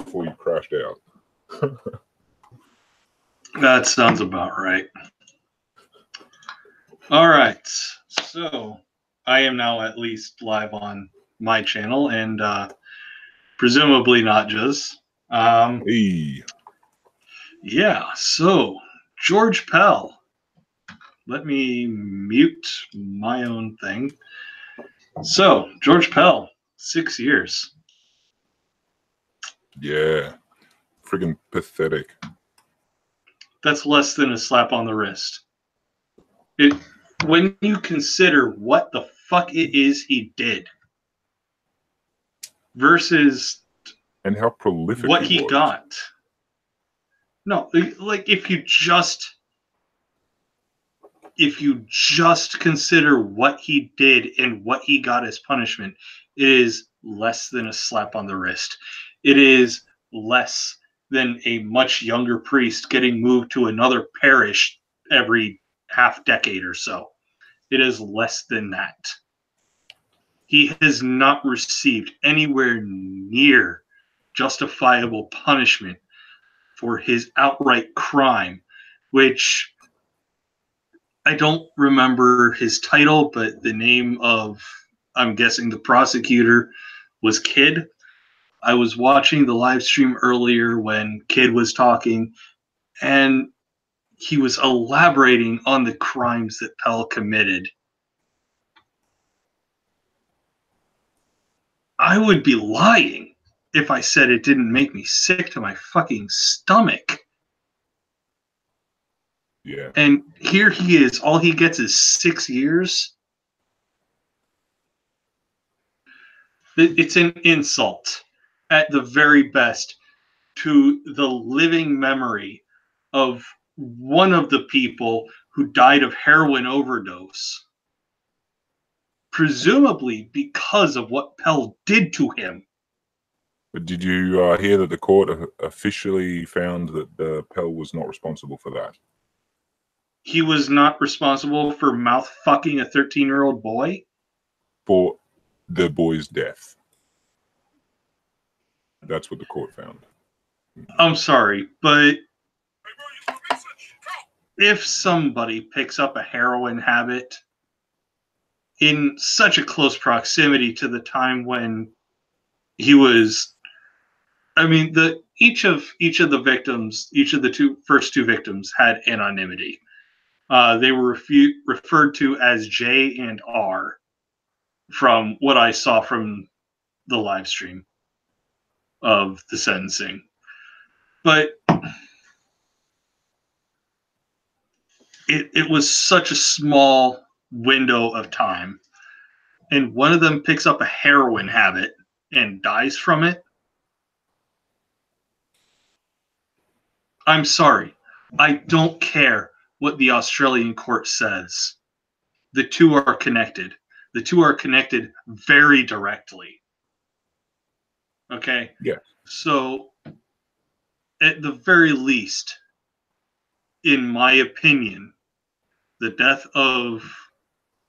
before you crashed out. That sounds about right. All right. So I am now at least live on my channel and presumably not just. Hey. Yeah. So George Pell. Let me mute my own thing. So George Pell, 6 years. Yeah. Friggin' pathetic. That's less than a slap on the wrist. When you consider what the fuck it is he did versus and how prolific what he he was. got. No, like if you just consider what he did and what he got as punishment, it is less than a slap on the wrist. It is less than a much younger priest getting moved to another parish every half decade or so. It is less than that. He has not received anywhere near justifiable punishment for his outright crime, which I don't remember his title, but the name of, I'm guessing, the prosecutor was Kid. I was watching the live stream earlier when Kid was talking, and he was elaborating on the crimes that Pell committed. I would be lying if I said it didn't make me sick to my fucking stomach. Yeah. And here he is. All he gets is 6 years. It's an insult at the very best to the living memory of one of the people who died of heroin overdose, presumably because of what Pell did to him. But did you hear that the court officially found that Pell was not responsible for that? He was not responsible for mouth fucking a 13-year-old boy? For the boy's death. That's what the court found. I'm sorry, but if somebody picks up a heroin habit in such a close proximity to the time when he was, I mean, each of the victims, each of the first two victims had anonymity. They were referred to as J and R from what I saw from the live stream of the sentencing. But it was such a small window of time. And one of them picks up a heroin habit and dies from it. I'm sorry. I don't care what the Australian court says. The two are connected. The two are connected very directly. Okay? Yeah. So, at the very least, in my opinion, the death of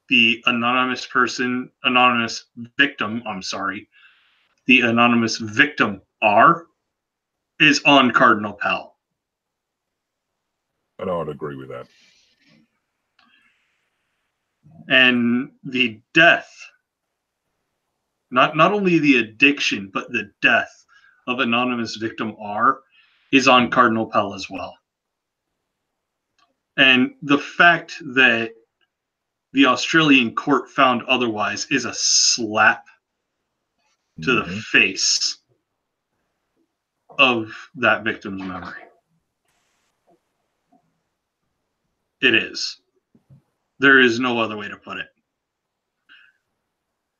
the anonymous victim R is on Cardinal Pell. And I would agree with that. And the death, not only the addiction, but the death of anonymous victim R is on Cardinal Pell as well. And the fact that the Australian court found otherwise is a slap to the face of that victim's memory. It is. There is no other way to put it.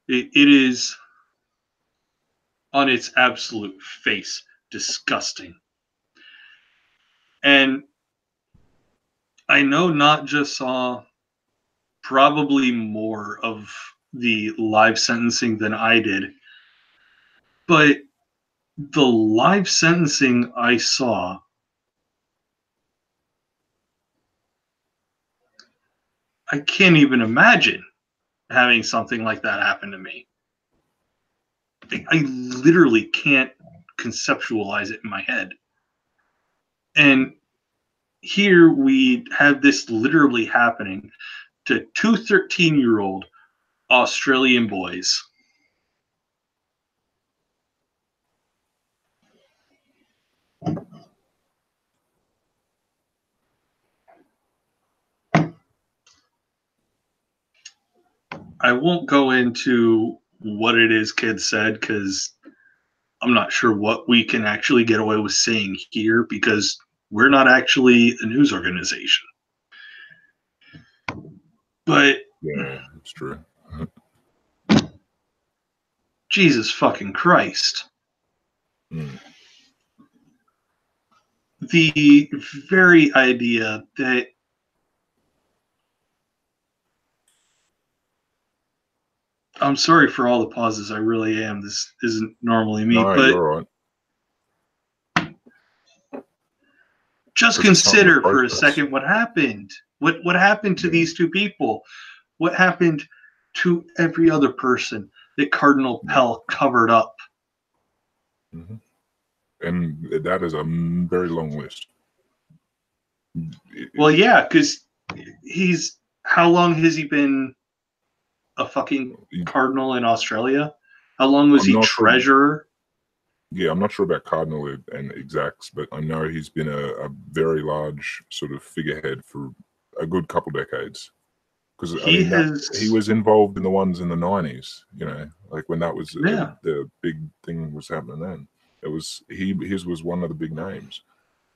It is, on its absolute face, disgusting. And I know Not just saw probably more of the live sentencing than I did, but the live sentencing I saw, I can't even imagine having something like that happen to me. I literally can't conceptualize it in my head. And here we have this literally happening to two 13-year-old Australian boys. I won't go into what it is kids said because I'm not sure what we can actually get away with saying here because we're not actually a news organization. But yeah, it's true. Jesus fucking Christ. The very idea that I'm sorry for all the pauses. I really am. This isn't normally me, No, but you're all right. Just consider for a second what happened. What happened to these two people? What happened to every other person that Cardinal Pell covered up? Mm-hmm. And that is a very long list. Well, yeah, because how long has he been a fucking cardinal in Australia? How long was he treasurer? Yeah, I'm not sure about cardinal and exacts, but I know he's been a very large sort of figurehead for a good couple decades. Because he was involved in the ones in the 90s, you know, like when that was the big thing was happening then. It was his was one of the big names,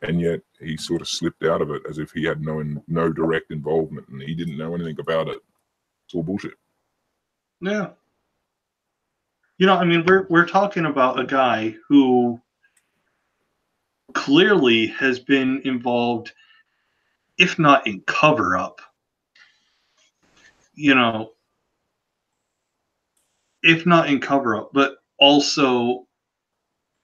and yet he sort of slipped out of it as if he had no direct involvement and he didn't know anything about it. It's all bullshit. Yeah. You know, I mean, we're talking about a guy who clearly has been involved, if not in cover up, you know, if not in cover up, but also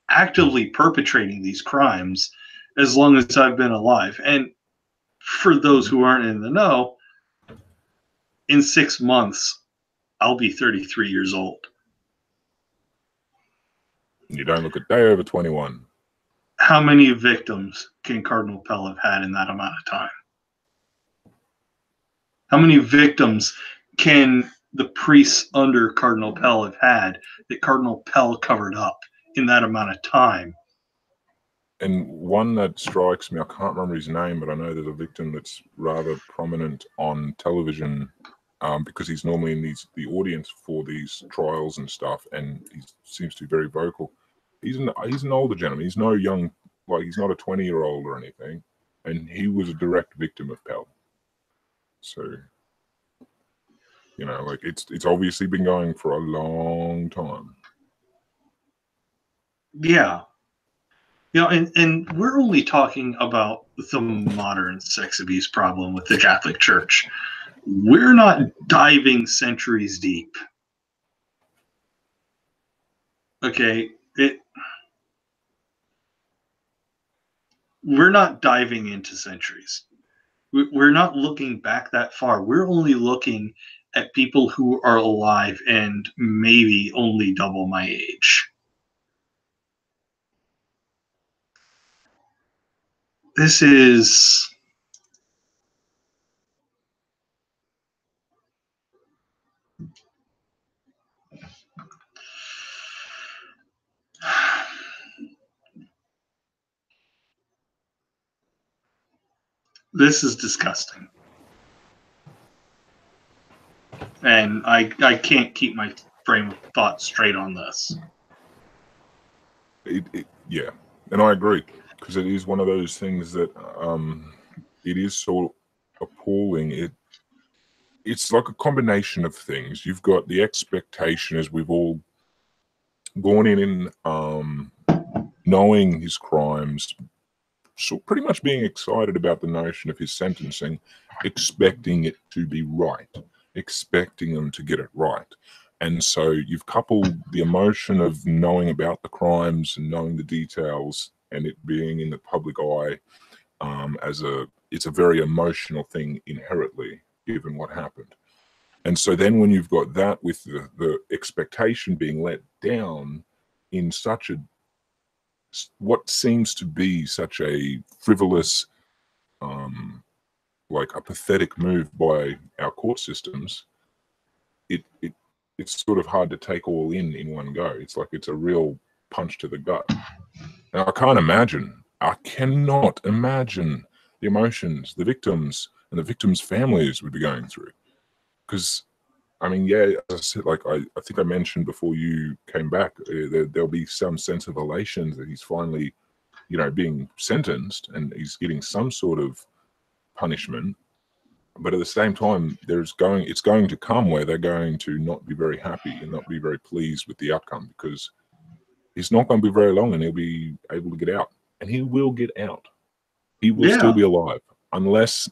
actively perpetrating these crimes as long as I've been alive. And for those who aren't in the know, in 6 months, I'll be 33 years old. You don't look a day over 21. How many victims can Cardinal Pell have had in that amount of time? How many victims can the priests under Cardinal Pell have had that Cardinal Pell covered up in that amount of time? And one that strikes me, I can't remember his name, but I know there's a victim that's rather prominent on television because he's normally in the audience for these trials and stuff, and he seems to be very vocal. He's an older gentleman. He's no young, like he's not a 20-year-old or anything, and he was a direct victim of Pell. So, you know, like it's obviously been going for a long time. Yeah. You know, and we're only talking about the modern sex abuse problem with the Catholic Church. We're not diving centuries deep. Okay, we're not diving into centuries. We're not looking back that far. We're only looking at people who are alive and maybe only double my age. This is this is disgusting. And I can't keep my frame of thought straight on this. Yeah, and I agree, because it is one of those things that it is so appalling. It's like a combination of things. You've got the expectation, as we've all gone in knowing his crimes, so pretty much being excited about the notion of his sentencing, expecting it to be right, expecting them to get it right. And so you've coupled the emotion of knowing about the crimes and knowing the details and it being in the public eye it's a very emotional thing inherently, given what happened. And so then when you've got that with the expectation being let down in such a what seems to be such a frivolous, like a pathetic move by our court systems, it's sort of hard to take all in one go. It's like it's a real punch to the gut. And I cannot imagine the emotions the victims and the victims' families would be going through. Because, I mean, yeah, as I said, like I think I mentioned before you came back, there'll be some sense of elation that he's finally, you know, being sentenced and he's getting some sort of punishment. But at the same time, it's going to come where they're going to not be very happy and not be very pleased with the outcome, because it's not going to be very long and he'll be able to get out. And he will get out. He will still be alive, unless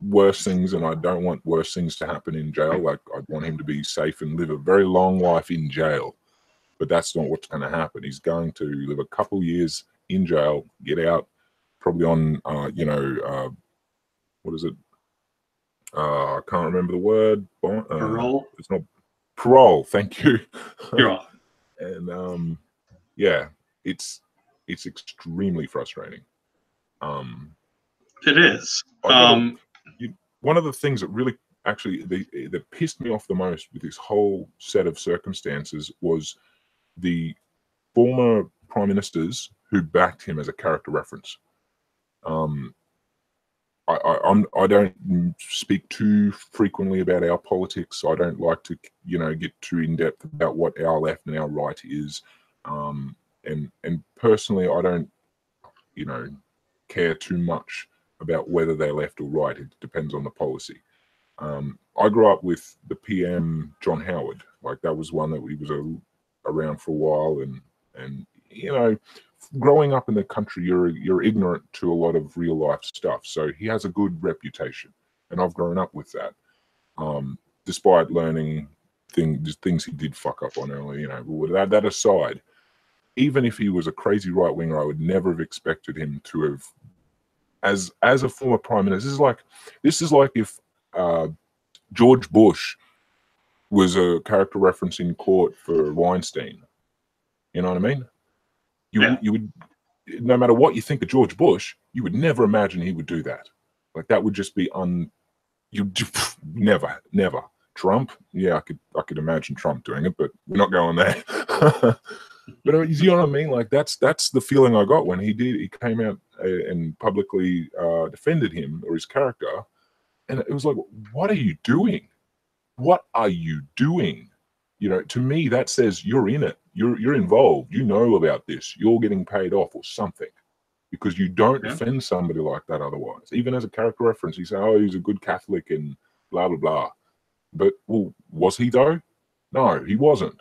worse things, and I don't want worse things to happen in jail. Like, I'd want him to be safe and live a very long life in jail. But that's not what's going to happen. He's going to live a couple years in jail, get out, probably on, what is it? I can't remember the word. Parole? It's not parole. Thank you. Yeah. And yeah, it's extremely frustrating. It is. One of the things that really actually that pissed me off the most with this whole set of circumstances was the former prime ministers who backed him as a character reference. I don't speak too frequently about our politics. I don't like to, you know, get too in depth about what our left and our right is. And personally, I don't, you know, care too much about whether they're left or right. It depends on the policy. I grew up with the PM John Howard. Like, that was one that he was around for a while, and you know, growing up in the country, you're ignorant to a lot of real life stuff. So he has a good reputation, and I've grown up with that. Despite learning things he did fuck up on early, you know. But that aside, even if he was a crazy right winger, I would never have expected him to have, as a former prime minister. This is like if George Bush was a character reference in court for Weinstein. You know what I mean? You would, no matter what you think of George Bush, you would never imagine he would do that. Like, that would just be never. Trump, yeah, I could imagine Trump doing it, but we're not going there. But you know what I mean? Like, that's the feeling I got when he came out and publicly defended him or his character, and it was like, what are you doing? What are you doing? You know, to me, that says you're in it. You're involved. You know about this. You're getting paid off or something, because you don't defend somebody like that otherwise. Even as a character reference, you say, oh, he's a good Catholic and blah, blah, blah. But, well, was he though? No, he wasn't.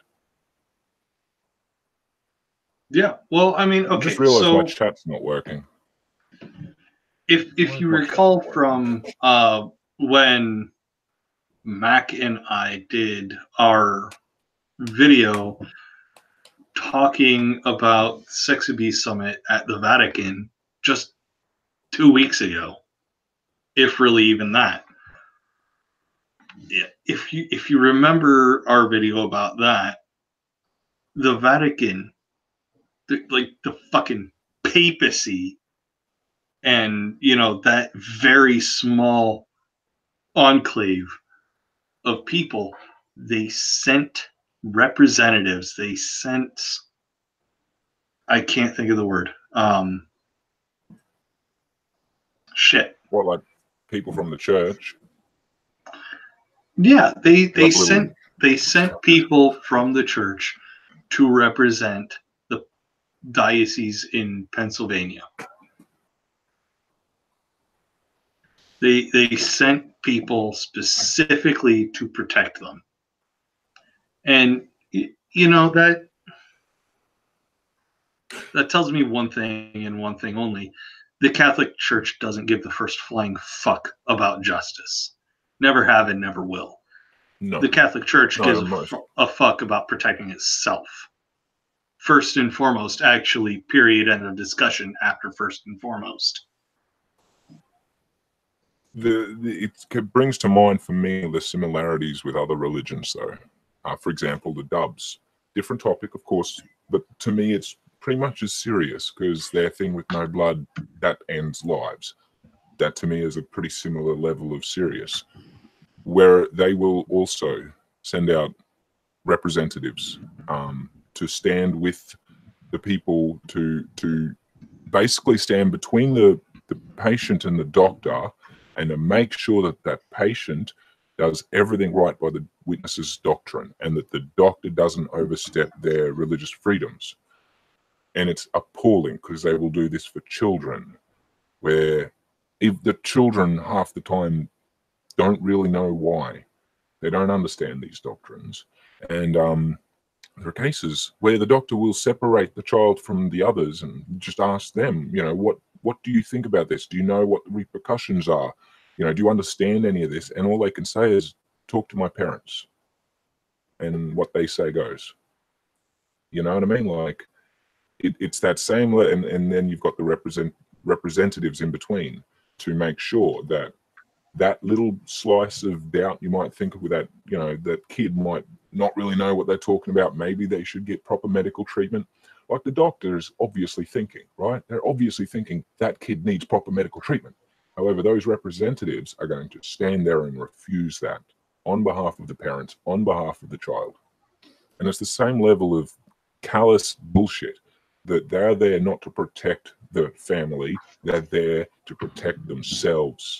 Yeah. Well, I mean, okay. I just realized my chat's not working. If you recall from when Mac and I did our video talking about Sex Abuse Summit at the Vatican just 2 weeks ago, if really even that. If you remember our video about that, the Vatican, like the fucking papacy, and you know, that very small enclave of people, they sent representatives. They sent, I can't think of the word. Shit. What, like people from the church? Yeah, they sent people from the church to represent the diocese in Pennsylvania. They sent people specifically to protect them. And you know, that tells me one thing and one thing only. The Catholic Church doesn't give the first flying fuck about justice. Never have and never will. No. The Catholic Church gives a fuck about protecting itself. First and foremost, actually, period, end of discussion after first and foremost. It brings to mind for me the similarities with other religions, though. For example, the Dubs. Different topic, of course, but to me, it's pretty much as serious, because their thing with no blood, that ends lives. That to me is a pretty similar level of serious, where they will also send out representatives to stand with the people to basically stand between the patient and the doctor, and to make sure that that patient does everything right by the witness's doctrine, and that the doctor doesn't overstep their religious freedoms. And it's appalling, because they will do this for children, where if the children half the time don't really know why. They don't understand these doctrines. And there are cases where the doctor will separate the child from the others and just ask them, what do you think about this? Do you know what the repercussions are? Do you understand any of this? And all they can say is, talk to my parents. And what they say goes. You know what I mean? Like, it's that same, and then you've got the representatives in between to make sure that that little slice of doubt you might think of with that, that kid might not really know what they're talking about. Maybe they should get proper medical treatment. Like, the doctor is obviously thinking, right? They're obviously thinking that kid needs proper medical treatment. However, those representatives are going to stand there and refuse that on behalf of the parents, on behalf of the child. And it's the same level of callous bullshit, that they're there not to protect the family, they're there to protect themselves.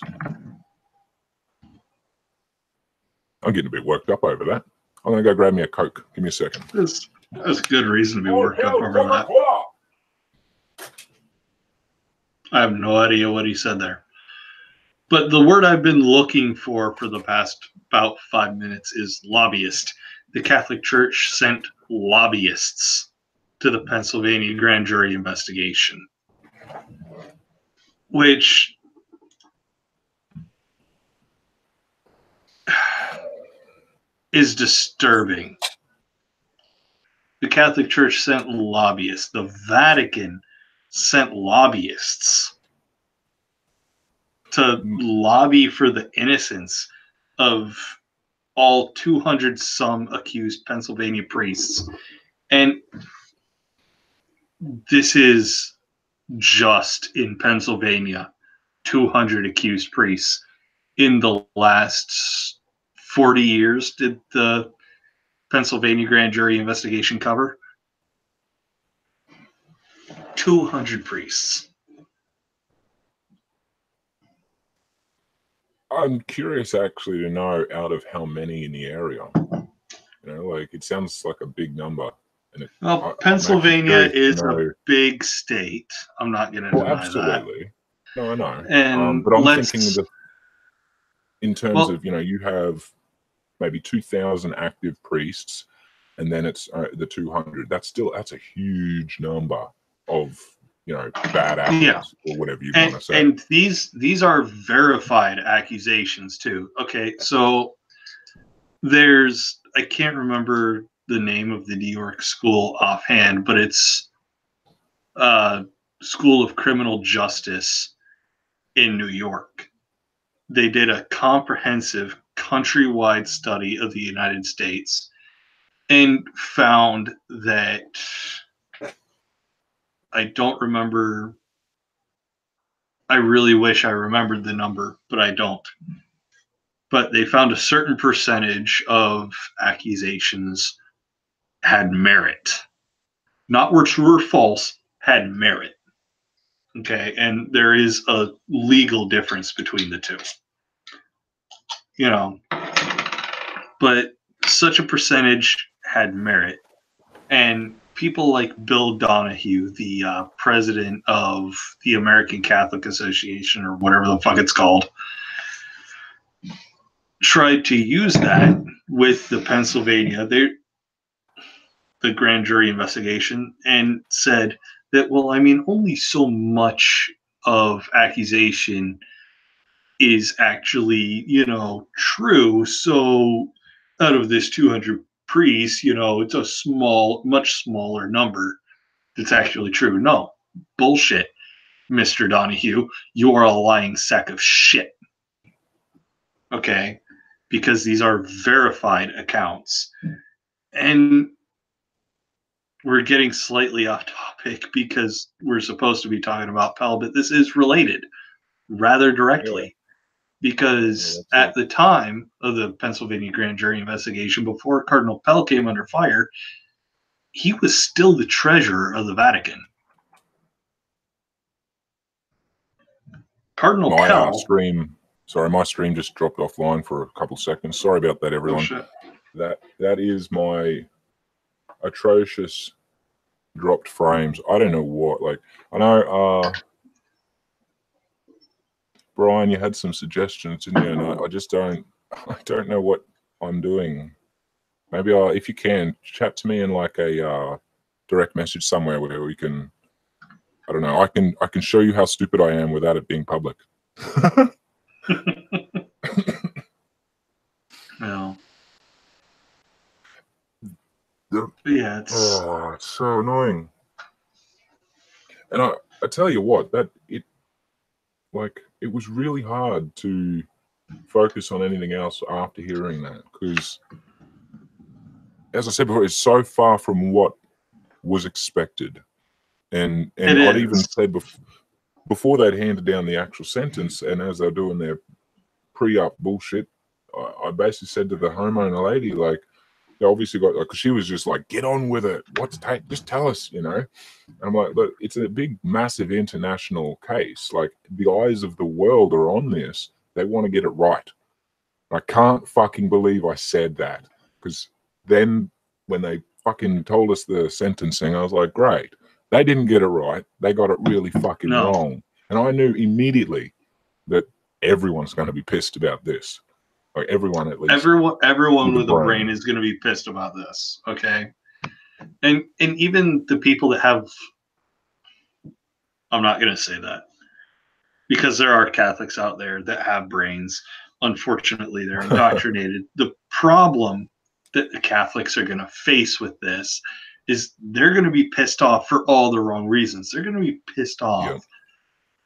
I'm getting a bit worked up over that. I'm going to go grab me a Coke. Give me a second. That's a good reason to be worked up over that. I have no idea what he said there. But the word I've been looking for the past about 5 minutes is lobbyist. The Catholic Church sent lobbyists to the Pennsylvania grand jury investigation, which is disturbing. The Catholic Church sent lobbyists. The Vatican sent lobbyists to lobby for the innocence of all 200 some accused Pennsylvania priests. And this is just in Pennsylvania, 200 accused priests. In the last 40 years, did the Pennsylvania grand jury investigation cover? 200 priests. I'm curious actually to know out of how many in the area. Like, it sounds like a big number. And Pennsylvania is a big state. I'm not going to deny absolutely. That. No, I know. And but I'm thinking in terms of, you have maybe 2,000 active priests, and then it's the 200. That's a huge number of, bad apples, or whatever you want to say. And these are verified accusations too. Okay, so I can't remember the name of the New York school offhand, but it's School of Criminal Justice in New York. They did a comprehensive countrywide study of the United States and found that, I don't remember, I really wish I remembered the number, but I don't. But they found a certain percentage of accusations had merit. Not were true or false, had merit. Okay, and there is a legal difference between the two. But such a percentage had merit. And people like Bill Donahue, the president of the American Catholic Association, or whatever the fuck it's called, tried to use that with the Pennsylvania, the grand jury investigation, and said that, well, only so much of accusation is actually, true. So out of this 200 priests, it's a much smaller number that's actually true. No, bullshit, Mr. Donahue. You are a lying sack of shit. Okay? Because these are verified accounts. And we're getting slightly off topic because we're supposed to be talking about Pell, but this is related rather directly. Because at the time of the Pennsylvania grand jury investigation, before Cardinal Pell came under fire, he was still the treasurer of the Vatican. Cardinal Pell. My stream just dropped offline for a couple seconds. Sorry about that, everyone. Oh, that is my atrocious dropped frames. I don't know what. Like, I know, Brian, you had some suggestions, didn't you? And I just don't. I don't know what I'm doing. Maybe if you can, chat to me in like a direct message somewhere where we can. I don't know. I can show you how stupid I am without it being public. No. Yeah, it's so annoying. And I tell you what, it was really hard to focus on anything else after hearing that, because, as I said before, it's so far from what was expected. And I'd even said before they'd handed down the actual sentence, and as they're doing their pre-up bullshit, I basically said to the homeowner lady, like, they obviously got, because she was just like, get on with it. Just tell us, you know. And I'm like, look, it's a big, massive international case. Like, the eyes of the world are on this. They want to get it right. I can't fucking believe I said that, because then when they fucking told us the sentencing, I was like, great. They didn't get it right. They got it really fucking wrong. And I knew immediately that everyone's going to be pissed about this. Like, everyone, at least. Everyone with a brain is going to be pissed about this, okay? And even the people that have... I'm not going to say that. Because there are Catholics out there that have brains. Unfortunately, they're indoctrinated. The problem that the Catholics are going to face with this is they're going to be pissed off for all the wrong reasons. They're going to be pissed off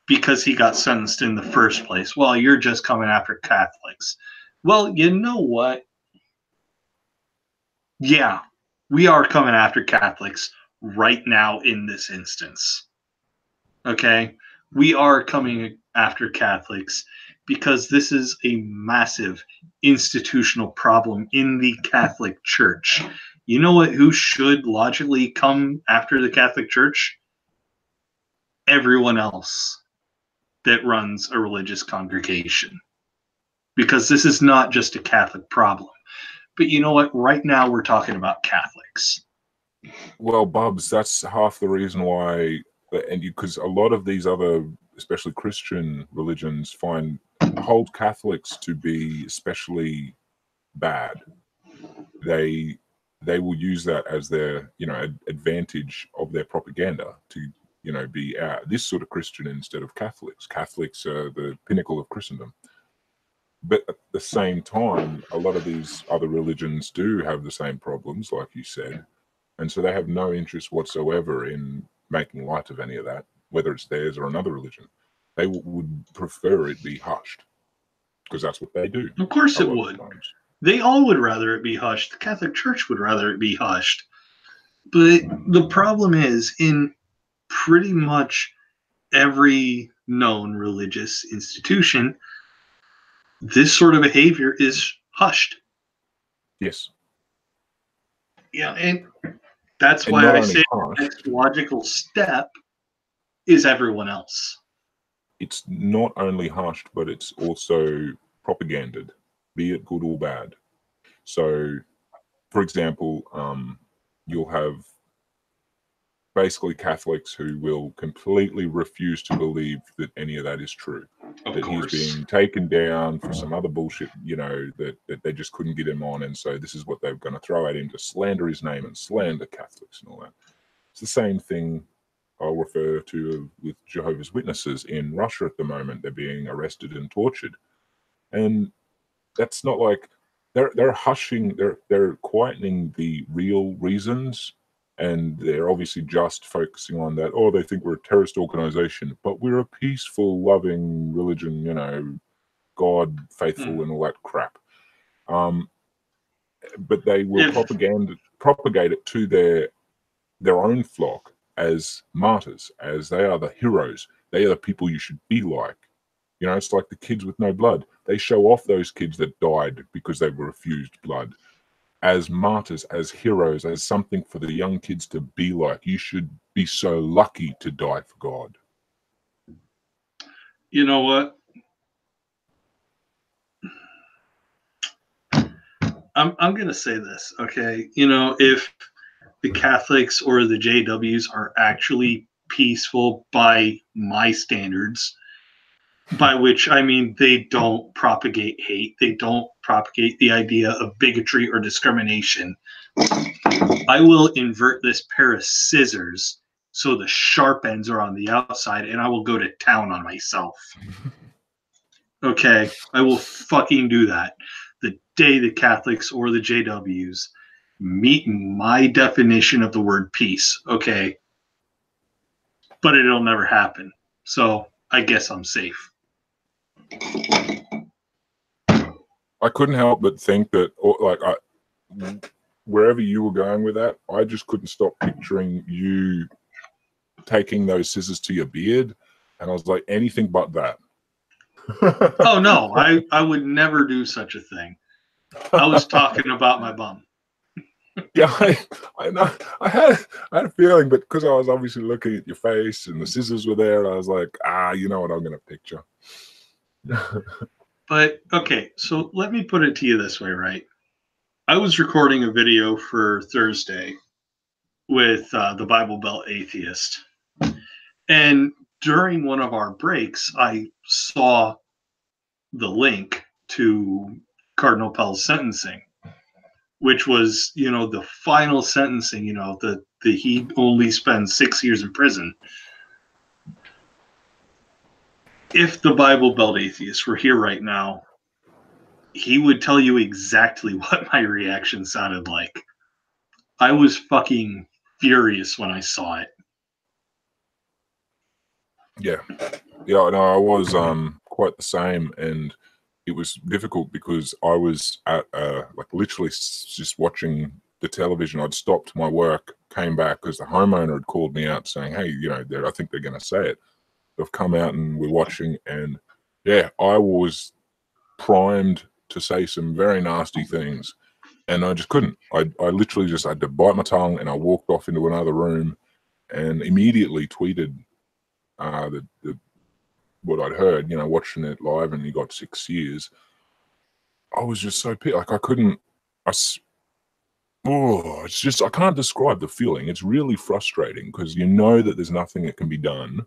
because he got sentenced in the first place. Well, you're just coming after Catholics. Well, you know what? Yeah, we are coming after Catholics right now in this instance. Okay? We are coming after Catholics because this is a massive institutional problem in the Catholic Church. You know what? Who should logically come after the Catholic Church? Everyone else that runs a religious congregation. Because this is not just a Catholic problem. But you know what? Right now we're talking about Catholics. Well, Bubs, that's half the reason why, because a lot of these other, especially Christian religions, hold Catholics to be especially bad. They will use that as their, advantage of their propaganda to, be this sort of Christian instead of Catholics. Catholics are the pinnacle of Christendom. But at the same time, a lot of these other religions do have the same problems, like you said. And so they have no interest whatsoever in making light of any of that, whether it's theirs or another religion. They would prefer it be hushed, because that's what they do. Of course it would. They all would rather it be hushed. The Catholic Church would rather it be hushed. But the problem is, in pretty much every known religious institution, this sort of behavior is hushed. Yes. Yeah, and that's why I say the next logical step is everyone else. It's not only hushed, but it's also propaganded, be it good or bad. So, for example, you'll have basically Catholics who will completely refuse to believe that any of that is true. That he's being taken down for some other bullshit, that they just couldn't get him on, and so this is what they're going to throw at him to slander his name and slander Catholics and all that. It's the same thing I'll refer to with Jehovah's Witnesses in Russia at the moment. They're being arrested and tortured. And that's not like they're hushing, they're quietening the real reasons. And they're obviously just focusing on that, they think we're a terrorist organization, but we're a peaceful, loving religion, God faithful and all that crap. But they will propagate it to their own flock as martyrs, as they are the heroes. They are the people you should be like. You know, it's like the kids with no blood. They show off those kids that died because they were refused blood as martyrs, as heroes, as something for the young kids to be like. You should be so lucky to die for God. You know what? I'm going to say this, okay? You know, if the Catholics or the JWs are actually peaceful by my standards, by which I mean they don't propagate hate, they don't propagate the idea of bigotry or discrimination, I will invert this pair of scissors so the sharp ends are on the outside, and I will go to town on myself. Okay, I will fucking do that. The day the Catholics or the JWs meet my definition of the word peace, okay? But it'll never happen. So I guess I'm safe. I couldn't help but think that, wherever you were going with that, I just couldn't stop picturing you taking those scissors to your beard, and I was like, anything but that. Oh no, I would never do such a thing. I was talking about my bum. Yeah, I know. I had a feeling, but because I was obviously looking at your face and the scissors were there, I was like, you know what I'm going to picture. But okay, so let me put it to you this way, right? I was recording a video for Thursday with the Bible Belt Atheist, and during one of our breaks, I saw the link to Cardinal Pell's sentencing, which was, you know, the final sentencing, you know, the he only spends 6 years in prison. If the Bible Belt Atheist were here right now, he would tell you exactly what my reaction sounded like. I was fucking furious when I saw it. Yeah, no, I was quite the same, and it was difficult because I was at literally just watching the television. I'd stopped my work, came back because the homeowner had called me out saying, "Hey, you know, I think they're going to say it." They've come out and we're watching, and yeah, I was primed to say some very nasty things, and I just couldn't. I literally just had to bite my tongue, and I walked off into another room, and immediately tweeted what I'd heard, you know, watching it live, and he got 6 years. I was just so pissed. Like I couldn't. It's just I can't describe the feeling. It's really frustrating because you know that there's nothing that can be done,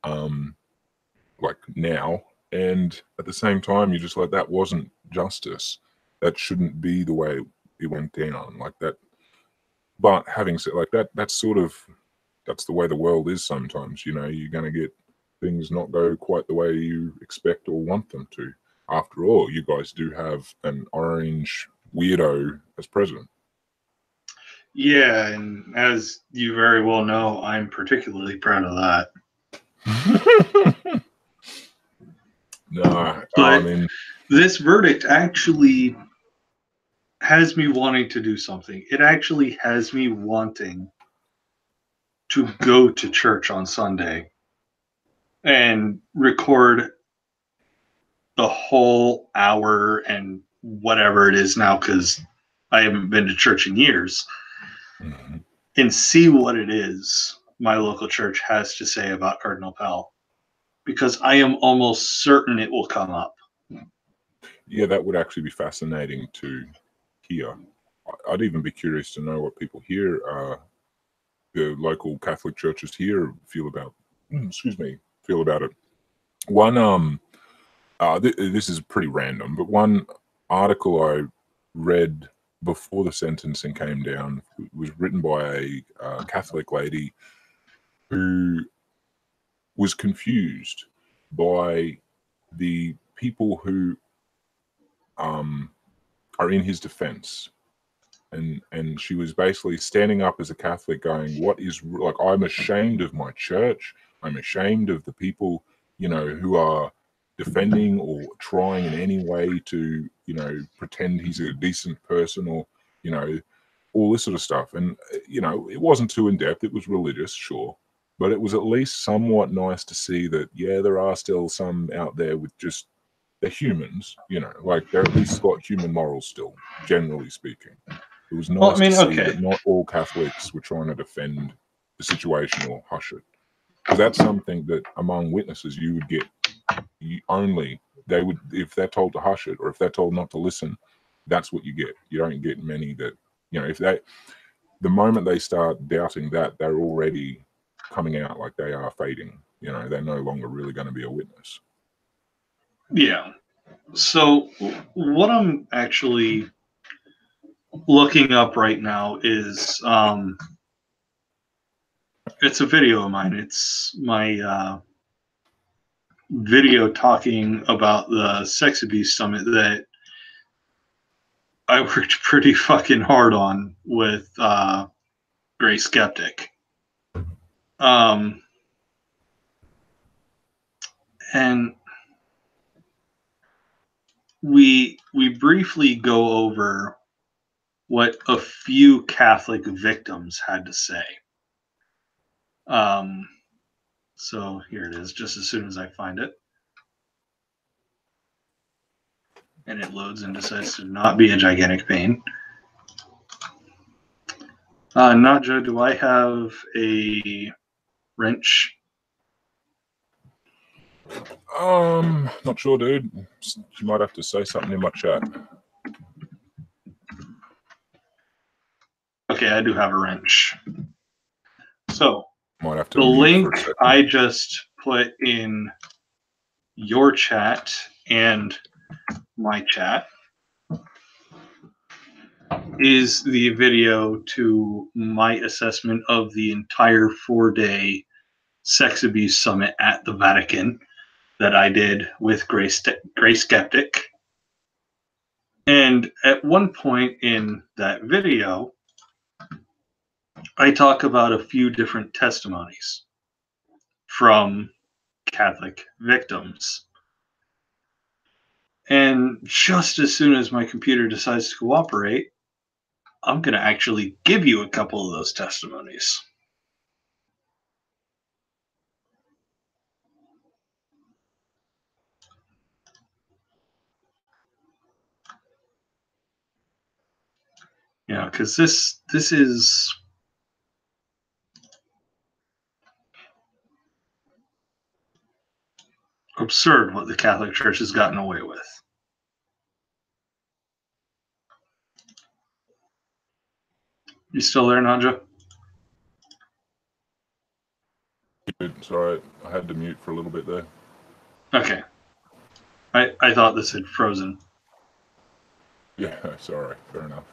like now, and at the same time you're just like, that wasn't justice. That shouldn't be the way it went down like that. But having said like that, that's the way the world is sometimes. You know, you're going to get things not go quite the way you expect or want them to. After all, you guys do have an orange weirdo as president. Yeah, and as you very well know, I'm particularly proud of that. No, but I mean, this verdict actually has me wanting to do something. It actually has me wanting to go to church on Sunday and record the whole hour and whatever it is now, because I haven't been to church in years, and see what it is my local church has to say about Cardinal Pell, because I am almost certain it will come up. Yeah, that would actually be fascinating to hear. I'd even be curious to know what people here, the local Catholic churches here, feel about it. One, this is pretty random, but one article I read before the sentencing came down was written by a Catholic lady who was confused by the people who are in his defense. And she was basically standing up as a Catholic going, what is, like, I'm ashamed of my church. I'm ashamed of the people, you know, who are defending or trying in any way to, you know, pretend he's a decent person, or, you know, all this sort of stuff. And, you know, it wasn't too in-depth. It was religious, sure. But it was at least somewhat nice to see that, yeah, there are still some out there with just, they're humans, you know, like they're at least got human morals still, generally speaking. It was nice to see that not all Catholics were trying to defend the situation or hush it. Because that's something that among witnesses you would get they would, if they're told to hush it or if they're told not to listen, that's what you get. You don't get many that, you know, the moment they start doubting that, they're already coming out like they are fading. You know, they're no longer really going to be a witness. Yeah. So what I'm actually looking up right now is it's a video of mine. It's my video talking about the Sex Abuse Summit that I worked pretty fucking hard on with Gray Skeptic. And we briefly go over what a few Catholic victims had to say. So here it is, just as soon as I find it. And it loads and decides to not be a gigantic pain. Nadja, do I have a wrench? Not sure, dude. You might have to say something in my chat. Okay, I do have a wrench. So might have to the link I just put in your chat and my chat is the video to my assessment of the entire 4-day Sex Abuse Summit at the Vatican that I did with Gray Skeptic. And at one point in that video, I talk about a few different testimonies from Catholic victims. And just as soon as my computer decides to cooperate, I'm going to actually give you a couple of those testimonies. Yeah, because this is absurd what the Catholic Church has gotten away with. You still there, Nadja? Sorry, I had to mute for a little bit there. Okay. I thought this had frozen. Yeah, sorry. Fair enough.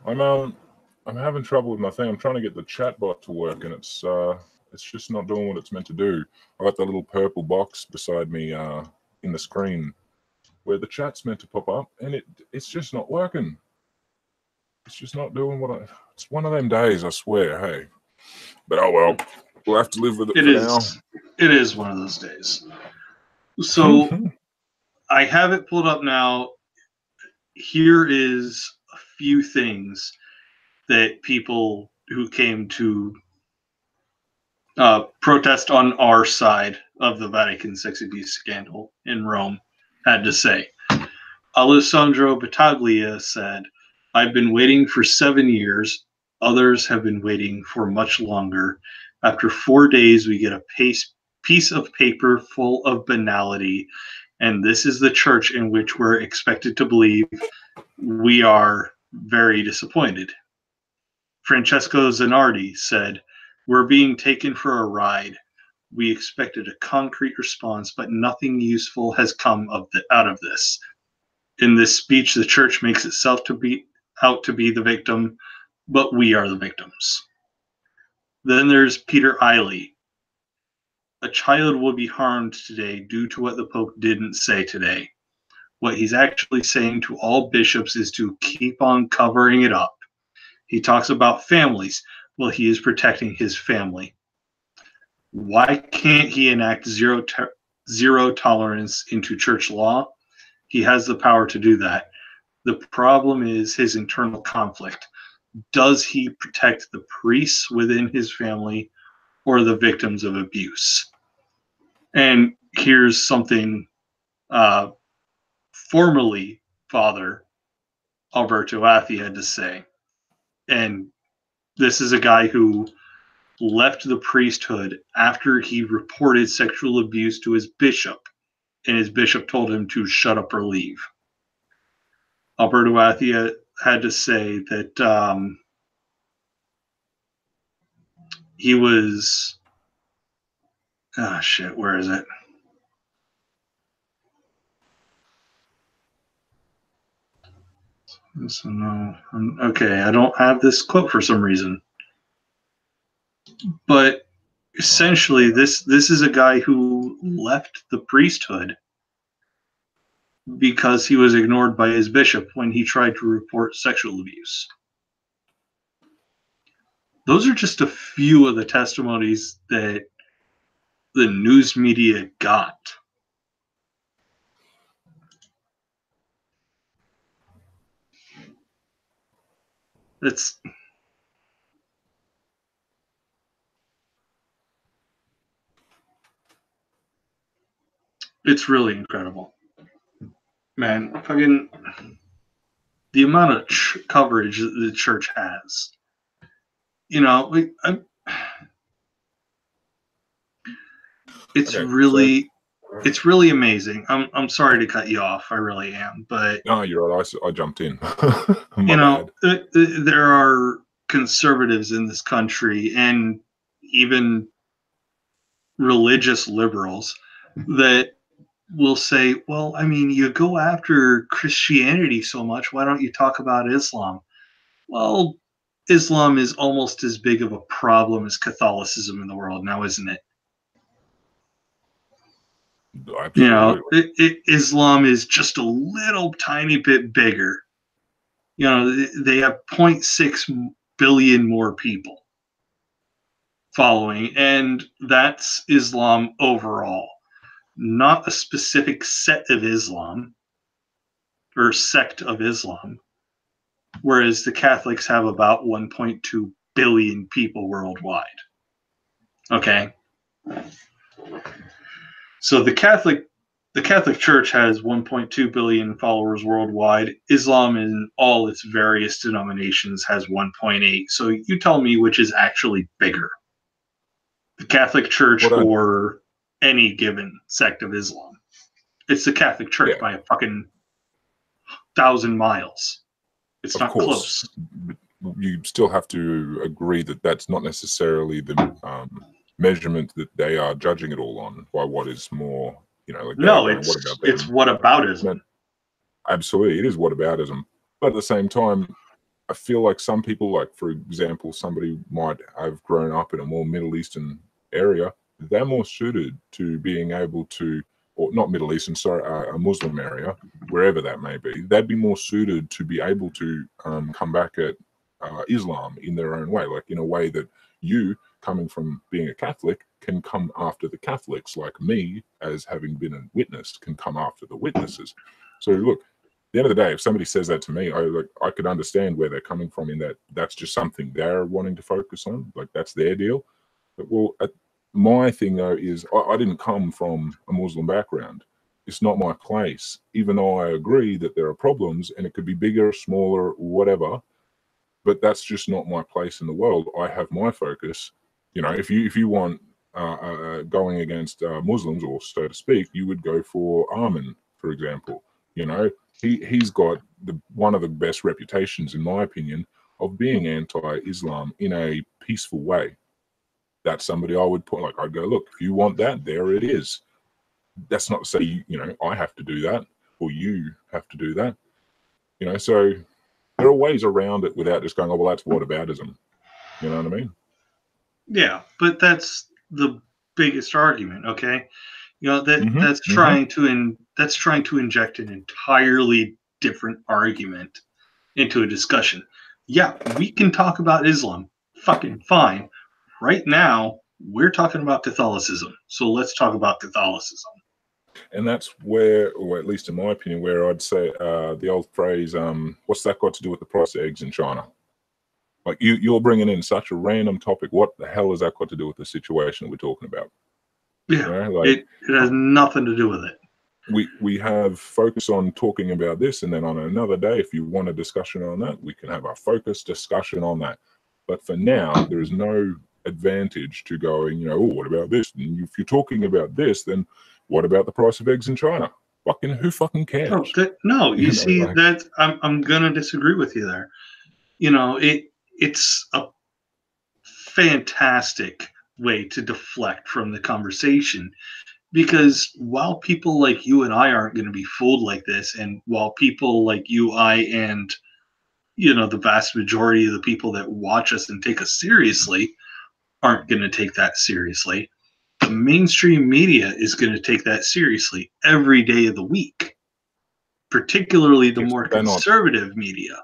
I'm having trouble with my thing. I'm trying to get the chat bot to work, and it's just not doing what it's meant to do. I got the little purple box beside me in the screen where the chat's meant to pop up, and it's just not working. It's just not doing what it's one of them days, I swear, hey. But oh well, we'll have to live with it for now. It is one of those days. So I have it pulled up now. Here is a few things that people who came to protest on our side of the Vatican sex abuse scandal in Rome had to say. Alessandro Battaglia said, "I've been waiting for 7 years. Others have been waiting for much longer. After 4 days, we get a piece of paper full of banality, and this is the church in which we're expected to believe. We are very disappointed." Francesco Zanardi said, "We're being taken for a ride. We expected a concrete response, but nothing useful has come out of this. In this speech, the church makes itself out to be the victim, but we are the victims." Then there's Peter Eiley. "A child will be harmed today due to what the Pope didn't say today. What he's actually saying to all bishops is to keep on covering it up. He talks about families. Well, he is protecting his family. Why can't he enact zero tolerance into church law? He has the power to do that. The problem is his internal conflict. does he protect the priests within his family or the victims of abuse? And here's something formerly Father Alberto Athi had to say. And this is a guy who left the priesthood after he reported sexual abuse to his bishop, and his bishop told him to shut up or leave. Alberto Athi had to say that he was, where is it? So no, okay, I don't have this quote for some reason. But essentially, this is a guy who left the priesthood because he was ignored by his bishop when he tried to report sexual abuse. Those are just a few of the testimonies that the news media got. It's really incredible. Man, fucking the amount of coverage that the church has. You know, it's really amazing. I'm sorry to cut you off. I really am, but no, you're right. I jumped in. You know, there are conservatives in this country and even religious liberals that will say, well, I mean, you go after Christianity so much, why don't you talk about Islam? Well, Islam is almost as big of a problem as Catholicism in the world now, isn't it? Absolutely. You know, Islam is just a little tiny bit bigger. You know, they have 0.6 billion more people following, and that's Islam overall, not a specific set of Islam or sect of Islam, whereas the Catholics have about 1.2 billion people worldwide. Okay? So the Catholic Church has 1.2 billion followers worldwide. Islam in all its various denominations has 1.8. So you tell me which is actually bigger, the Catholic Church or any given sect of Islam. It's the Catholic Church by a fucking 1,000 miles. It's not close. You still have to agree that that's not necessarily the measurement that they are judging it all on, by what is more, you know, like no, it's whataboutism. Absolutely, it is whataboutism. But at the same time, I feel like some people, like for example, somebody might have grown up in a more Middle Eastern area, they're more suited to being able to, or not Middle Eastern, sorry, a Muslim area, wherever that may be, they'd be more suited to be able to come back at Islam in their own way, like in a way that you, coming from being a Catholic, can come after the Catholics, like me, as having been a witness, can come after the witnesses. So look, at the end of the day, if somebody says that to me, I could understand where they're coming from, in that that's just something they're wanting to focus on, like that's their deal. But well, my thing though is I didn't come from a Muslim background. It's not my place, even though I agree that there are problems and it could be bigger, smaller, whatever. But that's just not my place in the world. I have my focus. You know, if you want going against Muslims, or so to speak, you would go for Armin, for example. You know, he's got one of the best reputations, in my opinion, of being anti-Islam in a peaceful way. That's somebody I would put, like, I'd go, look, if you want that, there it is. That's not to say, you know, I have to do that or you have to do that. You know, so there are ways around it without just going, oh, well, that's whataboutism. You know what I mean? Yeah, but that's the biggest argument, okay? You know, that's trying to inject an entirely different argument into a discussion. Yeah, we can talk about Islam. Fucking fine. Right now, we're talking about Catholicism. So let's talk about Catholicism. And that's where, or at least in my opinion, where I'd say the old phrase, what's that got to do with the price of eggs in China? Like you're bringing in such a random topic. What the hell has that got to do with the situation that we're talking about? Yeah, you know, like, it has nothing to do with it. We have focus on talking about this, and then on another day, if you want a discussion on that, we can have our focus discussion on that. But for now, there is no advantage to going, you know, oh, what about this? And if you're talking about this, then what about the price of eggs in China? Who fucking cares? No, you see, like, that I'm gonna disagree with you there. You know, it's a fantastic way to deflect from the conversation, because while people like you and I aren't going to be fooled like this, and while people like you, I, and the vast majority of the people that watch us and take us seriously aren't going to take that seriously, the mainstream media is going to take that seriously every day of the week, particularly the more conservative media.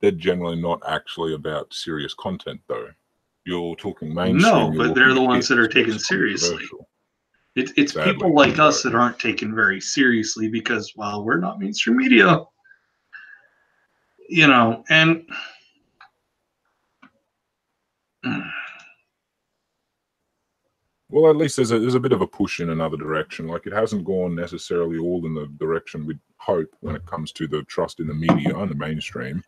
They're generally not actually about serious content, though. You're talking mainstream. No, but they're the ones that are taken seriously. It's sadly, people like us that aren't taken very seriously because, well, we're not mainstream media. And well, at least there's a bit of a push in another direction. Like, it hasn't gone necessarily all in the direction we'd hope when it comes to the trust in the media and the mainstream.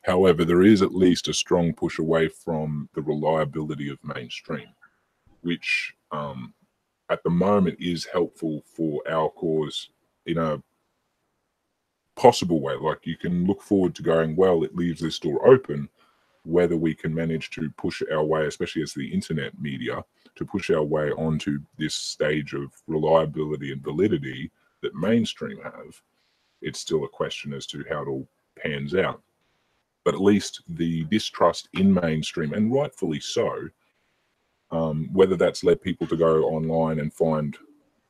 However, there is at least a strong push away from the reliability of mainstream, which at the moment is helpful for our cause in a possible way. Like, you can look forward to going, well, it leaves this door open, whether we can manage to push our way, especially as the internet media, to push our way onto this stage of reliability and validity that mainstream have. It's still a question as to how it all pans out. But at least the distrust in mainstream, and rightfully so, whether that's led people to go online and find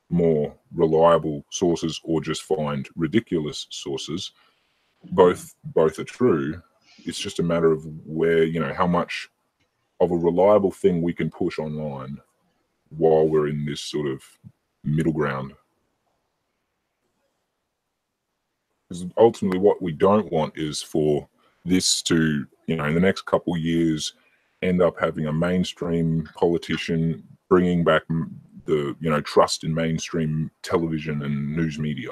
more reliable sources or just find ridiculous sources, both are true. It's just a matter of where, how much of a reliable thing we can push online while we're in this sort of middle ground. Because ultimately what we don't want is for this to, in the next couple of years, end up having a mainstream politician bringing back the, trust in mainstream television and news media,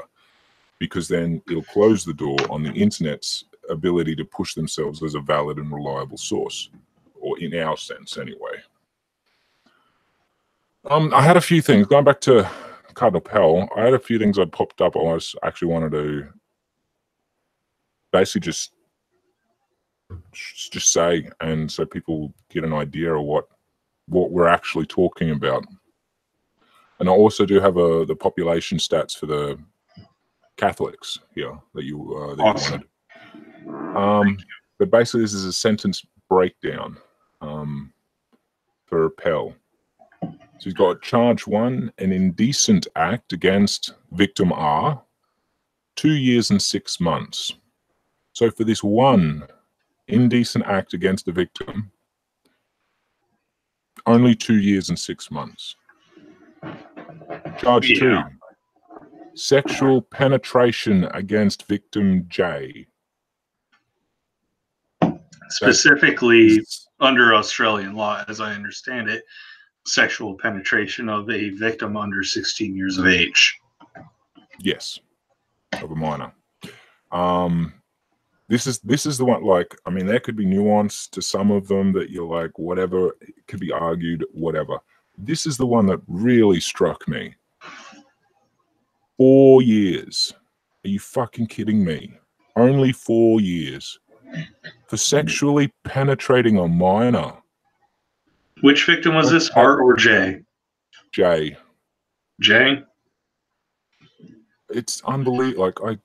because then it'll close the door on the internet's ability to push themselves as a valid and reliable source, or in our sense anyway. I had a few things, going back to Cardinal Pell, I had a few things I'd popped up. I actually wanted to basically just say, and so people get an idea of what we're actually talking about. And I also do have the population stats for the Catholics here that you awesome. wanted. But basically, this is a sentence breakdown for Pell. So he's got charge 1, an indecent act against victim R, 2 years and 6 months. So for this one indecent act against the victim, only 2 years and 6 months. Charge 2, sexual penetration against victim J. Specifically, under Australian law, as I understand it, sexual penetration of a victim under 16 years of age. Yes, of a minor. This is the one, like, I mean, there could be nuance to some of them that you're like, whatever, it could be argued, whatever. This is the one that really struck me. 4 years. Are you fucking kidding me? Only 4 years for sexually penetrating a minor. Which victim was this, R or J? J. J? It's unbelievable. Like,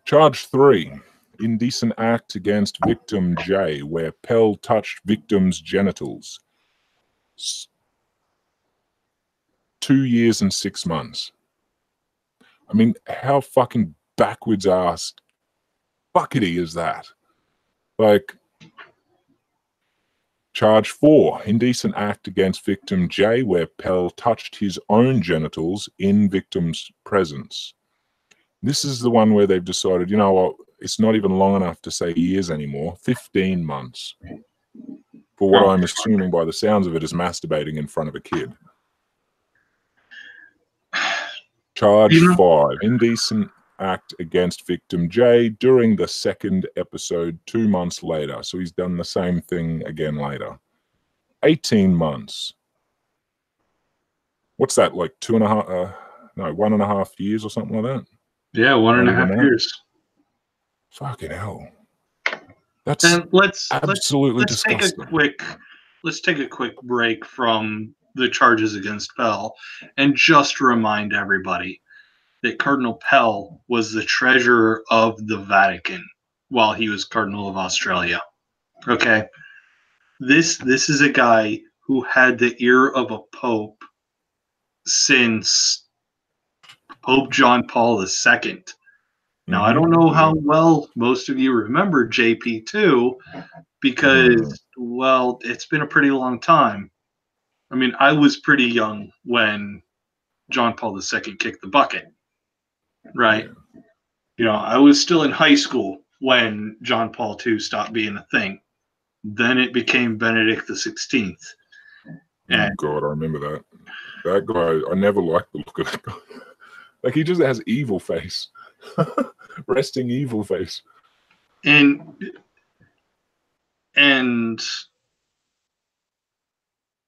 Charge 3, indecent act against victim J, where Pell touched victim's genitals. 2 years and 6 months. I mean, how fucking backwards ass buckety is that? Like, charge 4, indecent act against victim J, where Pell touched his own genitals in victim's presence. This is the one where they've decided, you know what, it's not even long enough to say years anymore. 15 months for what I'm assuming by the sounds of it is masturbating in front of a kid. Charge 5, indecent act against victim J during the second episode 2 months later. So he's done the same thing again later. 18 months. What's that, like 1.5 years or something like that? Yeah, 1.5 years. Fucking hell. That's absolutely disgusting. Let's take a quick break from the charges against Pell and just remind everybody that Cardinal Pell was the treasurer of the Vatican while he was Cardinal of Australia. Okay? This is a guy who had the ear of a pope since Pope John Paul II. Now, I don't know how well most of you remember JP2 because, well, it's been a pretty long time. I mean, I was pretty young when John Paul II kicked the bucket, right? Yeah. You know, I was still in high school when John Paul II stopped being a thing. Then it became Benedict XVI. Oh, God, I remember that. That guy, I never liked the look of that guy. Like, he just has evil face. Resting evil face. And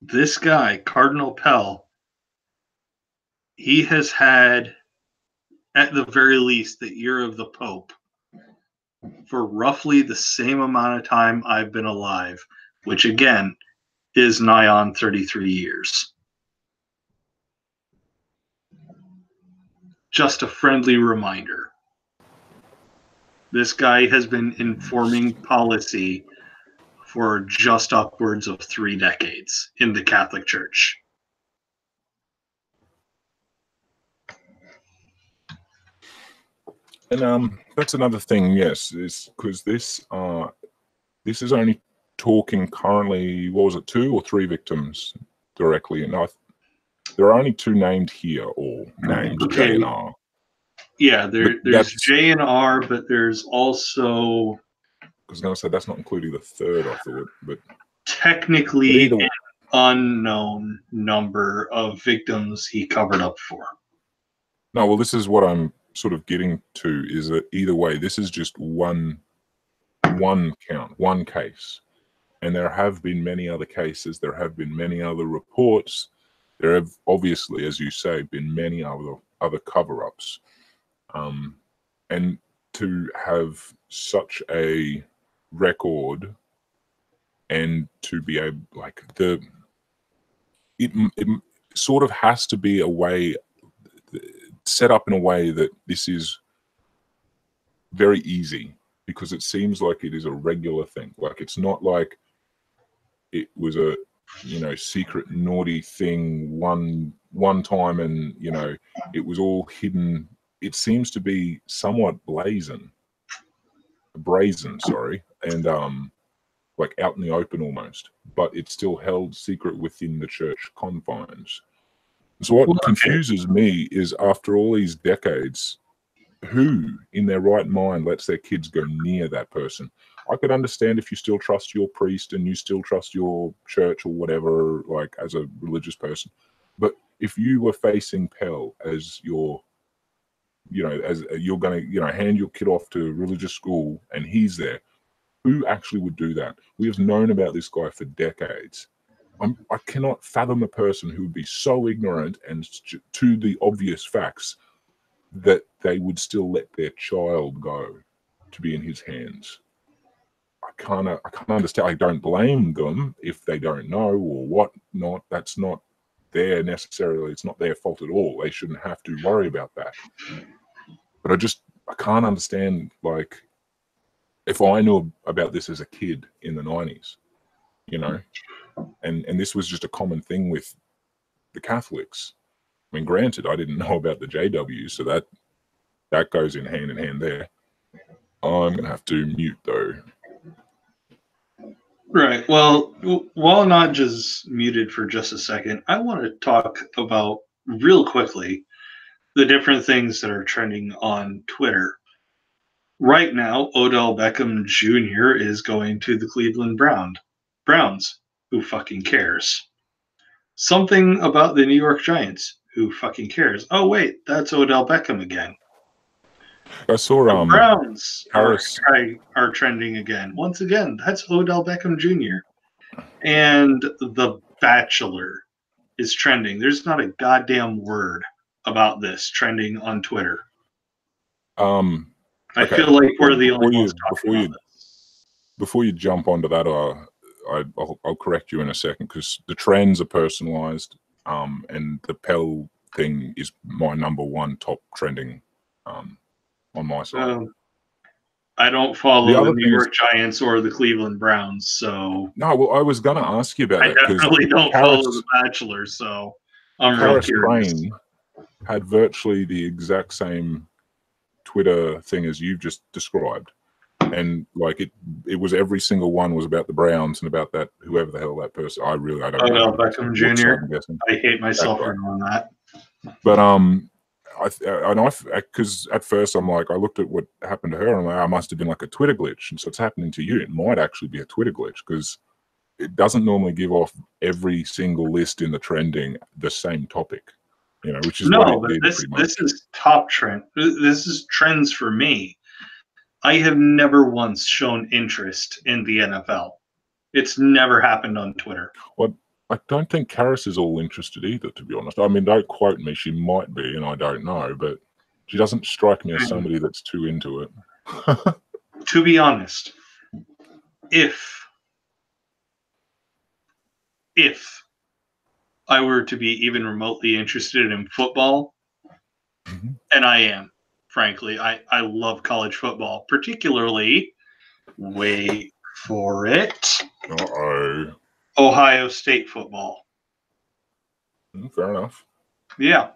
this guy, Cardinal Pell, he has had, at the very least, the ear of the Pope for roughly the same amount of time I've been alive, which again is nigh on 33 years. Just a friendly reminder. This guy has been informing policy for just upwards of 3 decades in the Catholic Church. And that's another thing, yes, is because this is only talking currently, what was it, 2 or 3 victims directly, and there are only 2 named here, or named J and R. Yeah, there's J and R, but there's also, I was going to say that's not including the 3rd, I thought, but technically an unknown number of victims he covered up for. No, well, this is what I'm sort of getting to, is that either way, this is just one count, one case. And there have been many other cases. There have been many other reports. There have obviously, as you say, been many other cover-ups. And to have such a record and to be able, like, it sort of has to be a way set up in a way that this is very easy, because it seems like it is a regular thing. Like, it's not like it was a, you know, secret naughty thing one time and, you know, it was all hidden. It seems to be somewhat brazen, sorry, and like out in the open almost, but it's still held secret within the church confines. So what confuses me is, after all these decades, who in their right mind lets their kids go near that person? I could understand if you still trust your priest and you still trust your church or whatever, like, as a religious person. But if you were facing Pell as your, you know, as you're going to, you know, hand your kid off to religious school and he's there, who actually would do that? We have known about this guy for decades. I cannot fathom a person who would be so ignorant and to the obvious facts that they would still let their child go to be in his hands. I can't understand. I don't blame them if they don't know or whatnot. That's not necessarily, it's not their fault at all. They shouldn't have to worry about that. But I can't understand, like, if I knew about this as a kid in the 90s, you know, and this was just a common thing with the Catholics. I mean, granted, I didn't know about the JW, so that goes in hand there. I'm going to have to mute, though. Right. Well, while not just muted for just a second, I want to talk about, real quickly, the different things that are trending on Twitter. Right now, Odell Beckham Jr. is going to the Cleveland Browns. Who fucking cares? Something about the New York Giants. Who fucking cares? Oh wait, that's Odell Beckham again. I saw The Browns Harris. are trending again. Once again, that's Odell Beckham Jr. And The Bachelor is trending. There's not a goddamn word about this trending on Twitter. I feel like we're the only ones talking about this. Before you jump onto that, I'll correct you in a second, because the trends are personalized, and the Pell thing is my #1 top trending on my side. I don't follow the New York Giants or the Cleveland Browns, so no. Well, I was going to ask you about that. I definitely don't follow The Bachelor, so I'm real curious. Crane had virtually the exact same Twitter thing as you've just described, and like it was every single one was about the Browns and about that whoever the hell that person. I don't know. Beckham Jr. I hate myself for knowing that. But because at first I'm like, I looked at what happened to her and I'm like, I must have been like a Twitter glitch, and so it's happening to you. It might actually be a Twitter glitch, because it doesn't normally give off every single list in the trending the same topic, which is what it did. This is top trend. This is trends for me. I have never once shown interest in the NFL. It's never happened on Twitter. Well, I don't think Karis is all interested either, to be honest. I mean, don't quote me. She might be, and I don't know, but she doesn't strike me as somebody that's too into it. To be honest, if I were to be even remotely interested in football, and I am, frankly, I love college football, particularly, wait for it, Ohio State football. Fair enough. Yeah.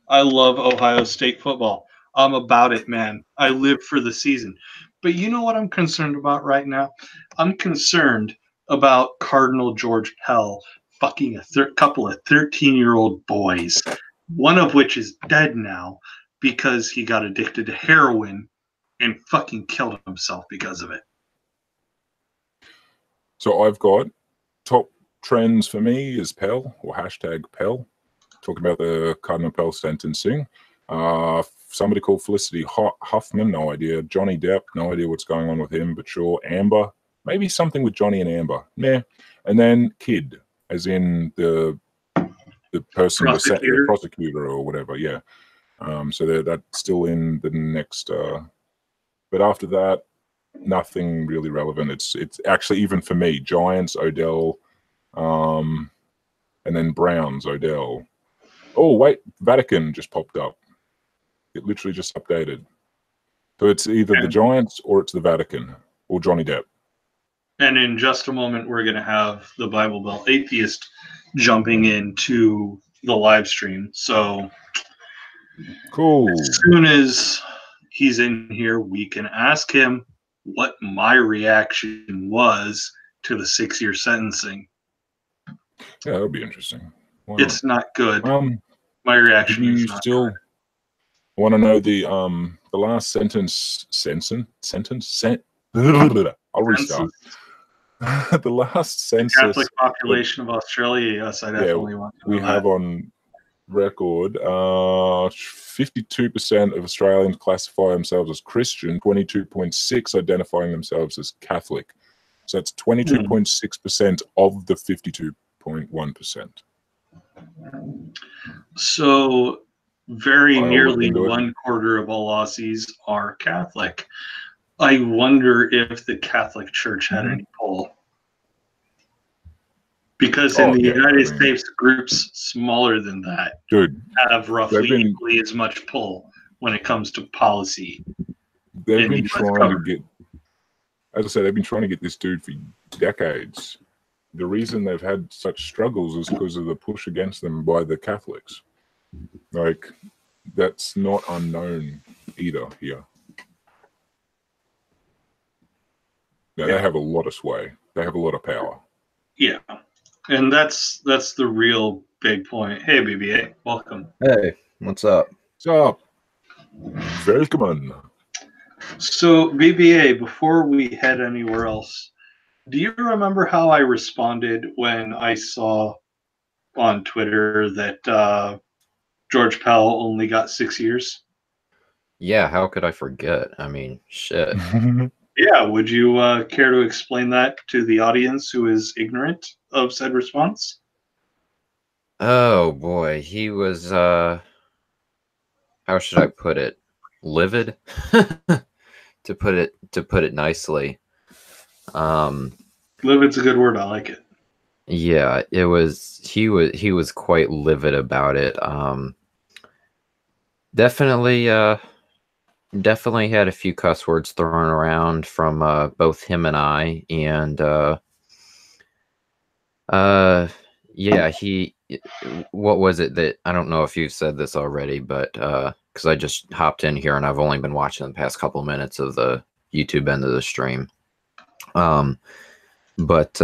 I love Ohio State football. I'm about it, man. I live for the season. But you know what I'm concerned about right now? I'm concerned about Cardinal George Pell fucking a couple of 13-year-old boys, one of which is dead now because he got addicted to heroin and fucking killed himself because of it. So I've got top trends for me is Pell, or hashtag Pell. Talking about the Cardinal Pell sentencing. Somebody called Felicity Huffman, no idea. Johnny Depp, no idea what's going on with him, but sure. Amber, maybe something with Johnny and Amber. Nah. And then Kid, as in the person, the prosecutor or whatever. Yeah. So that's still in the next. But after that, nothing really relevant. It's actually, even for me, Giants, Odell, and then Browns, Odell. Oh, wait, Vatican just popped up. It literally just updated. So it's either the Giants or it's the Vatican or Johnny Depp. And in just a moment, we're going to have the Bible Belt Atheist jumping into the live stream. So cool. As soon as he's in here, we can ask him what my reaction was to the 6-year sentencing. Yeah, that would be interesting. It's not good. My reaction is not still good. Want to know the last sentence? I'll restart. The last census. Catholic population of Australia. Yes, I definitely want to know. We have on record 52% of Australians classify themselves as Christian, 22.6% identifying themselves as Catholic. So that's 22.6% of the 52.1%. So very nearly 1/4 of all Aussies are Catholic. I wonder if the Catholic Church had any pull. Because in the United States, groups smaller than that have roughly equally as much pull when it comes to policy. They've been trying to get, as I said, they've been trying to get this dude for decades. The reason they've had such struggles is because of the push against them by the Catholics. Like, that's not unknown either here. Now, they have a lot of sway. They have a lot of power. Yeah. And that's the real big point. Hey, BBA, welcome. Hey, what's up? What's up? Welcome. So, BBA, before we head anywhere else, do you remember how I responded when I saw on Twitter that George Pell only got 6 years? Yeah, how could I forget? I mean, shit. Yeah, would you care to explain that to the audience who is ignorant of said response? Oh boy, he was how should I put it? Livid? to put it nicely. Livid's a good word. I like it. Yeah, he was quite livid about it. Definitely definitely had a few cuss words thrown around from both him and I, and yeah, what was it that, I don't know if you've said this already, but because I just hopped in here and I've only been watching the past couple minutes of the YouTube end of the stream. But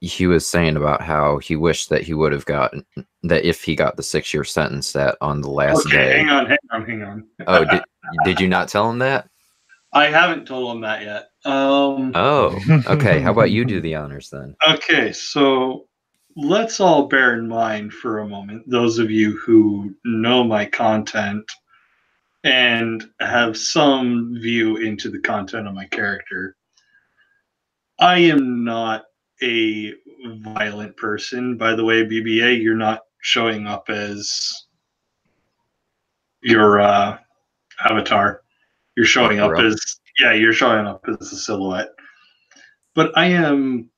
he was saying about how he wished that he would have gotten that if he got the 6-year sentence that on the last day. Hang on. Oh, did you not tell him that? I haven't told him that yet. Oh, okay. How about you do the honors then? Okay, so let's all bear in mind for a moment, those of you who know my content and have some view into the content of my character. I am not a violent person. By the way, BBA, you're not showing up as your avatar. You're showing up real? as, yeah, you're showing up as a silhouette. But I am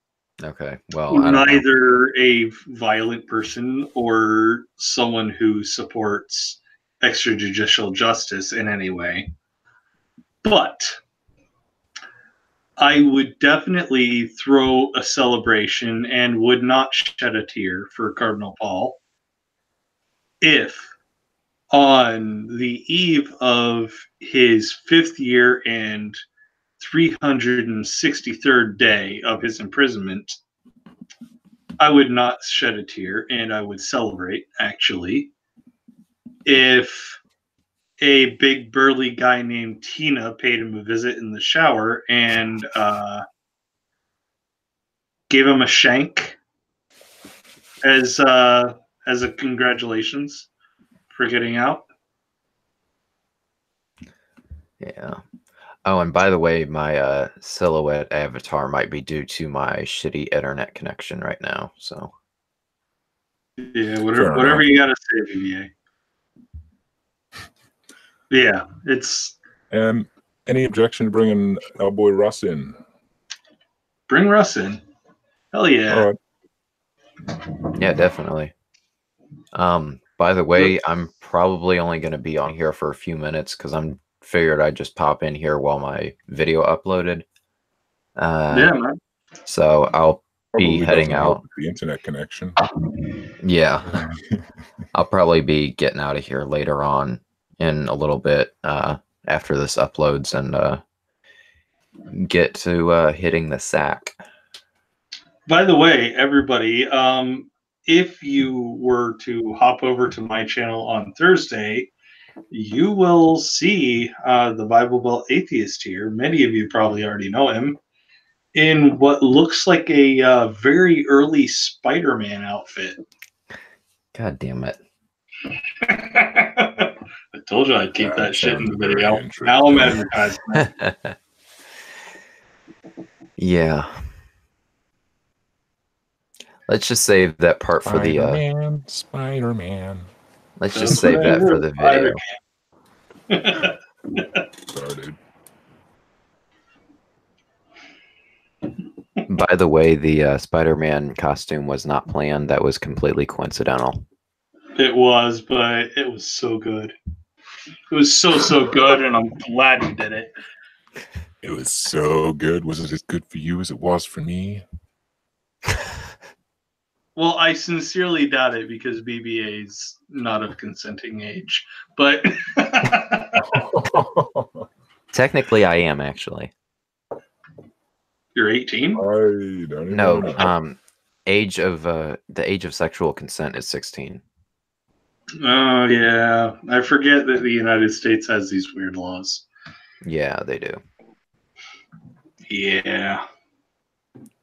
Okay. Well, I don't know. neither a violent person or someone who supports extrajudicial justice in any way. But I would definitely throw a celebration and would not shed a tear for Cardinal Pell if on the eve of his 5th year and 363rd day of his imprisonment, I would not shed a tear and I would celebrate, actually, if a big burly guy named Tina paid him a visit in the shower and gave him a shank as a congratulations for getting out. Yeah. Oh, and by the way, my silhouette avatar might be due to my shitty internet connection right now. So Yeah, whatever you gotta say, VBA. Yeah, it's. Any objection to bringing our boy Russ in? Bring Russ in. Hell yeah. All right. yeah, definitely. By the way, I'm probably only going to be on here for a few minutes because I'm figured I'd just pop in here while my video uploaded. Yeah, man. So I'll Probably be heading doesn't help out. with the internet connection. Yeah, I'll probably be getting out of here later on in a little bit after this uploads and get to hitting the sack. By the way, everybody, if you were to hop over to my channel on Thursday, you will see the Bible Belt Atheist here. Many of you probably already know him in what looks like a very early Spider-Man outfit. God damn it. I told you I'd keep that shit in the video. interesting. Now I'm advertising it. Yeah. Let's just save that part for the Spider-Man. let's just save that for the video. Sorry, dude. By the way, the Spider-Man costume was not planned. That was completely coincidental. It was, but it was so good. It was so good, and I'm glad he did it. It was so good. Was it as good for you as it was for me? Well, I sincerely doubt it because BBA's not of consenting age. But Technically, I am actually. You're 18? I don't even No, know. the age of sexual consent is 16. Oh yeah, I forget that the United States has these weird laws. Yeah, they do. Yeah.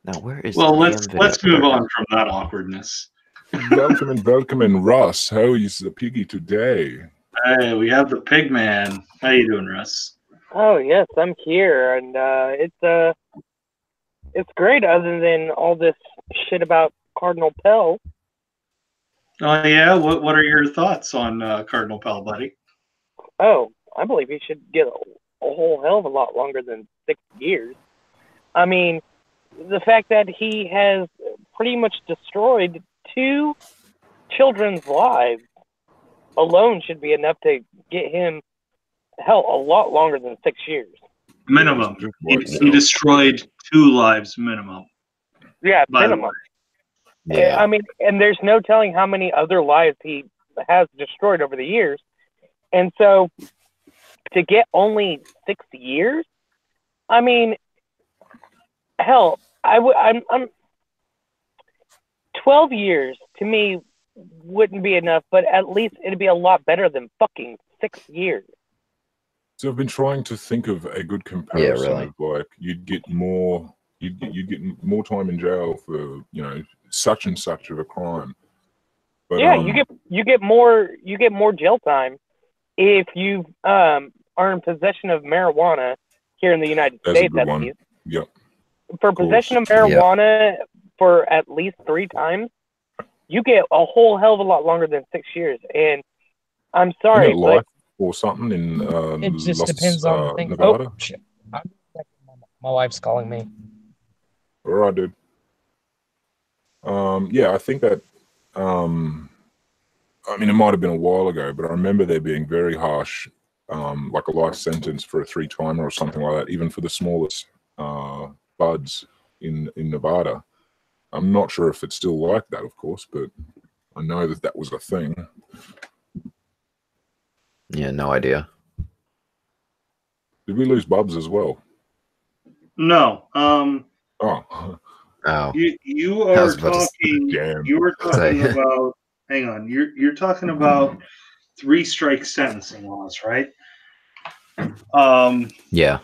Now, where is Well, the let's damn video? move on from that awkwardness. Welcome, and Russ. How is the piggy today? Hey, we have the pig man. How you doing, Russ? Oh yes, I'm here, and it's great. Other than all this shit about Cardinal Pell. Oh yeah, what are your thoughts on Cardinal Pell, buddy? Oh, I believe he should get a whole hell of a lot longer than 6 years. I mean, the fact that he has pretty much destroyed 2 children's lives alone should be enough to get him hell a lot longer than 6 years. Minimum. Yeah, He destroyed 2 lives minimum. Yeah, By the minimum. Yeah. I mean, and there's no telling how many other lives he has destroyed over the years. And so to get only 6 years, I mean, hell, I'm 12 years to me wouldn't be enough, but at least it'd be a lot better than fucking 6 years. So I've been trying to think of a good comparison really. of like you'd get more time in jail for such and such of a crime. But, yeah, you get more jail time if you are in possession of marijuana here in the United That's a States. good At one. least Yep. for possession of marijuana for at least 3 times, you get a whole hell of a lot longer than 6 years. And I'm sorry, Isn't it but life or something in It just depends on the thing. Nevada? Oh, shit. My wife's calling me. All right, dude. Yeah, I think that. I mean, it might have been a while ago, but I remember there being very harsh, like a life sentence for a 3-timer or something like that, even for the smallest buds in Nevada. I'm not sure if it's still like that, of course, but I know that was a thing. Yeah, no idea. Did we lose Bubs as well? No. Oh. Oh. You I are was about to talking. Damn. You were talking Say. about. Hang on. You're talking about 3-strike sentencing laws, right? Yeah.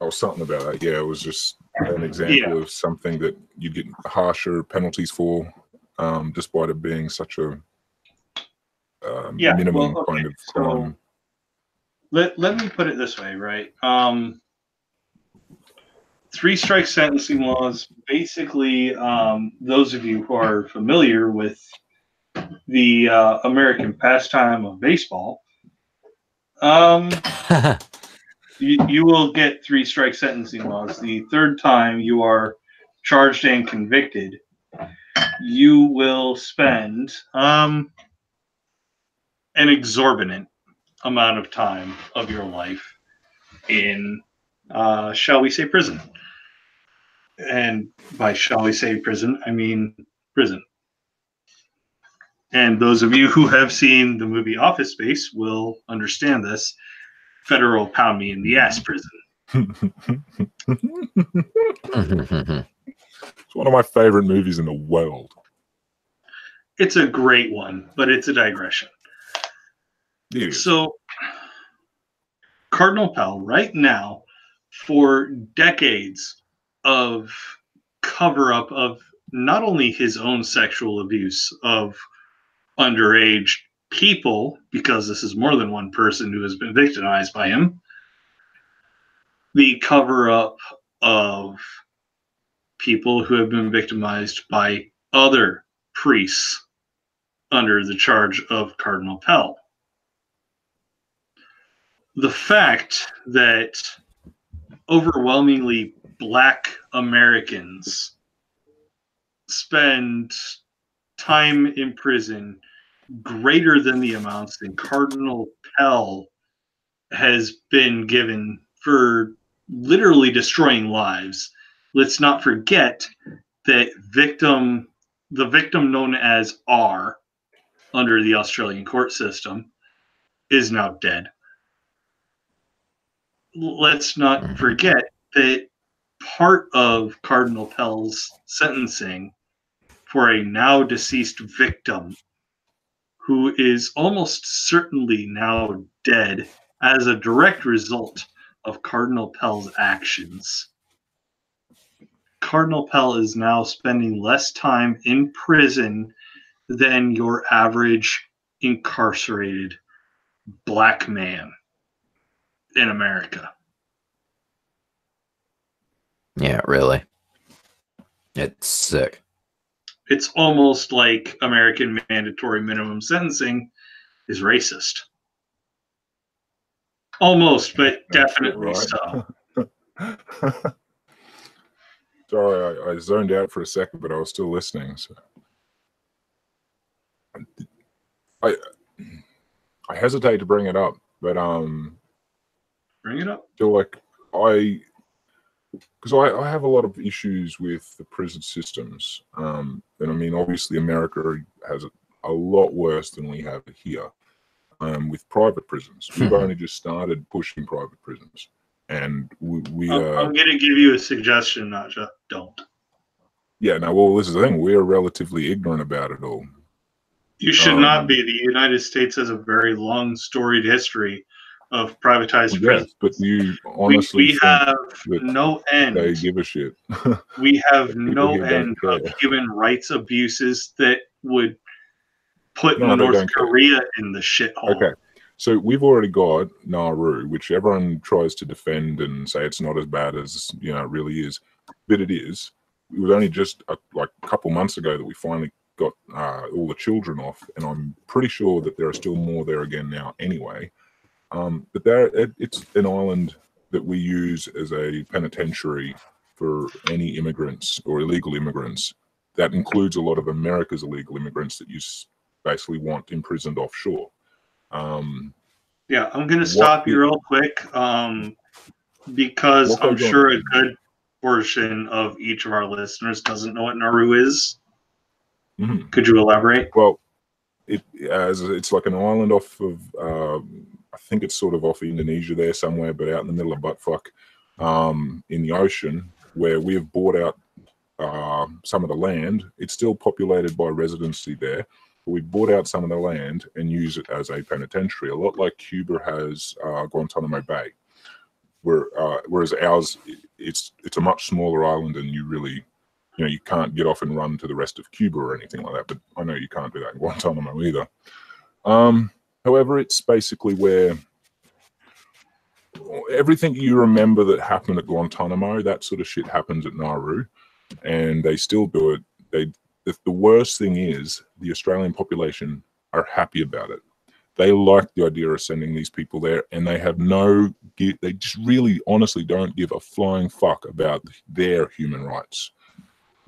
Oh, something about that. Yeah, it was just an example of something that you get harsher penalties for, despite it being such a minimum kind of crime. So let me put it this way, right? 3-strike sentencing laws, basically, those of you who are familiar with the American pastime of baseball, you will get 3-strike sentencing laws. The third time you are charged and convicted, you will spend an exorbitant amount of time of your life in, shall we say, prison. And by shall we say prison, I mean prison. And those of you who have seen the movie Office Space will understand this. Federal pound me in the ass prison. It's one of my favorite movies in the world. It's a great one, but it's a digression. It is. So, Cardinal Pell, right now, for decades of cover up of not only his own sexual abuse of underage people, because this is more than one person who has been victimized by him, the cover up of people who have been victimized by other priests under the charge of Cardinal Pell. The fact that overwhelmingly Black Americans spend time in prison greater than the amounts that Cardinal Pell has been given for literally destroying lives. Let's not forget that the victim known as R under the Australian court system is now dead. Let's not forget that part of Cardinal Pell's sentencing for a now deceased victim who is almost certainly now dead as a direct result of Cardinal Pell's actions. Cardinal Pell is now spending less time in prison than your average incarcerated black man in America. Yeah, really. It's sick. It's almost like American mandatory minimum sentencing is racist. Almost, but definitely so. Sorry, I zoned out for a second, but I was still listening. So I hesitate to bring it up, but Bring it up. feel like because I have a lot of issues with the prison systems. And I mean, obviously, America has it a lot worse than we have here. With private prisons, we've only just started pushing private prisons, and we I'm going to give you a suggestion, Naja. Don't. Yeah, no, well, this is the thing. We're relatively ignorant about it all. You should not be. The United States has a very long, storied history of privatized prisons. Yes, but you honestly we have no end. They give a shit. We have no end of human rights abuses that would put North Korea in the shithole. Okay. So we've already got Nauru, which everyone tries to defend and say it's not as bad as it really is, but it is. It was only just like a couple months ago that we finally got all the children off, and I'm pretty sure that there are still more there again now anyway. But it's an island that we use as a penitentiary for any immigrants or illegal immigrants. That includes a lot of America's illegal immigrants that you basically want imprisoned offshore. Yeah, I'm going to stop you real quick because I'm sure a good portion of each of our listeners doesn't know what Nauru is. Mm-hmm. Could you elaborate? Well, it's like an island off of, I think it's sort of off Indonesia there somewhere, but out in the middle of buttfuck in the ocean, where we have bought out some of the land. It's still populated by residency there. We bought out some of the land and use it as a penitentiary, a lot like Cuba has Guantanamo Bay, whereas ours, it's a much smaller island, and you really, you can't get off and run to the rest of Cuba or anything like that. But I know you can't do that in Guantanamo either. However, it's basically where everything you remember that happened at Guantanamo, that sort of shit happens at Nauru, and they still do it. The worst thing is the Australian population are happy about it. They like the idea of sending these people there, and they just really honestly don't give a flying fuck about their human rights.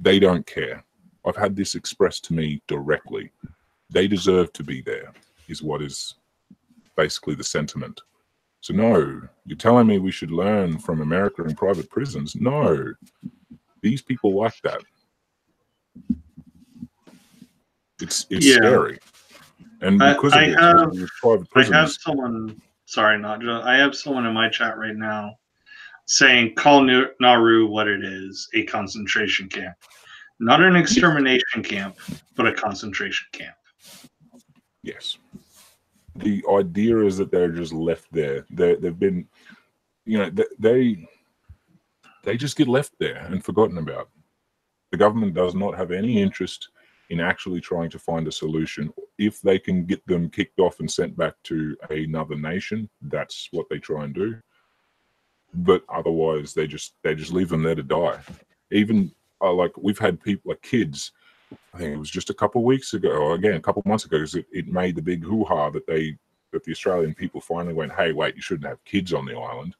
They don't care. I've had this expressed to me directly. They deserve to be there, is what is basically the sentiment. So no, you're telling me we should learn from America in private prisons? No, these people like that. It's scary, and because I have someone. Sorry, Naja. I have someone in my chat right now saying, "Call Nauru what it is: a concentration camp, not an extermination camp, but a concentration camp." Yes. The idea is that they're just left there. They've been, they just get left there and forgotten about. The government does not have any interest in actually trying to find a solution. If they can get them kicked off and sent back to another nation, that's what they try and do. But otherwise, they just leave them there to die. Even like we've had people, like kids. I think it was just a couple of weeks ago, or again a couple of months ago, because it made the big hoo-ha that the Australian people finally went, "Hey, wait, you shouldn't have kids on the island."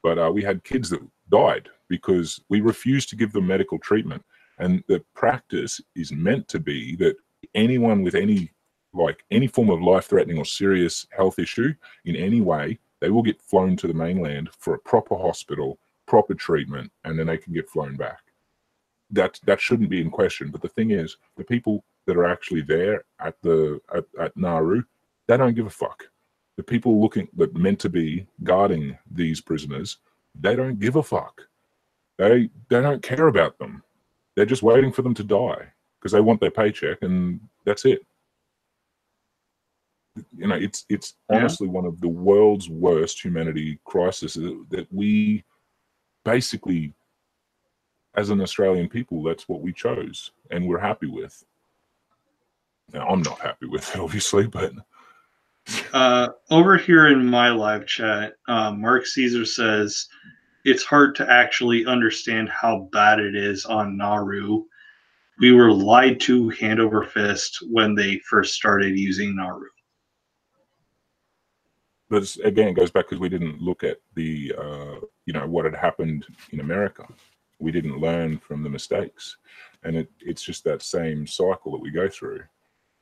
But we had kids that died because we refused to give them medical treatment. And the practice is meant to be that anyone with any form of life-threatening or serious health issue in any way, they will get flown to the mainland for a proper hospital, proper treatment, and then they can get flown back. That shouldn't be in question. But the thing is, the people that are actually there at Nauru, they don't give a fuck. The people that meant to be guarding these prisoners, they don't give a fuck. They don't care about them. They're just waiting for them to die because they want their paycheck, and that's it. you know, it's honestly one of the world's worst humanity crises that we basically, as an Australian people, that's what we chose and we're happy with. Now, I'm not happy with it, obviously, but over here in my live chat, Mark Caesar says it's hard to actually understand how bad it is on Nauru. We were lied to hand over fist when they first started using Nauru. But again, it goes back because we didn't look at the, you know, what had happened in America. We didn't learn from the mistakes. And it's just that same cycle that we go through.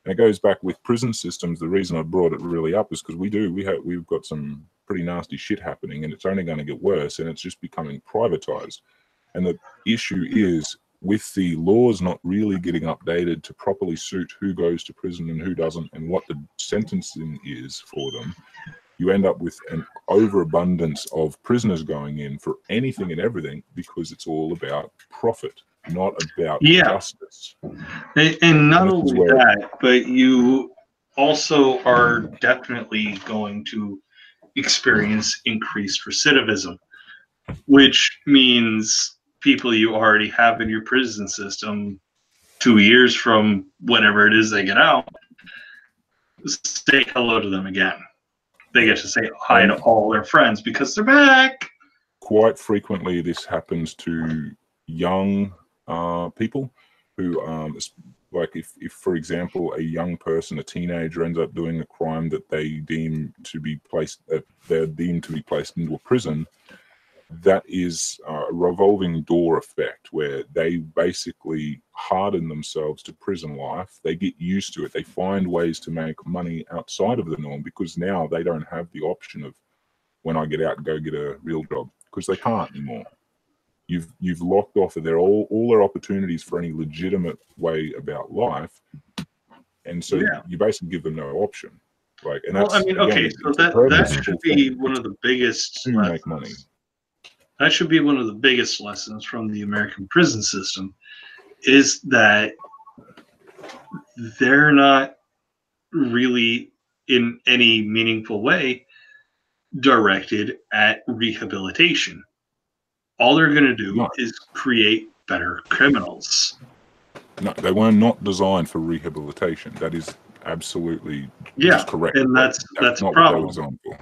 And it goes back with prison systems. The reason I brought it really up is because we've got some pretty nasty shit happening, and it's only going to get worse, and it's just becoming privatized. And the issue is, with the laws not really getting updated to properly suit who goes to prison and who doesn't, and what the sentencing is for them, you end up with an overabundance of prisoners going in for anything and everything because it's all about profit, not about justice. And not only that, but you also are definitely going to experience increased recidivism, which means people you already have in your prison system 2 years from whenever it is they get out, say hello to them again. They get to say hi to all their friends because they're back. Quite frequently, this happens to young people who, like if, for example, a young person, a teenager, ends up doing a crime that they deem to be placed, they're deemed to be placed into a prison. That is a revolving door effect where they basically harden themselves to prison life. They get used to it. They find ways to make money outside of the norm because now they don't have the option of, when I get out, go get a real job, because they can't anymore. You've locked off of all their opportunities for any legitimate way about life, and so you basically give them no option. Like, and that's, well, I mean, okay, so that should be one of the biggest to make money. That should be one of the biggest lessons from the American prison system, is that they're not really in any meaningful way directed at rehabilitation. All they're going to do is create better criminals. No, they were not designed for rehabilitation. That is absolutely just correct. And that's not a problem. What they were designed for.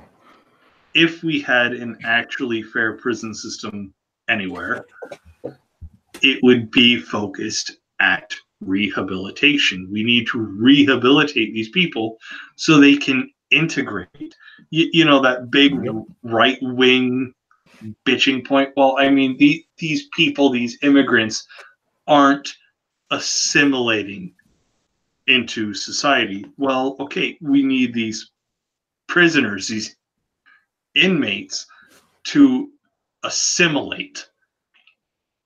If we had an actually fair prison system anywhere, it would be focused at rehabilitation. We need to rehabilitate these people so they can integrate. You know, that big right-wing bitching point. Well, I mean, these people, these immigrants, aren't assimilating into society. Well, okay, we need these prisoners, these inmates, to assimilate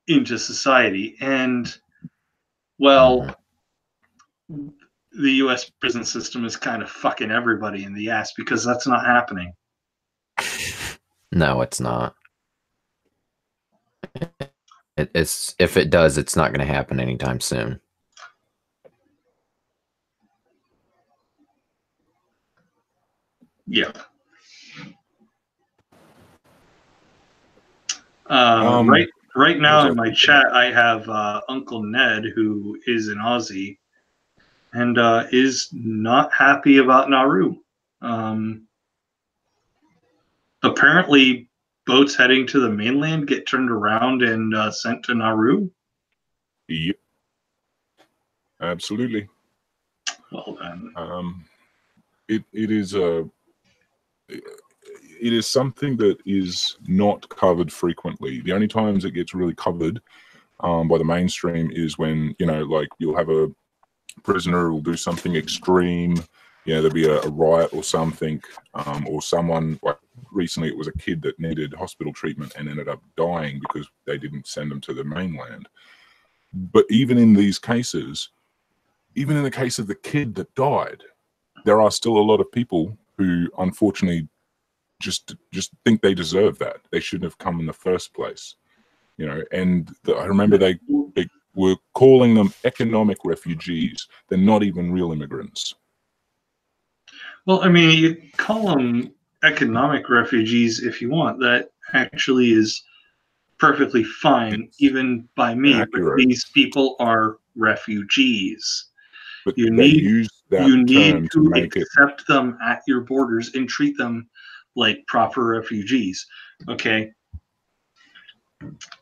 into society. And, well, the U.S. prison system is kind of fucking everybody in the ass because that's not happening. No, it's not. It's if it does, it's not going to happen anytime soon. Yeah. Right now in my chat, I have Uncle Ned, who is an Aussie, and is not happy about Nauru. Apparently, boats heading to the mainland get turned around and sent to Nauru. Yep. Absolutely. Well then. It is something that is not covered frequently. The only times it gets really covered by the mainstream is when, you know, like you'll have a prisoner who will do something extreme. You know, there'll be a riot or something, or someone, like recently it was a kid that needed hospital treatment and ended up dying because they didn't send them to the mainland. But even in these cases, even in the case of the kid that died, there are still a lot of people who unfortunately just think they deserve that. They shouldn't have come in the first place, you know. And I remember they were calling them economic refugees. They're not even real immigrants. Well, I mean, you call them economic refugees if you want. That actually is perfectly fine, It's even by me. But accurate. these people are refugees. But You they need use that you need term to make it. accept them at your borders and treat them like proper refugees. Okay.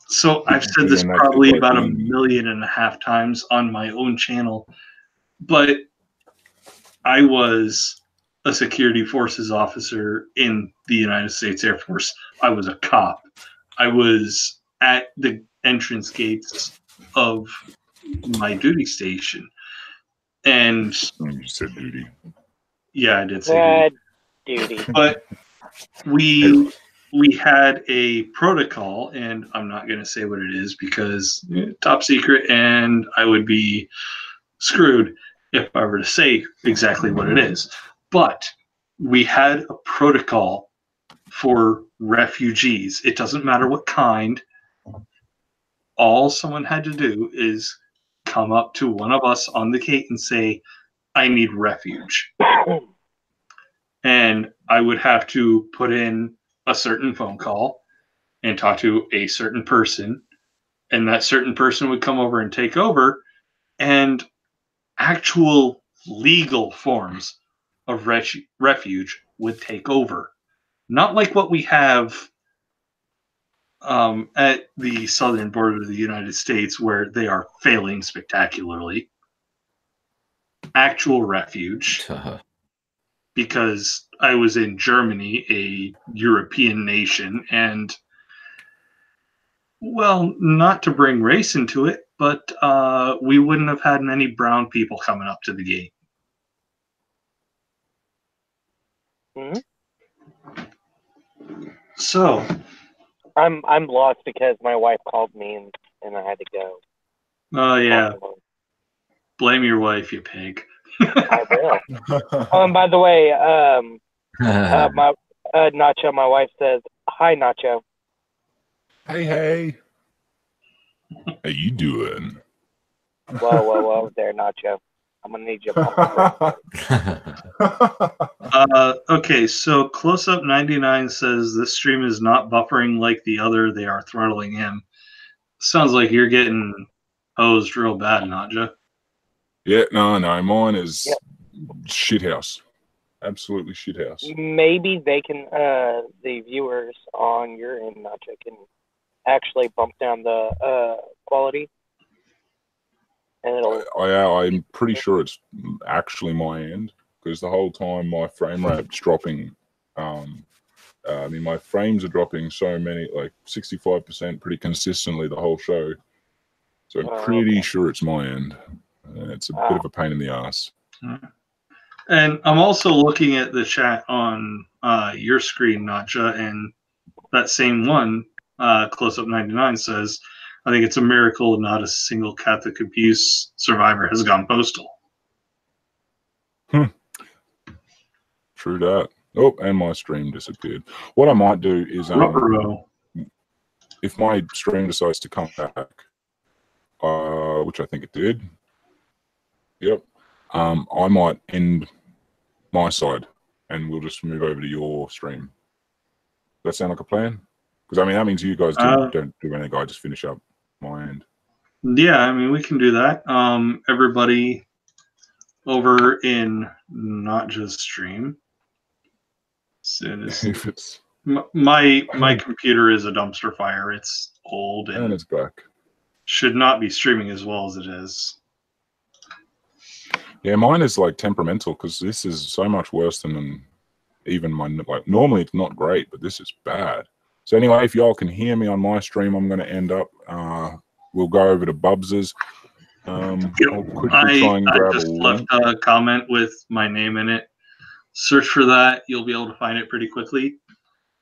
So I've said this And that's probably like about the 1.5 million times on my own channel, but I was a security forces officer in the United States Air Force. I was a cop. I was at the entrance gates of my duty station. And You said duty. yeah, I did say duty. Duty. But we had a protocol, and I'm not going to say what it is because top secret, and I would be screwed if I were to say exactly what it is. But we had a protocol for refugees. It doesn't matter what kind. All someone had to do is come up to one of us on the gate and say, I need refuge. And I would have to put in a certain phone call and talk to a certain person. And that certain person would come over and take over. And actual legal forms of refuge would take over. Not like what we have at the southern border of the United States, where they are failing spectacularly. Actual refuge, because I was in Germany, a European nation, and, well, not to bring race into it, but we wouldn't have had many brown people coming up to the gate. Hmm? So I'm lost because my wife called me and I had to go. oh yeah, blame your wife, you pig. I will. Oh, and by the way, my Nacho, my wife says, "Hi, Nacho." Hey. How you doing? Whoa, there, Nacho. I'm gonna need you. Okay, so Close Up 99 says this stream is not buffering like the other. They are throttling him. Sounds like you're getting hosed real bad, Nadja. Yeah, no, mine is shithouse. Absolutely shithouse. Maybe they can, the viewers on your end, Nacho, can actually bump down the quality. And I'm pretty sure it's actually my end, because the whole time my frame rate's dropping. I mean, my frames are dropping so many, like 65% pretty consistently the whole show. So I'm pretty sure it's my end. It's a bit of a pain in the ass. And I'm also looking at the chat on your screen, Nadja, and that same one, Close Up 99, says, I think it's a miracle not a single Catholic abuse survivor has gone postal. True that. Oh, and my stream disappeared. What I might do is, if my stream decides to come back, which I think it did, yep, I might end my side and we'll just move over to your stream. Does that sound like a plan? Because, I mean, that means you guys don't do anything. I just finish up my end. Yeah, I mean, we can do that. Everybody over in Not Just Stream. If it's my computer is a dumpster fire. It's old and it's back. Should not be streaming as well as it is. Yeah, mine is like temperamental, because this is so much worse than even my, like, normally it's not great, but this is bad. So anyway, if y'all can hear me on my stream, I'm going to end up. We'll go over to Bubs's. I'll quickly try and grab I just left a comment with my name in it. Search for that. You'll be able to find it pretty quickly.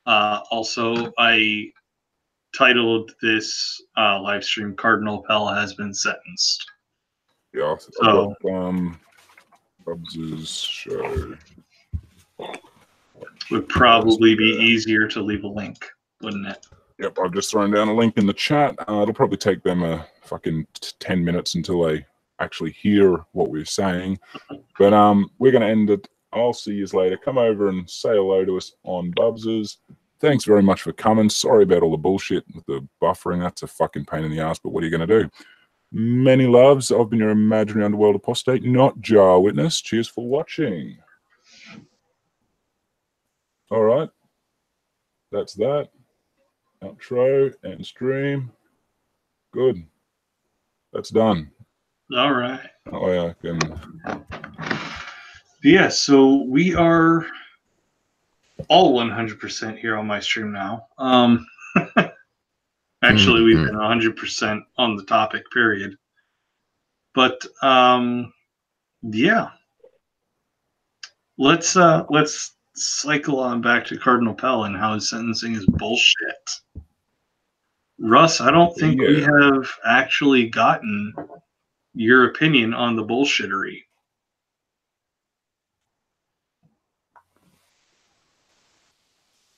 Also, I titled this live stream Cardinal Pell has been sentenced. Yeah, so Bubs's show. Would probably be easier to leave a link, wouldn't it? Yep, I've just thrown down a link in the chat. It'll probably take them a fucking 10 minutes until they actually hear what we're saying. But we're going to end it I'll see you later. Come over and say hello to us on Bubses. Thanks very much for coming. Sorry about all the bullshit with the buffering. That's a fucking pain in the ass, but what are you going to do? Many loves. I've been your imaginary underworld apostate, not Jar Witness. Cheers for watching. All right. That's that. Outro and stream. Good. That's done. All right. Oh, yeah, I can... Yeah, so we are all 100% here on my stream now. Actually, we've been 100% on the topic, period. But yeah, let's cycle on back to Cardinal Pell and how his sentencing is bullshit. Russ, I don't think we have actually gotten your opinion on the bullshittery.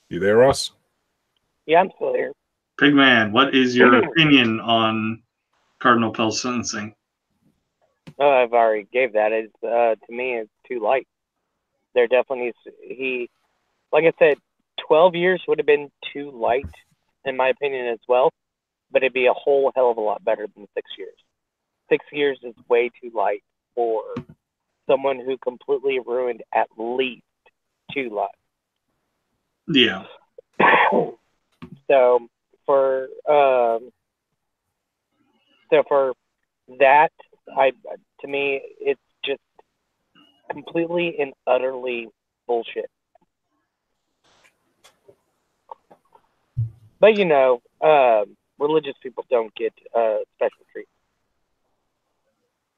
You there, Russ? Yeah, I'm still here. Pigman, what is your opinion on Cardinal Pell's sentencing? Oh, I've already gave that. It's to me, it's too light. There definitely needs like I said, 12 years would have been too light, in my opinion, as well. But it'd be a whole hell of a lot better than 6 years. 6 years is way too light for someone who completely ruined at least 2 lives. Yeah. So for that, to me, it's just completely and utterly bullshit. But religious people don't get special treatment.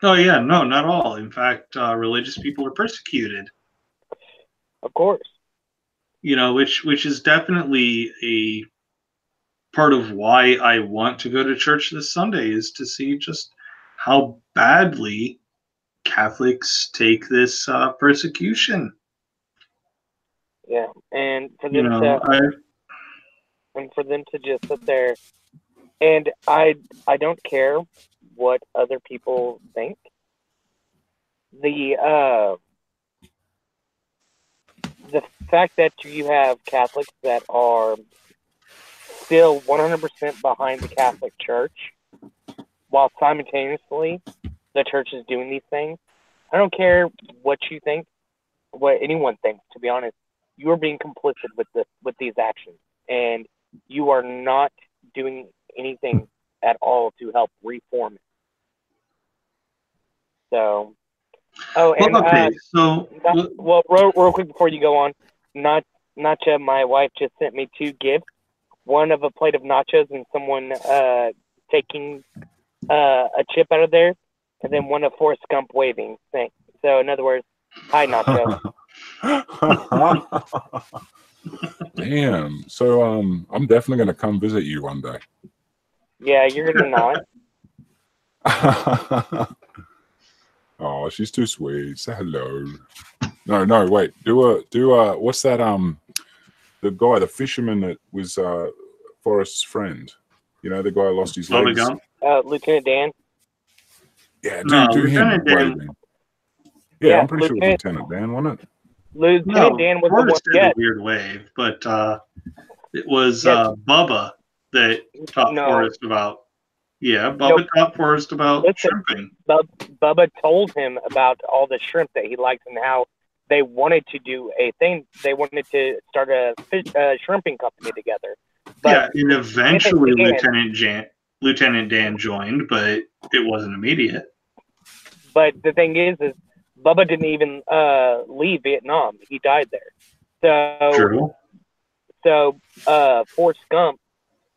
Oh yeah, no, not all. In fact, religious people are persecuted. Of course. Which is definitely a part of why I want to go to church this Sunday, is to see just how badly Catholics take this persecution. Yeah, and for them to just sit there, and I don't care what other people think. The fact that you have Catholics that are still 100% behind the Catholic Church, while simultaneously the church is doing these things. I don't care what you think, what anyone thinks, to be honest. You are being complicit with these actions, and you are not doing anything at all to help reform it. So, real quick before you go on, Nacha, my wife just sent me 2 gifts. One of a plate of nachos and someone taking a chip out of there, and then one of Forrest Gump waving thing. So, in other words, hi, Nacho. Damn. So, I'm definitely going to come visit you one day. Yeah, you're going to not. Oh, she's too sweet. Say hello. No, wait. Do what's that? The guy, the fisherman that was Forrest's friend. The guy who lost his legs. Lieutenant Dan. Yeah, do him waving. Yeah, I'm pretty sure it was Lieutenant Dan, wasn't it? Lieutenant Dan was Forrest the one. did a weird wave, but it was Bubba that taught Forrest about. Yeah, Bubba taught Forrest about shrimping. Bubba told him about all the shrimp that he likes and how they wanted to do a thing. They wanted to start a shrimping company together. But and eventually Lieutenant Dan joined, but it wasn't immediate. But the thing is Bubba didn't even leave Vietnam. He died there. True. So Forrest Gump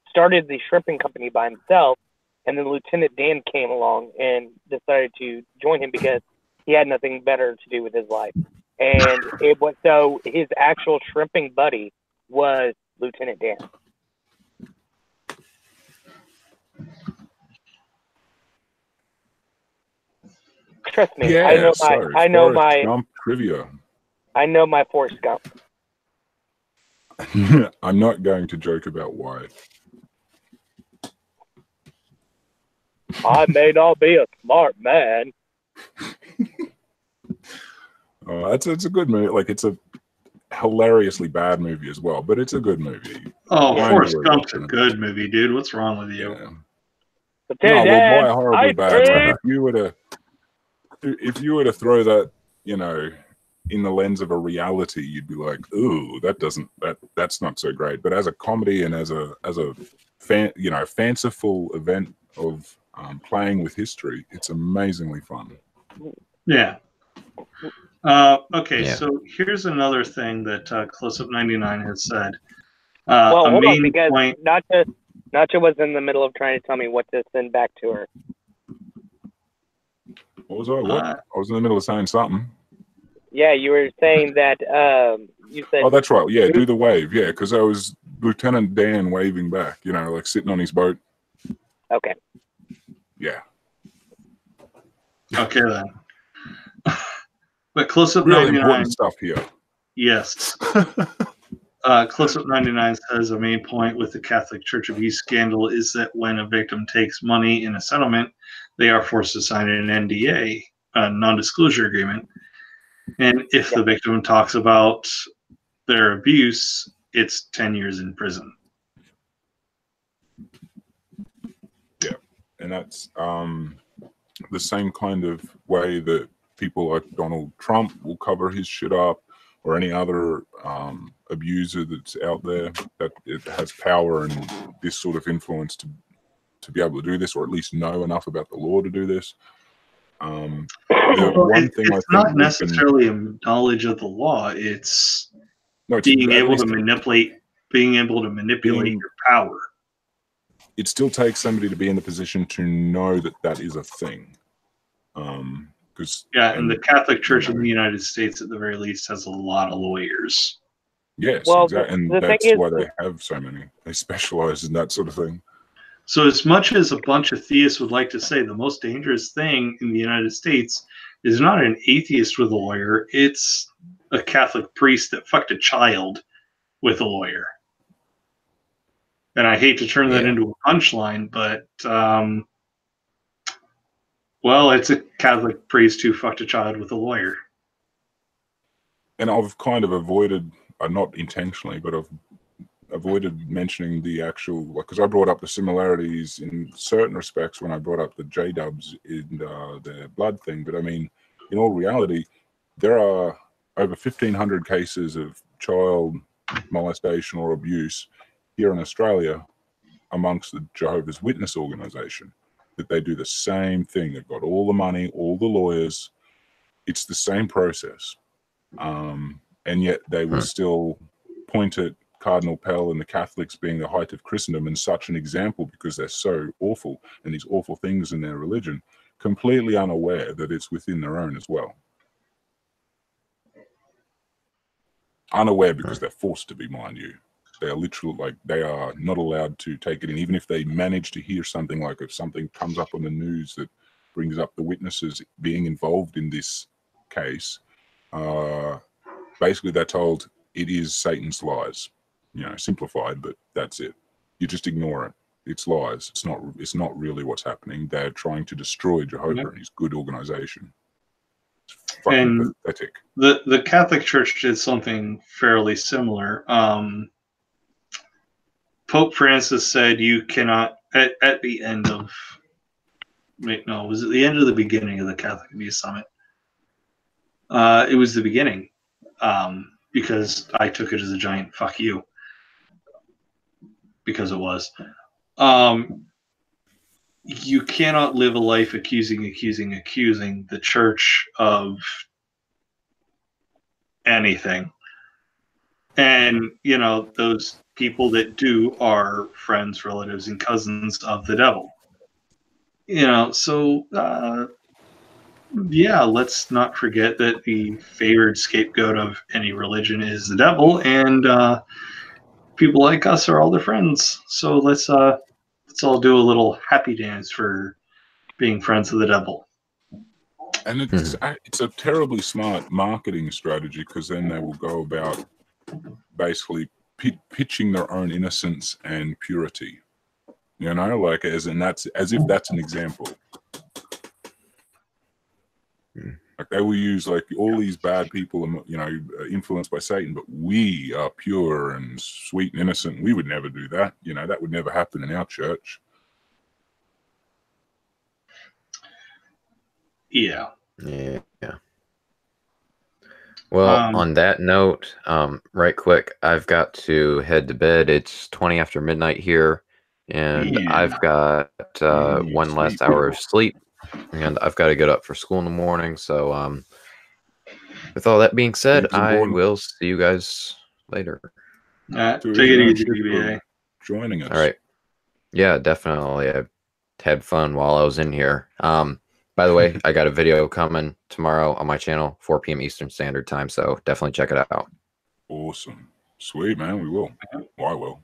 started the shrimping company by himself, and then Lieutenant Dan came along and decided to join him because he had nothing better to do with his life. And his actual shrimping buddy was Lieutenant Dan. Trust me, yeah, I know my Gump trivia. I know my Forrest Gump. I'm not going to joke about why. I may not be a smart man. It's a good movie. Like, it's a hilariously bad movie as well, but it's a good movie. Oh, I Forrest enjoy Gump's a watching it. good movie, dude. What's wrong with you? Yeah. But No, well, Dad, why horribly ice bad? cream! Like, if you were to throw that, you know, in the lens of a reality, you'd be like, "Ooh, that's not so great." But as a comedy and as a fanciful event of playing with history, it's amazingly fun. Yeah. Okay, Yeah. so here's another thing that Close Up 99 has said. Well, A hold on, main because point. Nacho was in the middle of trying to tell me what to send back to her. What was I? What? I was in the middle of saying something. Yeah, you were saying that you said. Oh, that's right. Yeah, do the wave. Yeah, because I was Lieutenant Dan waving back. You know, like sitting on his boat. Okay. Yeah. Okay then. But Close Up Really 99. important stuff here. Yes. Close Up 99 says a main point with the Catholic Church abuse scandal is that when a victim takes money in a settlement, they are forced to sign an NDA, a non-disclosure agreement. And if the victim talks about their abuse, it's 10 years in prison. Yeah, and that's the same kind of way that people like Donald Trump will cover his shit up, or any other abuser that's out there that it has power and this sort of influence to be able to do this, or at least know enough about the law to do this. It's not necessarily a knowledge of the law. It's being able to manipulate your power. It still takes somebody to be in the position to know that that is a thing. And the Catholic Church in the United States, at the very least, has a lot of lawyers. Yes, well, exactly, and that's why they have so many. They specialize in that sort of thing. So as much as a bunch of theists would like to say the most dangerous thing in the United States is not an atheist with a lawyer, it's a Catholic priest that fucked a child with a lawyer. And I hate to turn that into a punchline, but, it's a Catholic priest who fucked a child with a lawyer. And I've kind of avoided, not intentionally, but I've avoided mentioning the actual, because I brought up the similarities in certain respects when I brought up the J-dubs in the blood thing. But I mean, in all reality, there are over 1,500 cases of child molestation or abuse here in Australia amongst the Jehovah's Witness organization, that they do the same thing. They've got all the money, all the lawyers. It's the same process. And yet they will still point at Cardinal Pell and the Catholics being the height of Christendom and such an example because they're so awful and these awful things in their religion, completely unaware that it's within their own as well. Unaware because they're forced to be, mind you. They are literally, like, they are not allowed to take it in. Even if they manage to hear something, like if something comes up on the news that brings up the witnesses being involved in this case, basically they're told it is Satan's lies. You know, simplified, but that's it. You just ignore it. It's lies. It's not really what's happening. They're trying to destroy Jehovah and his good organization. It's fucking pathetic. The Catholic Church did something fairly similar. Pope Francis said you cannot, at the end of, was it the end or the beginning of the Catholic Abuse Summit? It was the beginning, because I took it as a giant fuck you. Because it was. You cannot live a life accusing the church of anything. And, those people that do are friends, relatives, and cousins of the devil. So, let's not forget that the favored scapegoat of any religion is the devil, and people like us are all their friends. So let's all do a little happy dance for being friends of the devil. And it's a terribly smart marketing strategy, because then they will go about basically pitching their own innocence and purity. As if that's an example. Like they will use like all these bad people, you know, influenced by Satan, but we are pure and sweet and innocent. We would never do that. You know, that would never happen in our church. Yeah. Yeah. Well, on that note, right quick, I've got to head to bed. It's 20 after midnight here, and I've got one last hour of sleep, and I've got to get up for school in the morning. So, with all that being said, I will see you guys later. Take it easy, BBA. Joining us. All right. Yeah, definitely. I had fun while I was in here. By the way, I got a video coming tomorrow on my channel, 4 p.m. Eastern Standard Time, so definitely check it out. Awesome. Sweet, man. We will. Well, I will.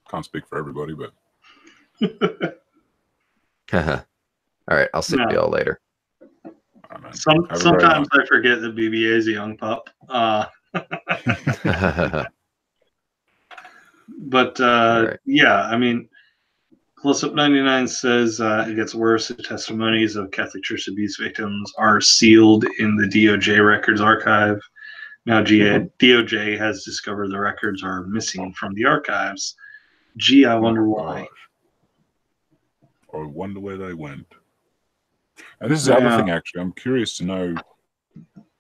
Can't speak for everybody, but... All right, I'll see you all later. Right, sometimes I forget that BBA is a young pup. But right. Yeah, I mean, Close Up 99 says it gets worse. The testimonies of Catholic Church abuse victims are sealed in the DOJ records archive. Now, DOJ has discovered the records are missing from the archives. Gee, I wonder why. I wonder where they went. And this is the other thing, actually. I'm curious to know,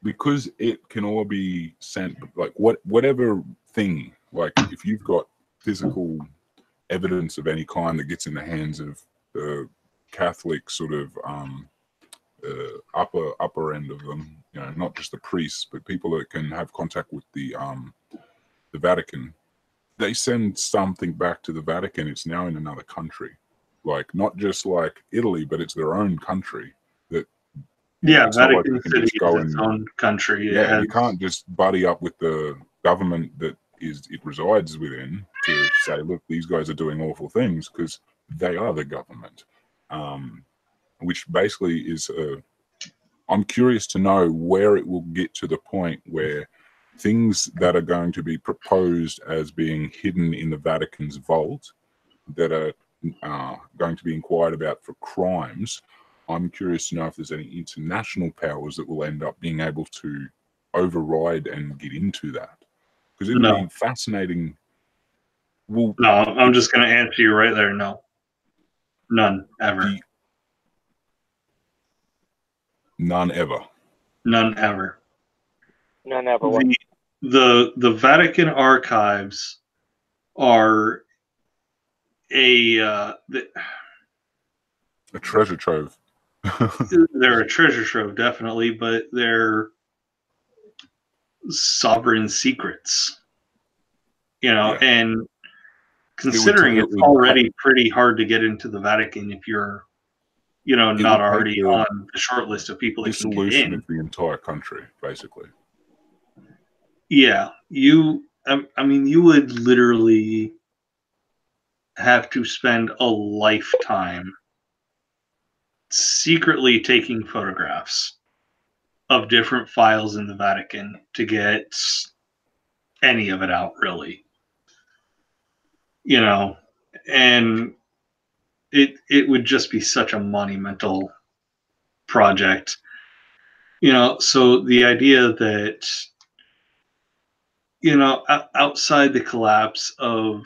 because it can all be sent, like whatever thing, like if you've got physical evidence of any kind that gets in the hands of the Catholic sort of upper end of them, you know, not just the priests, but people that can have contact with the Vatican, they send something back to the Vatican. It's now in another country, like not just like Italy, but it's their own country. That Vatican City is its own country. Yeah, you can't just buddy up with the government that it resides within to say, look, these guys are doing awful things, because they are the government. Which basically is I'm curious to know where it will get to the point where things that are going to be proposed as being hidden in the Vatican's vault that are going to be inquired about for crimes. I'm curious to know if there's any international powers that will end up being able to override and get into that. Because it would be fascinating. Well, no, I'm just going to answer you right there. No. None, ever. None ever. None ever. None ever. The Vatican archives are a treasure trove. They're a treasure trove, definitely, but they're sovereign secrets. You know, and considering it's already pretty hard to get into the Vatican if you're, you know, not already on the short list of people that can get in. Of the entire country, basically. Yeah, I mean, you would literally have to spend a lifetime secretly taking photographs of different files in the Vatican to get any of it out, really. You know, and it would just be such a monumental project. You know, so the idea that, you know, outside the collapse of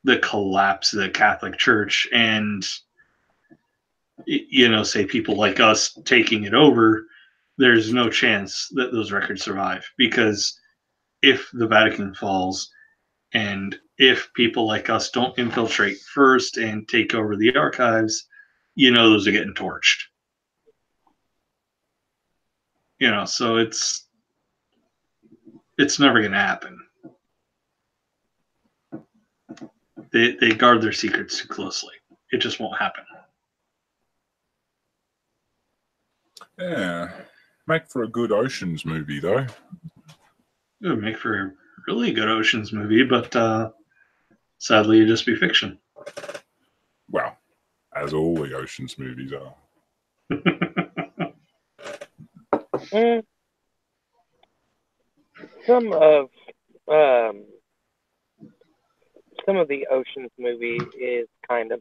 the Catholic Church and, you know, say people like us taking it over, there's no chance that those records survive, because if the Vatican falls and if people like us don't infiltrate first and take over the archives, you know, those are getting torched. You know, so it's never going to happen. They guard their secrets too closely. It just won't happen. Yeah. Make for a good Oceans movie, though. It would make for a really good Oceans movie, but sadly, it'd just be fiction. Well, as all the Oceans movies are. Some of the Oceans movie is kind of.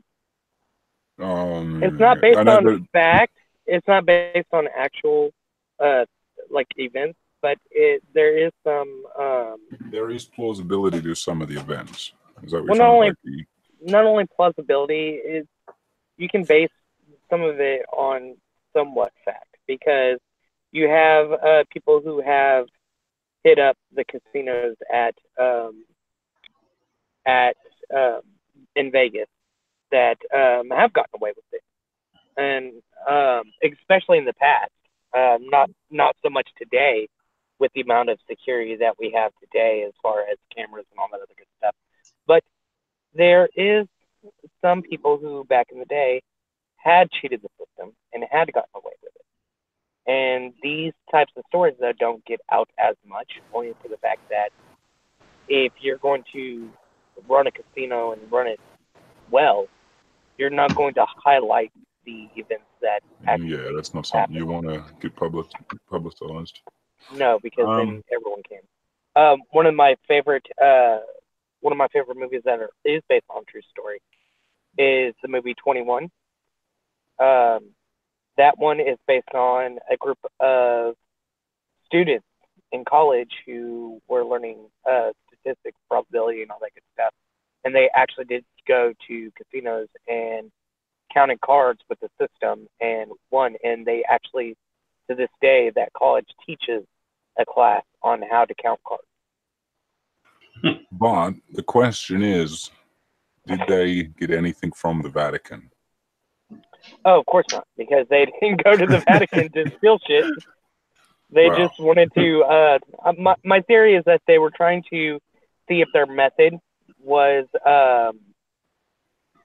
It's not based on fact. it's not based on actual like events, but there is some. There is plausibility to some of the events. Is that what Well, you're trying not only plausibility, is you can base some of it on somewhat fact, because you have people who have hit up the casinos at in Vegas that have gotten away with it, and especially in the past, not so much today with the amount of security that we have today as far as cameras and all that other good stuff. But there is some people who back in the day had cheated the system and had gotten away with it. And these types of stories that don't get out as much, only for the fact that if you're going to run a casino and run it well, you're not going to highlight the events that actually Yeah, that's not something you want to get publicized. No, because then everyone can. One of my favorite movies that is based on a true story is the movie 21. That one is based on a group of students in college who were learning statistics, probability, and all that good stuff. And they actually did go to casinos and counted cards with the system and won. And they actually, to this day, that college teaches a class on how to count cards. But the question is, did they get anything from the Vatican? Oh, of course not, because they didn't go to the Vatican to steal shit. They just wanted to. My theory is that they were trying to see if their method was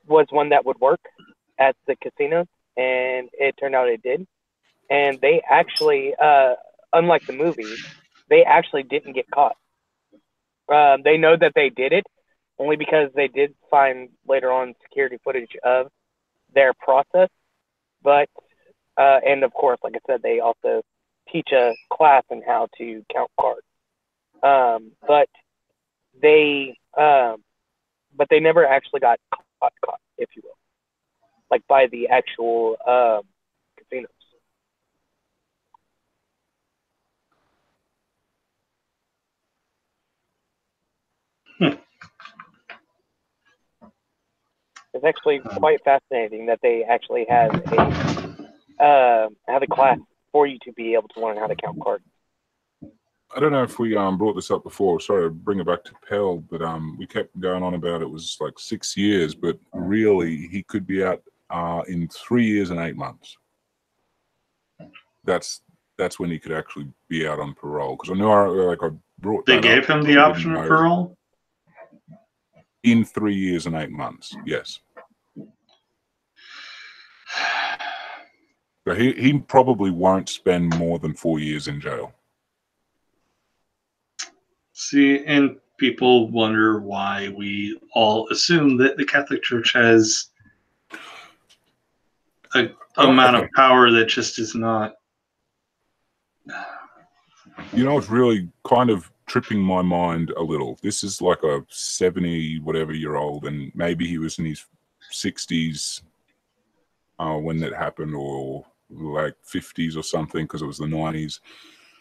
one that would work at the casinos, and it turned out it did. And they actually, unlike the movie, they actually didn't get caught. They know that they did it only because they did find later on security footage of their process. But and of course, like I said, they also teach a class on how to count cards. But they never actually got caught, if you will, like by the actual casinos. It's actually quite fascinating that they actually have a class for you to be able to learn how to count cards. I don't know if we brought this up before. Sorry to bring it back to Pell, but we kept going on about it was like 6 years, but really he could be out in 3 years and 8 months. That's when he could actually be out on parole. Because I know I brought. They gave him the option of parole in 3 years and 8 months. Yes. So he probably won't spend more than 4 years in jail. See, and people wonder why we all assume that the Catholic Church has an amount of power that just is not. You know, it's really kind of tripping my mind a little. This is like a 70-whatever-year-old, and maybe he was in his 60s when that happened, or like 50s or something, because it was the 90s.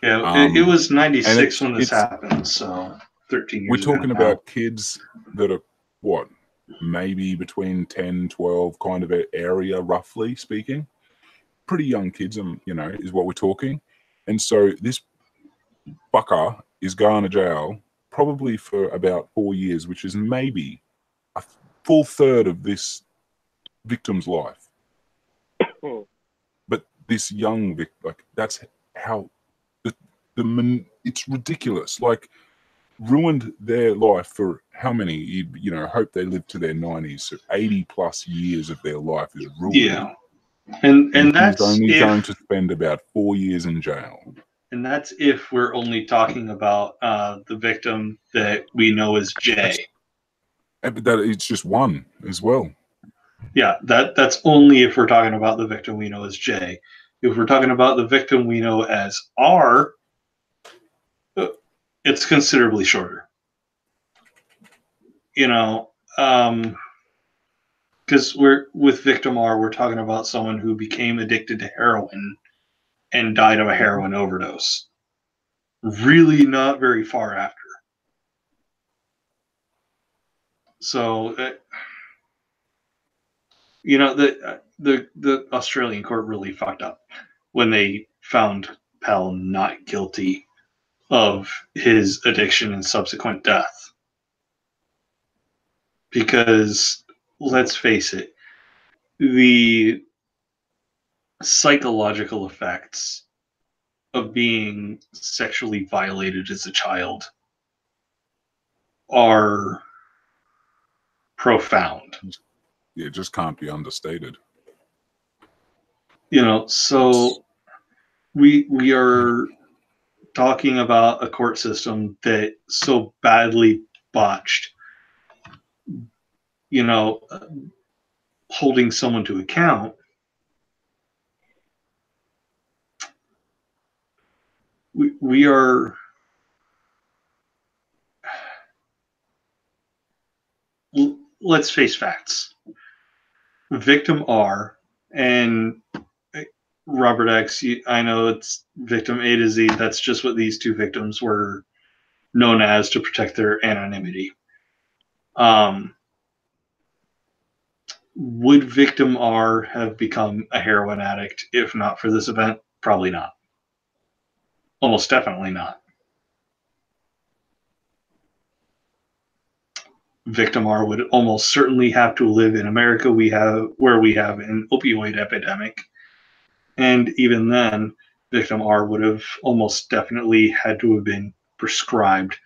Yeah, it was 96 when this happened, so 13 years We're talking ago about kids that are, what, maybe between 10, 12 kind of area, roughly speaking. Pretty young kids, is what we're talking. And so this fucker is going to jail probably for about 4 years, which is maybe a full third of this victim's life. But this young victim, like, that's how it's ridiculous. Like, ruined their life for how many? You know, hope they live to their 90s. So 80 plus years of their life is ruined. Yeah, and that's only going to spend about 4 years in jail. And that's if we're only talking about the victim that we know as Jay. But that it's just one as well. Yeah, that's only if we're talking about the victim we know as Jay. If we're talking about the victim we know as R, it's considerably shorter. You know, Because we're with Victim R, we're talking about someone who became addicted to heroin and died of a heroin overdose. Really, not very far after. So, you know, the Australian court really fucked up when they found Pell not guilty of his addiction and subsequent death. Because, let's face it, the psychological effects of being sexually violated as a child are profound. It just can't be understated. You know, so we are talking about a court system that so badly botched, you know, holding someone to account. We are let's face facts. Victim R and Robert X, I know it's victim A to Z. That's just what these two victims were known as to protect their anonymity. Would Victim R have become a heroin addict if not for this event? Probably not. Almost definitely not. Victim R would almost certainly have to live in America where we have an opioid epidemic. And even then, Victim R would have almost definitely had to have been prescribed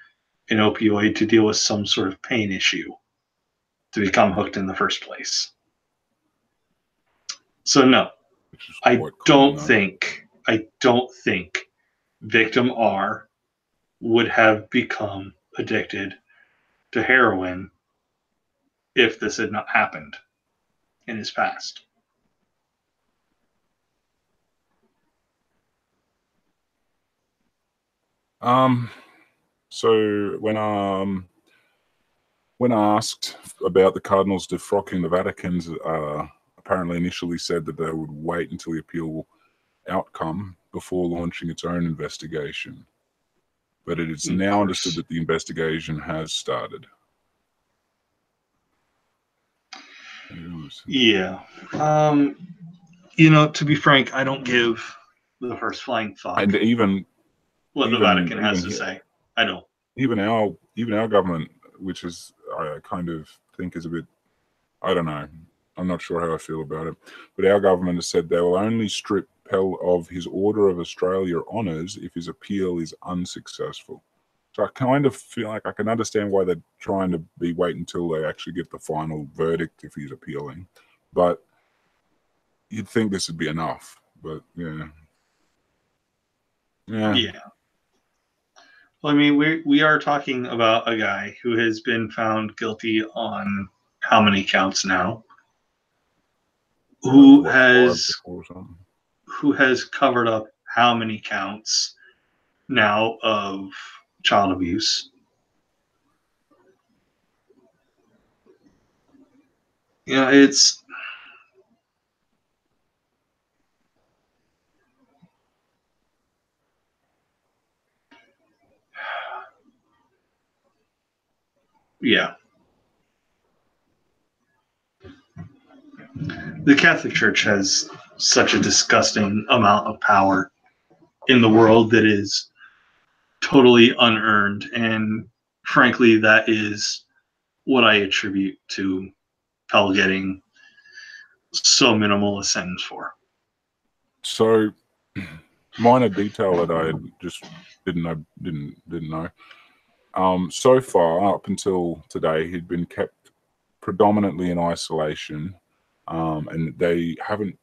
an opioid to deal with some sort of pain issue to become hooked in the first place. So no, I don't think Victim R would have become addicted to heroin if this had not happened in his past. So when asked about the Cardinals defrocking the Vatican's, apparently initially said that they would wait until the appeal outcome before launching its own investigation. But it is now understood that the investigation has started. Yeah. You know, to be frank, I don't give the first flying fuck. And even what the Vatican has to say. I don't. Even our government, which is I kind of think is a bit, I don't know, I'm not sure how I feel about it, but our government has said they will only strip Pell of his Order of Australia honours if his appeal is unsuccessful. So I kind of feel like I can understand why they're trying to wait until they actually get the final verdict if he's appealing. But you'd think this would be enough. But yeah. Well, I mean, we are talking about a guy who has been found guilty on how many counts now? Who has covered up how many counts now of child abuse? Yeah, it's yeah. The Catholic Church has such a disgusting amount of power in the world that is totally unearned, and frankly, that is what I attribute to Pell getting so minimal a sentence for. So, minor detail that I just didn't know. So far, up until today, he'd been kept predominantly in isolation, and they haven't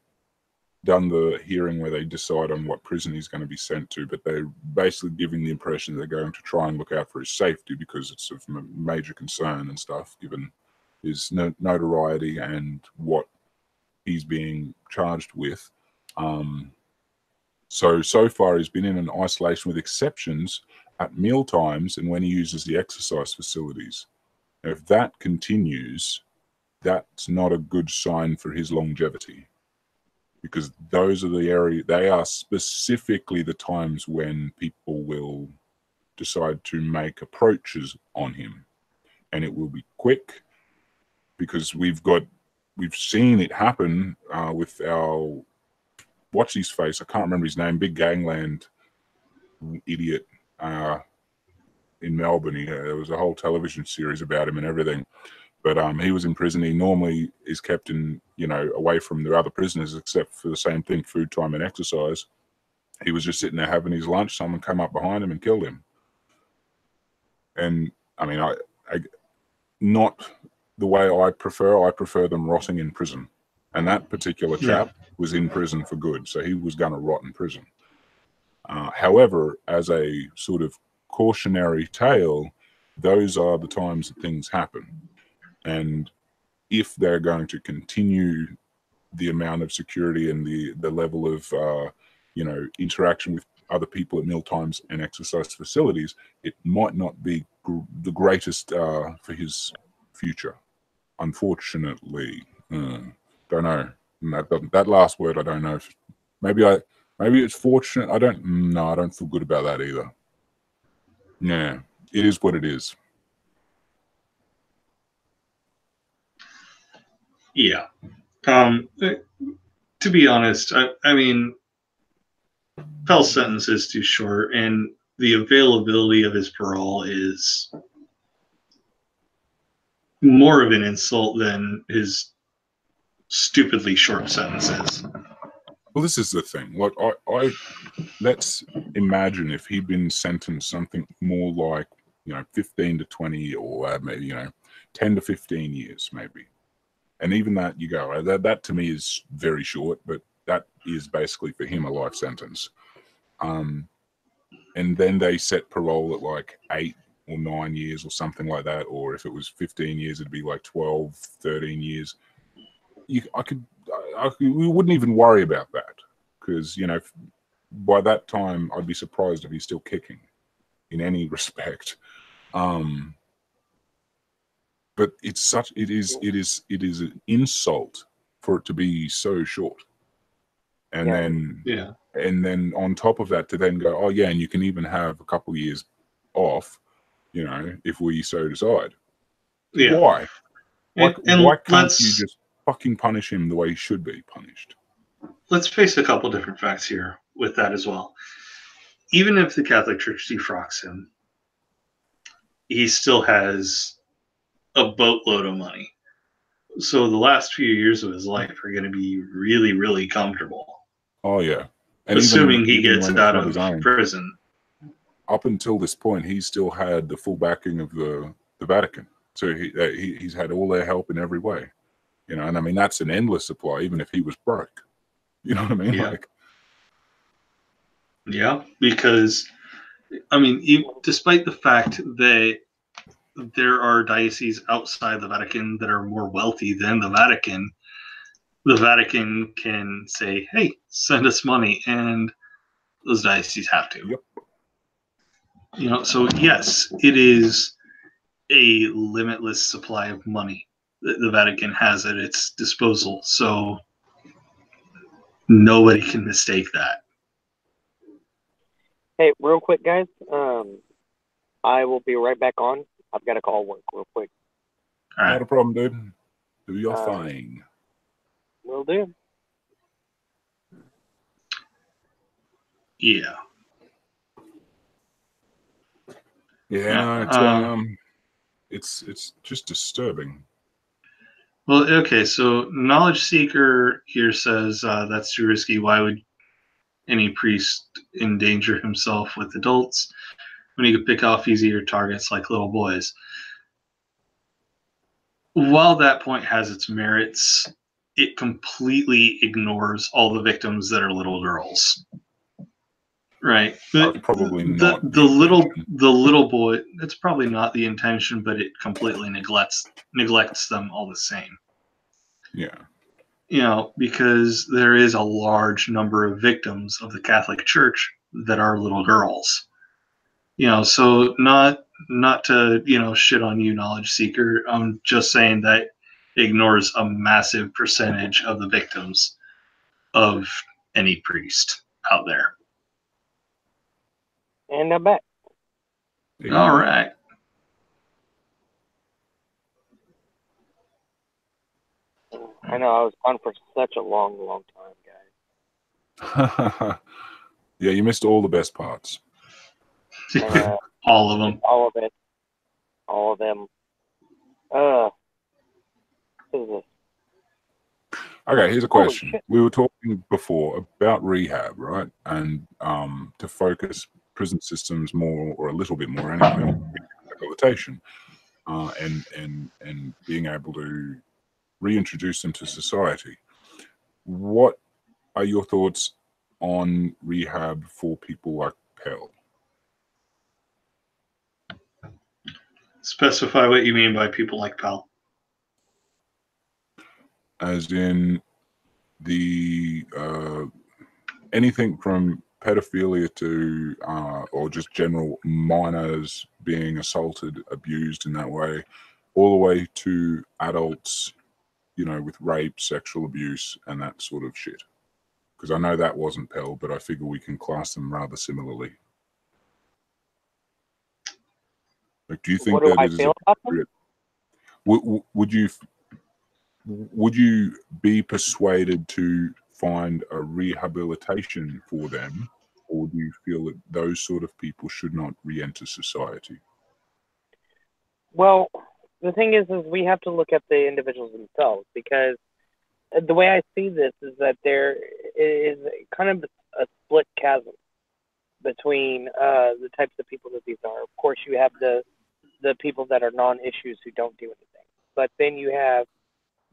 done the hearing where they decide on what prison he's going to be sent to, but they're basically giving the impression they're going to try and look out for his safety because it's of major concern and stuff, given his notoriety and what he's being charged with. So far he's been in an isolation with exceptions at meal times and when he uses the exercise facilities. Now, if that continues, that's not a good sign for his longevity, because those are they are specifically the times when people will decide to make approaches on him, and it will be quick, because we've seen it happen with our what's his face, I can't remember his name, big gangland idiot in Melbourne. There was a whole television series about him and everything. But he was in prison. He normally is kept in, away from the other prisoners, except for the same thing, food time and exercise. He was just sitting there having his lunch. Someone came up behind him and killed him. And I mean, I not the way I prefer them rotting in prison. And that particular chap was in prison for good, so he was going to rot in prison. However, as a sort of cautionary tale, those are the times that things happen. And if they're going to continue the amount of security and the level of interaction with other people at mealtimes and exercise facilities, it might not be the greatest for his future. Unfortunately, don't know. That last word, I don't know. Maybe it's fortunate. I don't feel good about that either. Yeah, it is what it is. Yeah. To be honest, I mean, Pell's sentence is too short, and the availability of his parole is more of an insult than his stupidly short sentences. Well, this is the thing. Like, let's imagine if he'd been sentenced something more like 15 to 20, or maybe 10 to 15 years, maybe. And even that, you go, that to me is very short, but that is basically for him a life sentence. And then they set parole at like 8 or 9 years or something like that. Or if it was 15 years, it'd be like 12, 13 years. We wouldn't even worry about that, because, by that time, I'd be surprised if he's still kicking in any respect. But it is an insult for it to be so short. And then on top of that, to then go, oh yeah, and you can even have a couple of years off, if we so decide. Yeah. Why? Why can't you just fucking punish him the way he should be punished? Let's face a couple different facts here with that as well. Even if the Catholic Church defrocks him, he still has a boatload of money. So the last few years of his life are going to be really, really comfortable. Oh, yeah. And assuming he gets out of prison. Up until this point, he still had the full backing of the Vatican. So he's had all their help in every way. And I mean, that's an endless supply, even if he was broke. You know what I mean? Yeah. Yeah, because, I mean, despite the fact that there are dioceses outside the Vatican that are more wealthy than the Vatican can say, hey, send us money, and those dioceses have to. Yep. So yes, it is a limitless supply of money that the Vatican has at its disposal. So nobody can mistake that. Hey, real quick, guys. I will be right back on. I've got to call work real quick. All right. Not a problem, dude. Do your thing. Will do. Yeah. Yeah, it's just disturbing. Well, okay, so Knowledge Seeker here says that's too risky. Why would any priest endanger himself with adults when he could pick off easier targets like little boys? While that point has its merits, it completely ignores all the victims that are little girls. Right. Probably not the little boy, it's probably not the intention, but it completely neglects them all the same. Yeah. Because there is a large number of victims of the Catholic Church that are little girls. So not to, shit on you, Knowledge Seeker. I'm just saying that ignores a massive percentage of the victims of any priest out there. And I'm back. All right. I know I was on for such a long time, guys. Yeah, you missed all the best parts. All of them. All of it. All of them. What is this? Okay, here's a Holy question. shit. We were talking before about rehab, right? And to focus prison systems more, or a little bit more anyway, on rehabilitation and being able to reintroduce them to society. What are your thoughts on rehab for people like Pell? Specify what you mean by people like Pell. As in the anything from pedophilia to or just general minors being assaulted, abused in that way, all the way to adults, with rape, sexual abuse, and that sort of shit. Because I know that wasn't Pell, but I figure we can class them rather similarly. Like, do you think What do that I it is feel about them? appropriate? Would you be persuaded to find a rehabilitation for them, or do you feel that those sort of people should not re-enter society? Well, the thing is we have to look at the individuals themselves, because the way I see this is that there is kind of a split chasm between the types of people that these are. Of course, you have the people that are non-issues who don't do anything, but then you have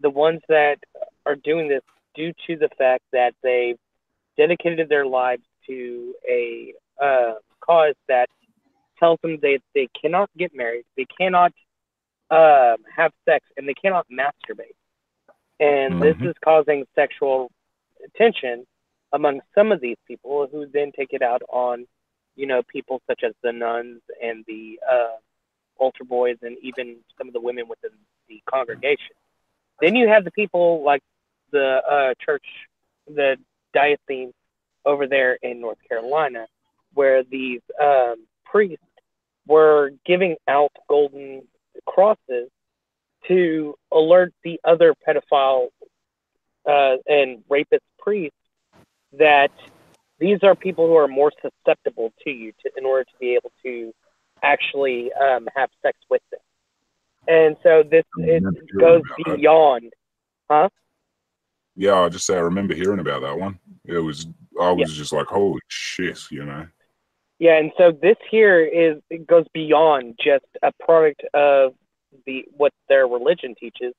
the ones that are doing this due to the fact that they've dedicated their lives to a cause that tells them they cannot get married, they cannot have sex, and they cannot masturbate. And this is causing sexual tension among some of these people, who then take it out on, people such as the nuns and the altar boys, and even some of the women within the congregation. Then you have the people like the church, the diocese over there in North Carolina, where these priests were giving out golden crosses to alert the other pedophile and rapist priests that these are people who are more susceptible to you, in order to be able to actually have sex with them. And so it goes beyond, huh? Yeah, I just say I remember hearing about that one. I was just like, holy shit, Yeah, and so this here it goes beyond just a product of what their religion teaches,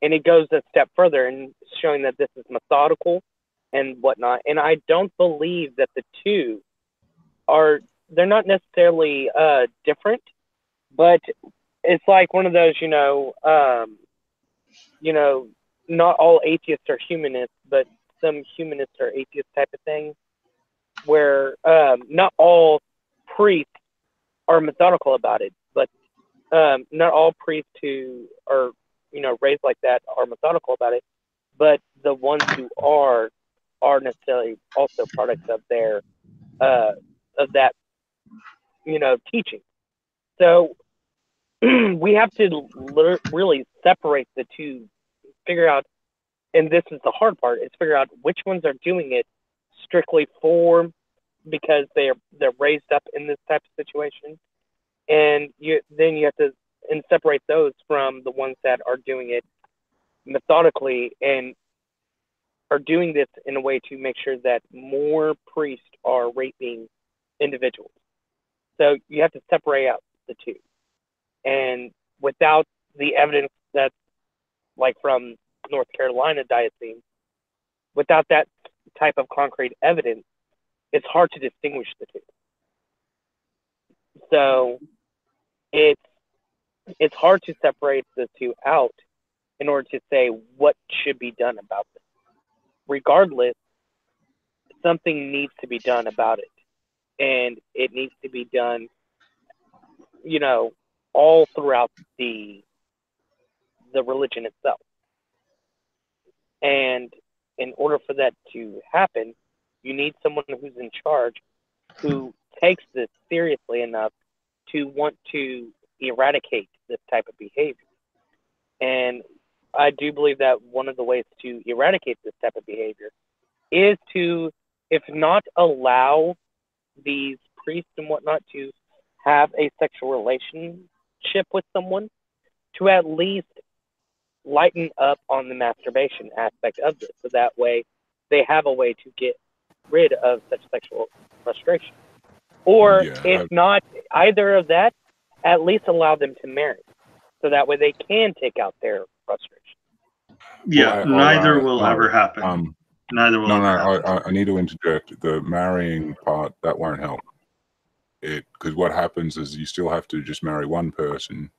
and it goes a step further and showing that this is methodical and whatnot. And I don't believe that the two they're not necessarily different, but it's like one of those, not all atheists are humanists, but some humanists are atheists type of thing, where not all priests are methodical about it, but not all priests who are, raised like that are methodical about it, but the ones who are necessarily also products of their of that teaching. So we have to really separate the two, figure out, and this is the hard part, is figure out which ones are doing it strictly because they're raised up in this type of situation, and then you have to separate those from the ones that are doing it methodically and are doing this in a way to make sure that more priests are raping individuals. So you have to separate out the two. And without the evidence that's like from North Carolina diocese, without that type of concrete evidence, it's hard to distinguish the two. So it's hard to separate the two out in order to say what should be done about this. Regardless, something needs to be done about it. And it needs to be done, all throughout the religion itself. And in order for that to happen, you need someone who's in charge who takes this seriously enough to want to eradicate this type of behavior. And I do believe that one of the ways to eradicate this type of behavior is to, if not allow these priests and whatnot to have a sexual relationship with someone, to at least lighten up on the masturbation aspect of this, so that way they have a way to get rid of such sexual frustration. Or if not either of that, at least allow them to marry, so that way they can take out their frustration. Yeah, neither will ever happen. Neither will ever happen. I need to interject. The marrying part, that won't help. Because what happens is you still have to just marry one person,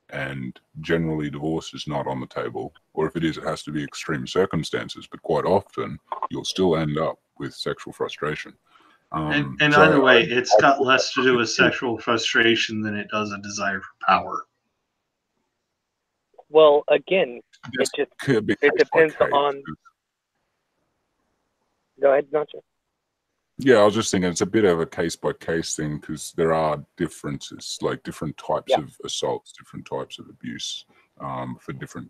and generally divorce is not on the table. Or if it is, it has to be extreme circumstances. But quite often, you'll still end up with sexual frustration. And either way, it's got less to do with sexual frustration than it does a desire for power. Well, again, it depends on. Go ahead, Nacho. Yeah, I was just thinking it's a bit of a case-by-case thing, because there are differences, like different types of assaults, different types of abuse, for different,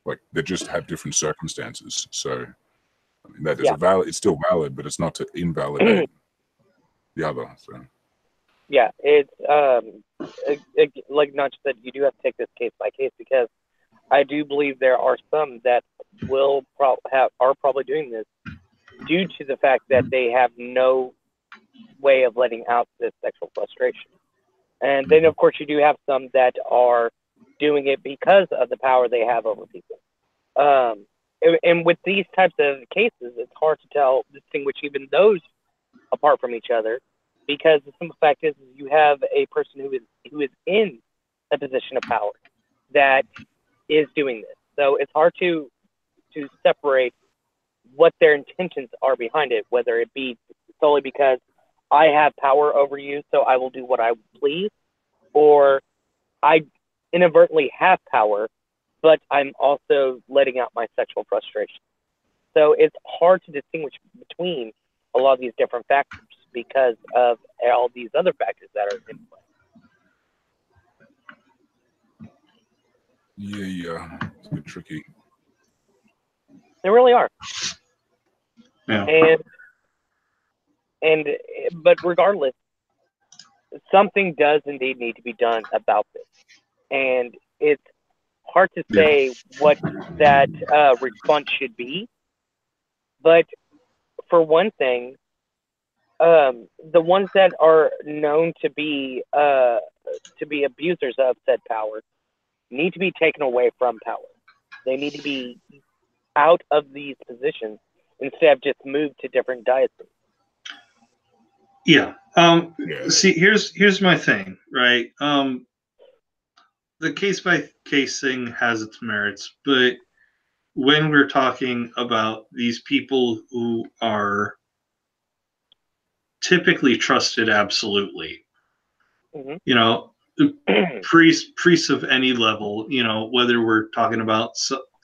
like they just have different circumstances. So, I mean, that is it's still valid, but it's not to invalidate the other. So, yeah, it's like Nacho said, you do have to take this case by case, because I do believe there are some that will are probably doing this due to the fact that they have no way of letting out this sexual frustration. And then, of course, you do have some that are doing it because of the power they have over people. And with these types of cases, it's hard to distinguish even those apart from each other, because the simple fact is you have a person who is in a position of power that is doing this. So it's hard to separate what their intentions are behind it, whether it be solely because I have power over you, so I will do what I please, or I inadvertently have power, but I'm also letting out my sexual frustration. So it's hard to distinguish between a lot of these different factors because of all these other factors that are in play. Yeah, it's a bit tricky. They really are. Yeah. But regardless, something does indeed need to be done about this. And it's hard to say what that response should be. But for one thing, the ones that are known to be abusers of said power need to be taken away from power. They need to be out of these positions instead of just moved to different dioceses. Yeah. See, here's my thing, right? The case by case thing has its merits, but when we're talking about these people who are typically trusted absolutely, you know, priests of any level, you know, whether we're talking about,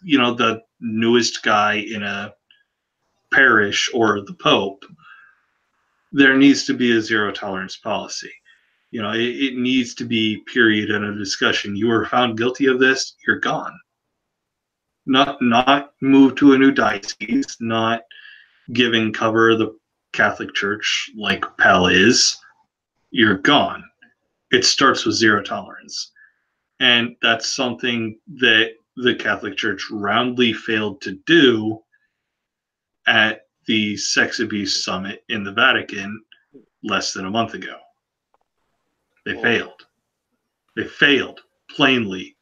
you know, the newest guy in a parish or the Pope, there needs to be a zero tolerance policy. You know, it needs to be period in a discussion. You are found guilty of this, you're gone. Not moved to a new diocese, not giving cover the Catholic Church like Pell is. You're gone. It starts with zero tolerance. And that's something that the Catholic Church roundly failed to do at the sex abuse summit in the Vatican less than a month ago. They failed. They failed plainly.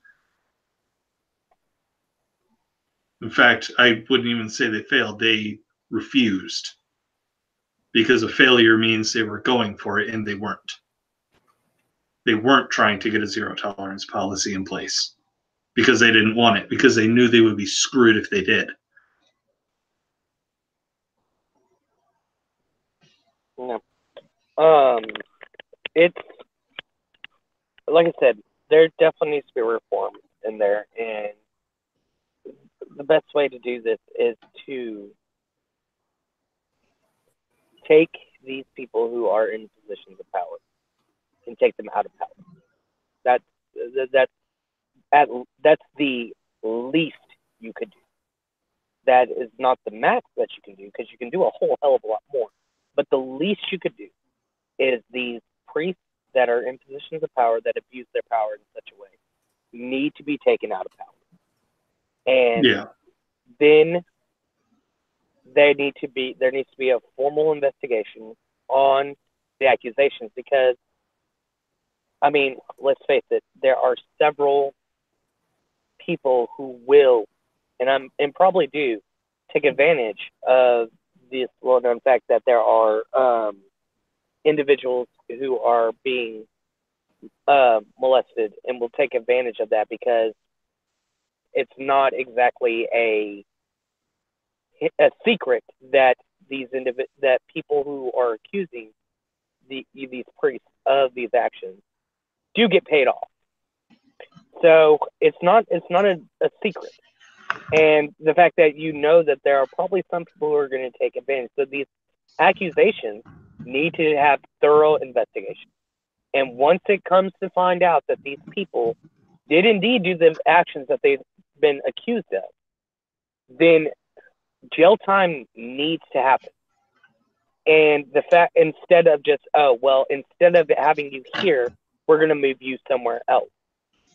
In fact, I wouldn't even say they failed. They refused. Because a failure means they were going for it, and they weren't. They weren't trying to get a zero tolerance policy in place because they didn't want it, because they knew they would be screwed if they did. No. It's like I said, there definitely needs to be reform in there, and the best way to do this is to take these people who are in positions of power and take them out of power. That's the least you could do. That is not the max that you can do, because you can do a whole hell of a lot more. But the least you could do is these priests that are in positions of power that abuse their power in such a way need to be taken out of power. And then there needs to be a formal investigation on the accusations, because, I mean, let's face it, there are several people who will, and probably do, take advantage of this well-known fact that there are individuals who are being molested, and will take advantage of that, because it's not exactly a secret that that people who are accusing these priests of these actions do get paid off. So it's not a secret. And the fact that you know that there are probably some people who are going to take advantage. So these accusations need to have thorough investigation. And once it comes to find out that these people did indeed do the actions that they've been accused of, then jail time needs to happen. And the fact, instead of just, instead of having you here, we're going to move you somewhere else.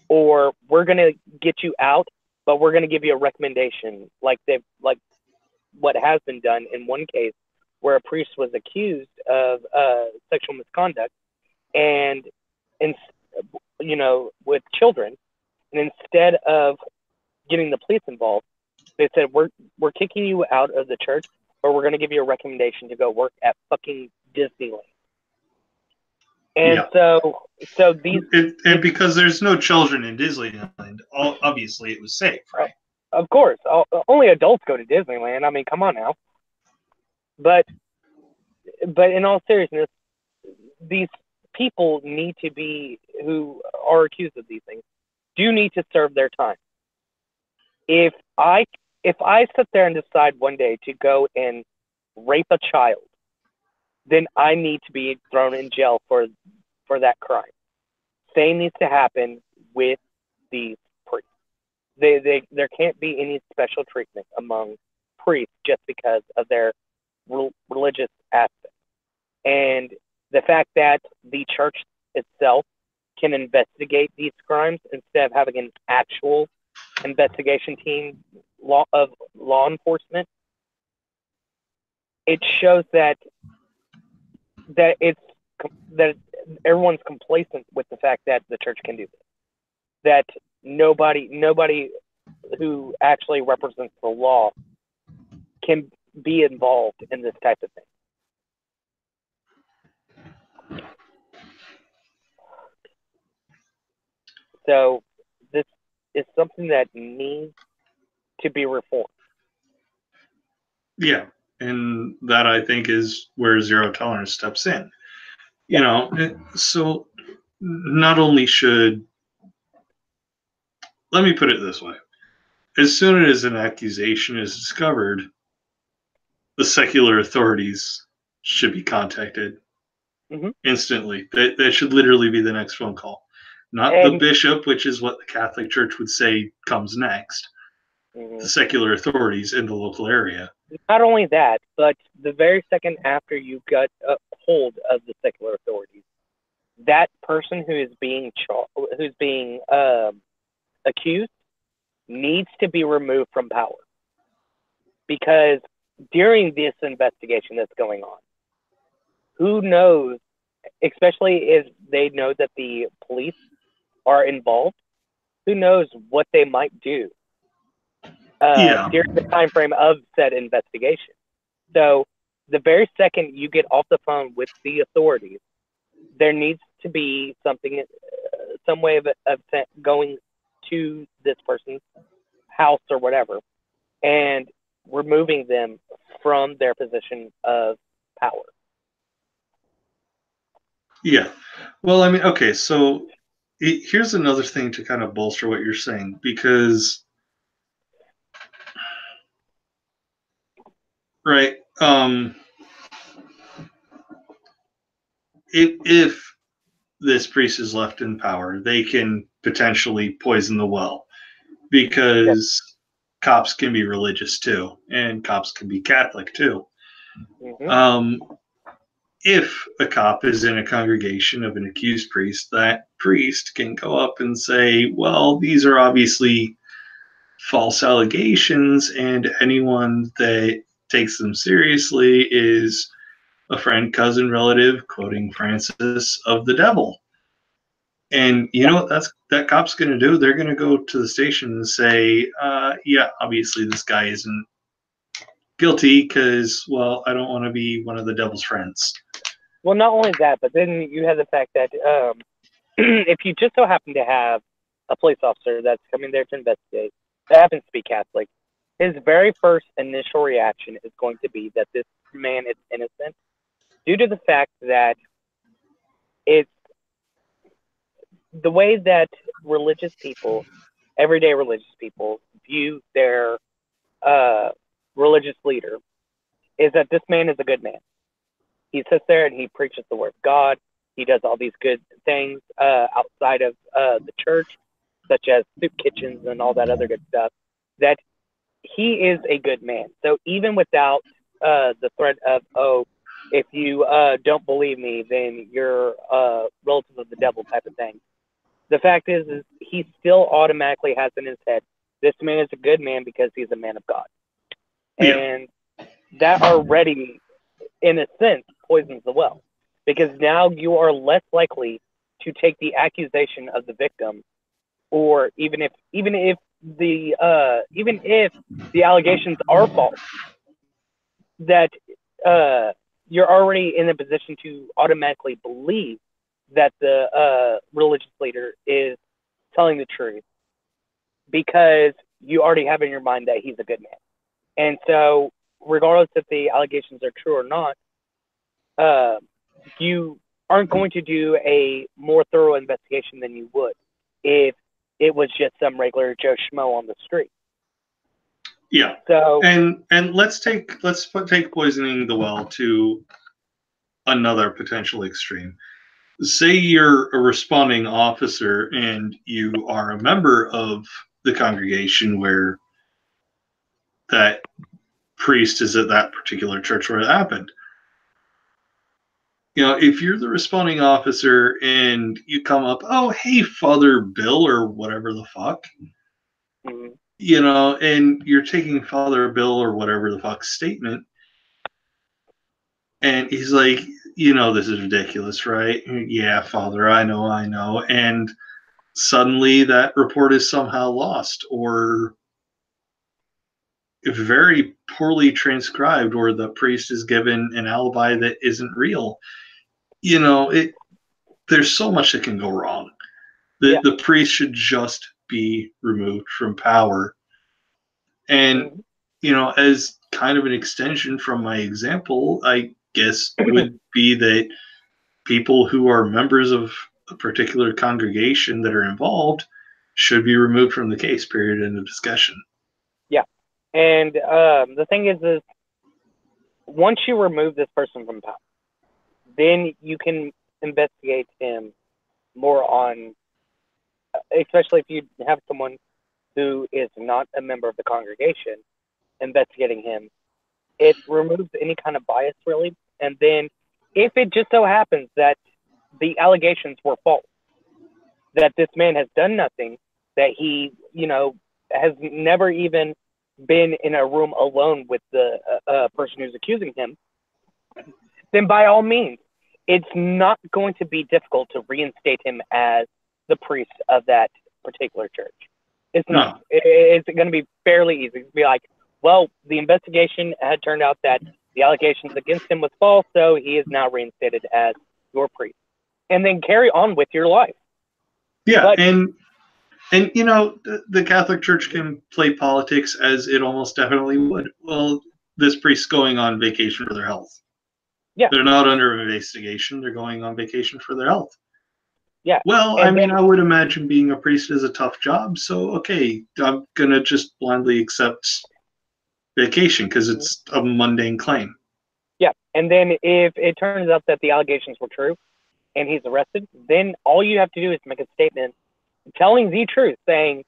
Or we're going to get you out, but we're going to give you a recommendation, like what has been done in one case where a priest was accused of sexual misconduct, and with children, and instead of getting the police involved, they said, we're kicking you out of the church, or we're going to give you a recommendation to go work at fucking Disneyland. And so these, and because there's no children in Disneyland, obviously it was safe, right? Of course, only adults go to Disneyland. I mean, come on now. But in all seriousness, these people need to be, who are accused of these things, do need to serve their time. If I sit there and decide one day to go and rape a child, then I need to be thrown in jail for that crime. Same needs to happen with these priests. There can't be any special treatment among priests just because of their religious aspect. And the fact that the church itself can investigate these crimes instead of having an actual investigation team of law enforcement, it shows that everyone's complacent with the fact that the church can do this. That nobody who actually represents the law can be involved in this type of thing. So this is something that needs to be reformed. Yeah, and that, I think, is where zero tolerance steps in. So not only should, let me put it this way, as soon as an accusation is discovered, the secular authorities should be contacted instantly. That should literally be the next phone call. Not the bishop, which is what the Catholic Church would say comes next. The secular authorities in the local area. Not only that, but the very second after you got a hold of the secular authorities, that person who is being accused needs to be removed from power. Because during this investigation that's going on, who knows, especially if they know that the police are involved, who knows what they might do during the time frame of said investigation. So the very second you get off the phone with the authorities, there needs to be something, some way of going to this person's house or whatever, and removing them from their position of power. Yeah. Well, I mean, okay, so here's another thing to kind of bolster what you're saying, because right? If this priest is left in power, they can potentially poison the well because cops can be religious too, and cops can be Catholic too. Mhm. If a cop is in a congregation of an accused priest, that priest can go up and say, well, these are obviously false allegations, and anyone that takes them seriously is a friend, cousin, relative, quoting Francis, of the devil. And you know what that cop's going to do? They're going to go to the station and say, yeah, obviously this guy isn't guilty because, well, I don't want to be one of the devil's friends. Well, not only that, but then you have the fact that if you just so happen to have a police officer that's coming there to investigate, that happens to be Catholic, his very first initial reaction is going to be that this man is innocent due to the fact that it's the way that religious people, everyday religious people, view their religious leader is that this man is a good man. He sits there and he preaches the word of God. He does all these good things outside of the church, such as soup kitchens and all that other good stuff, that he is a good man. So even without the threat of, oh, if you don't believe me, then you're a relative of the devil type of thing. The fact is he still automatically has in his head, this man is a good man because he's a man of God. Yeah. And that already, in a sense, poisons the well. Because now you are less likely to take the accusation of the victim, or even if the allegations are false, that you're already in a position to automatically believe that the religious leader is telling the truth because you already have in your mind that he's a good man. And so, regardless if the allegations are true or not, you aren't going to do a more thorough investigation than you would if it was just some regular Joe Schmo on the street. Yeah. So and let's take poisoning the well to another potential extreme. Say you're a responding officer and you are a member of the congregation where that priest is at that particular church where it happened. You know, if you're the responding officer and you come up, oh, hey, Father Bill, or whatever the fuck, you know, and you're taking Father Bill or whatever the fuck statement, and he's like, you know, this is ridiculous, right? Yeah, Father, I know. And suddenly that report is somehow lost or very poorly transcribed, or the priest is given an alibi that isn't real. You know, there's so much that can go wrong. The priest should just be removed from power. And, you know, as kind of an extension from my example, I guess would be that people who are members of a particular congregation that are involved should be removed from the case, period, end of discussion. Yeah. And the thing is once you remove this person from power, then you can investigate him more on, especially if you have someone who is not a member of the congregation investigating him. It removes any kind of bias, really. And then if it just so happens that the allegations were false, that this man has done nothing, that he, you know, has never even been in a room alone with the person who's accusing him, then by all means, it's not going to be difficult to reinstate him as the priest of that particular church. It's not. No. It's going to be fairly easy. It's be like, well, the investigation had turned out that the allegations against him was false, so he is now reinstated as your priest. And then carry on with your life. Yeah, but, and you know, the Catholic Church can play politics as it almost definitely would. Well, this priest's going on vacation for their health. Yeah. They're not under investigation. They're going on vacation for their health. Yeah. Well, and I mean, I would imagine being a priest is a tough job. So, okay, I'm going to just blindly accept vacation because it's a mundane claim. Yeah, and then if it turns out that the allegations were true and he's arrested, then all you have to do is make a statement telling the truth, saying,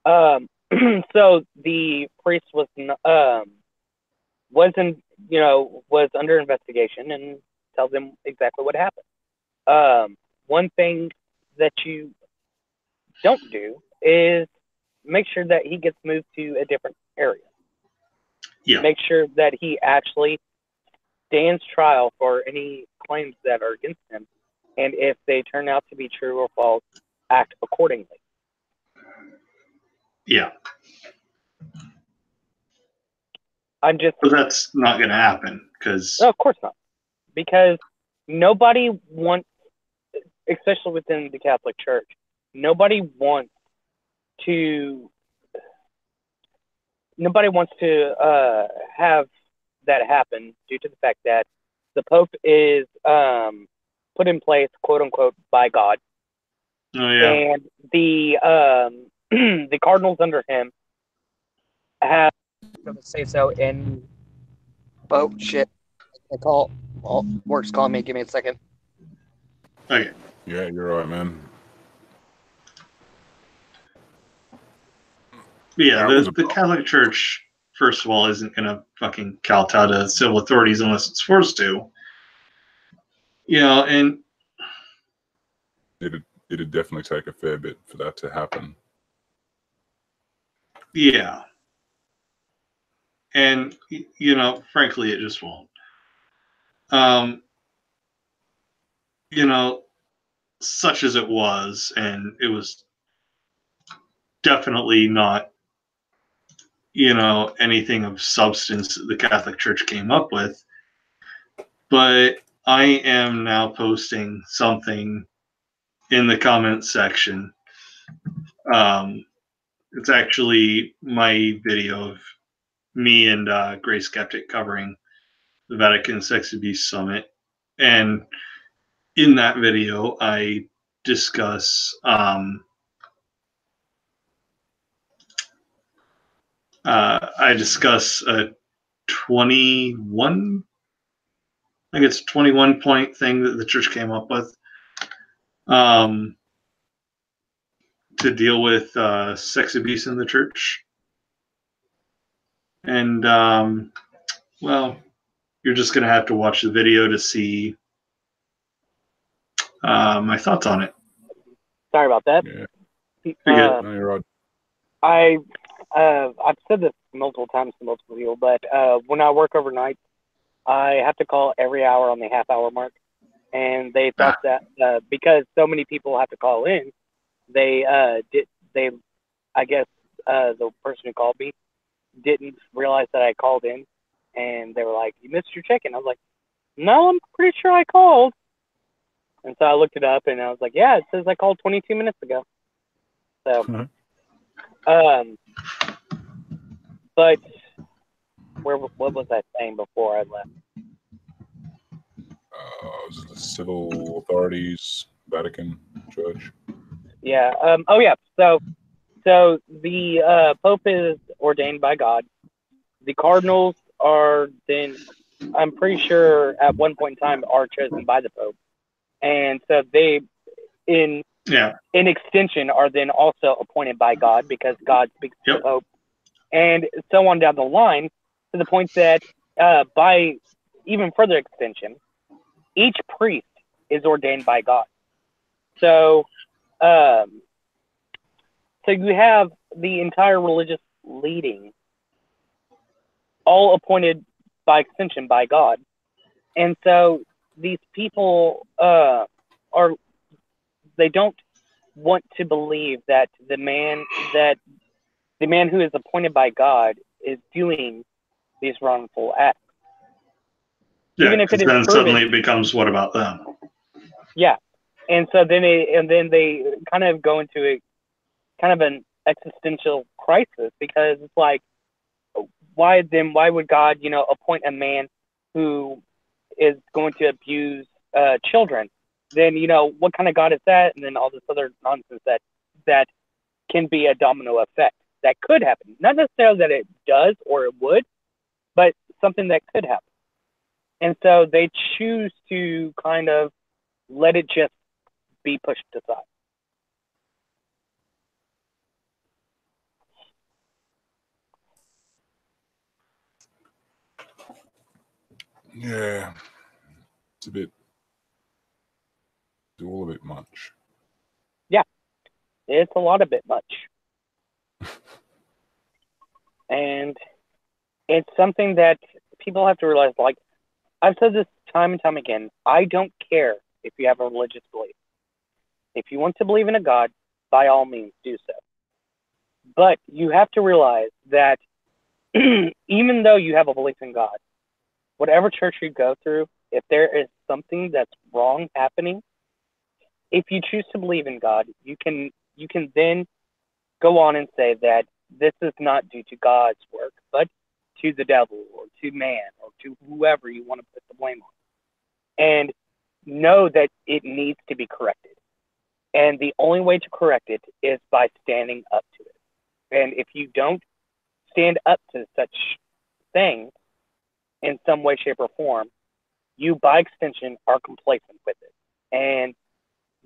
so the priest was under investigation, and tell them exactly what happened. One thing that you don't do is make sure that he gets moved to a different area. Yeah. Make sure that he actually stands trial for any claims that are against him, and if they turn out to be true or false, act accordingly. Yeah. I'm just. But that's not going to happen because. No, of course not, because nobody wants, especially within the Catholic Church, nobody wants to have that happen due to the fact that the Pope is put in place, quote unquote, by God. Oh yeah. And the the cardinals under him have say so. And oh shit, I call. Well, work's calling me. Give me a second. Okay. Yeah, you're right, man. Yeah, the Catholic Church, first of all, isn't going to fucking kowtow to civil authorities unless it's forced to. And it'd definitely take a fair bit for that to happen. Yeah. And, frankly, it just won't. Such as it was, and it was definitely not, anything of substance that the Catholic Church came up with. But I am now posting something in the comments section. It's actually my video of me and Gray Skeptic covering the Vatican Sex Abuse Summit. And in that video, I discuss a 21, I think it's 21 point thing that the church came up with to deal with sex abuse in the church. And, well, you're just going to have to watch the video to see my thoughts on it. Sorry about that. Yeah. No, you're right. I've said this multiple times to multiple people, but when I work overnight, I have to call every hour on the half-hour mark, and they thought that because so many people have to call in, I guess the person who called me didn't realize that I called in, and they were like, "You missed your check-in." I was like, "No, I'm pretty sure I called." And so I looked it up, and I was like, "Yeah, it says I called 22 minutes ago." So, but what was I saying before I left? Was it the civil authorities, Vatican Church? Yeah. Oh, yeah. So the Pope is ordained by God. The cardinals are then, I'm pretty sure, at one point in time, are chosen by the Pope, and so they, in extension, are then also appointed by God because God speaks to the Pope, and so on down the line, to the point that by even further extension, each priest is ordained by God. So, so you have the entire religious leading, all appointed by extension by God, and so these people they don't want to believe that the man who is appointed by God is doing these wrongful acts. Yeah, even if it is then proven, suddenly it becomes what about them? Yeah, and so then they kind of go into a kind of an existential crisis, because it's like, why would God, appoint a man who is going to abuse children? Then, what kind of God is that? And then all this other nonsense that can be a domino effect that could happen. Not necessarily that it does or it would, but something that could happen. And so they choose to kind of let it just be pushed aside. Yeah, it's all a bit much. Yeah, it's a lot of bit much. And it's something that people have to realize, like, I've said this time and time again, I don't care if you have a religious belief. If you want to believe in a God, by all means, do so. But you have to realize that even though you have a belief in God, whatever church you go through, if there is something that's wrong happening, if you choose to believe in God, you can then go on and say that this is not due to God's work, but to the devil or to man or to whoever you want to put the blame on. And know that it needs to be corrected. And the only way to correct it is by standing up to it. And if you don't stand up to such things in some way, shape, or form, you, by extension, are complacent with it. And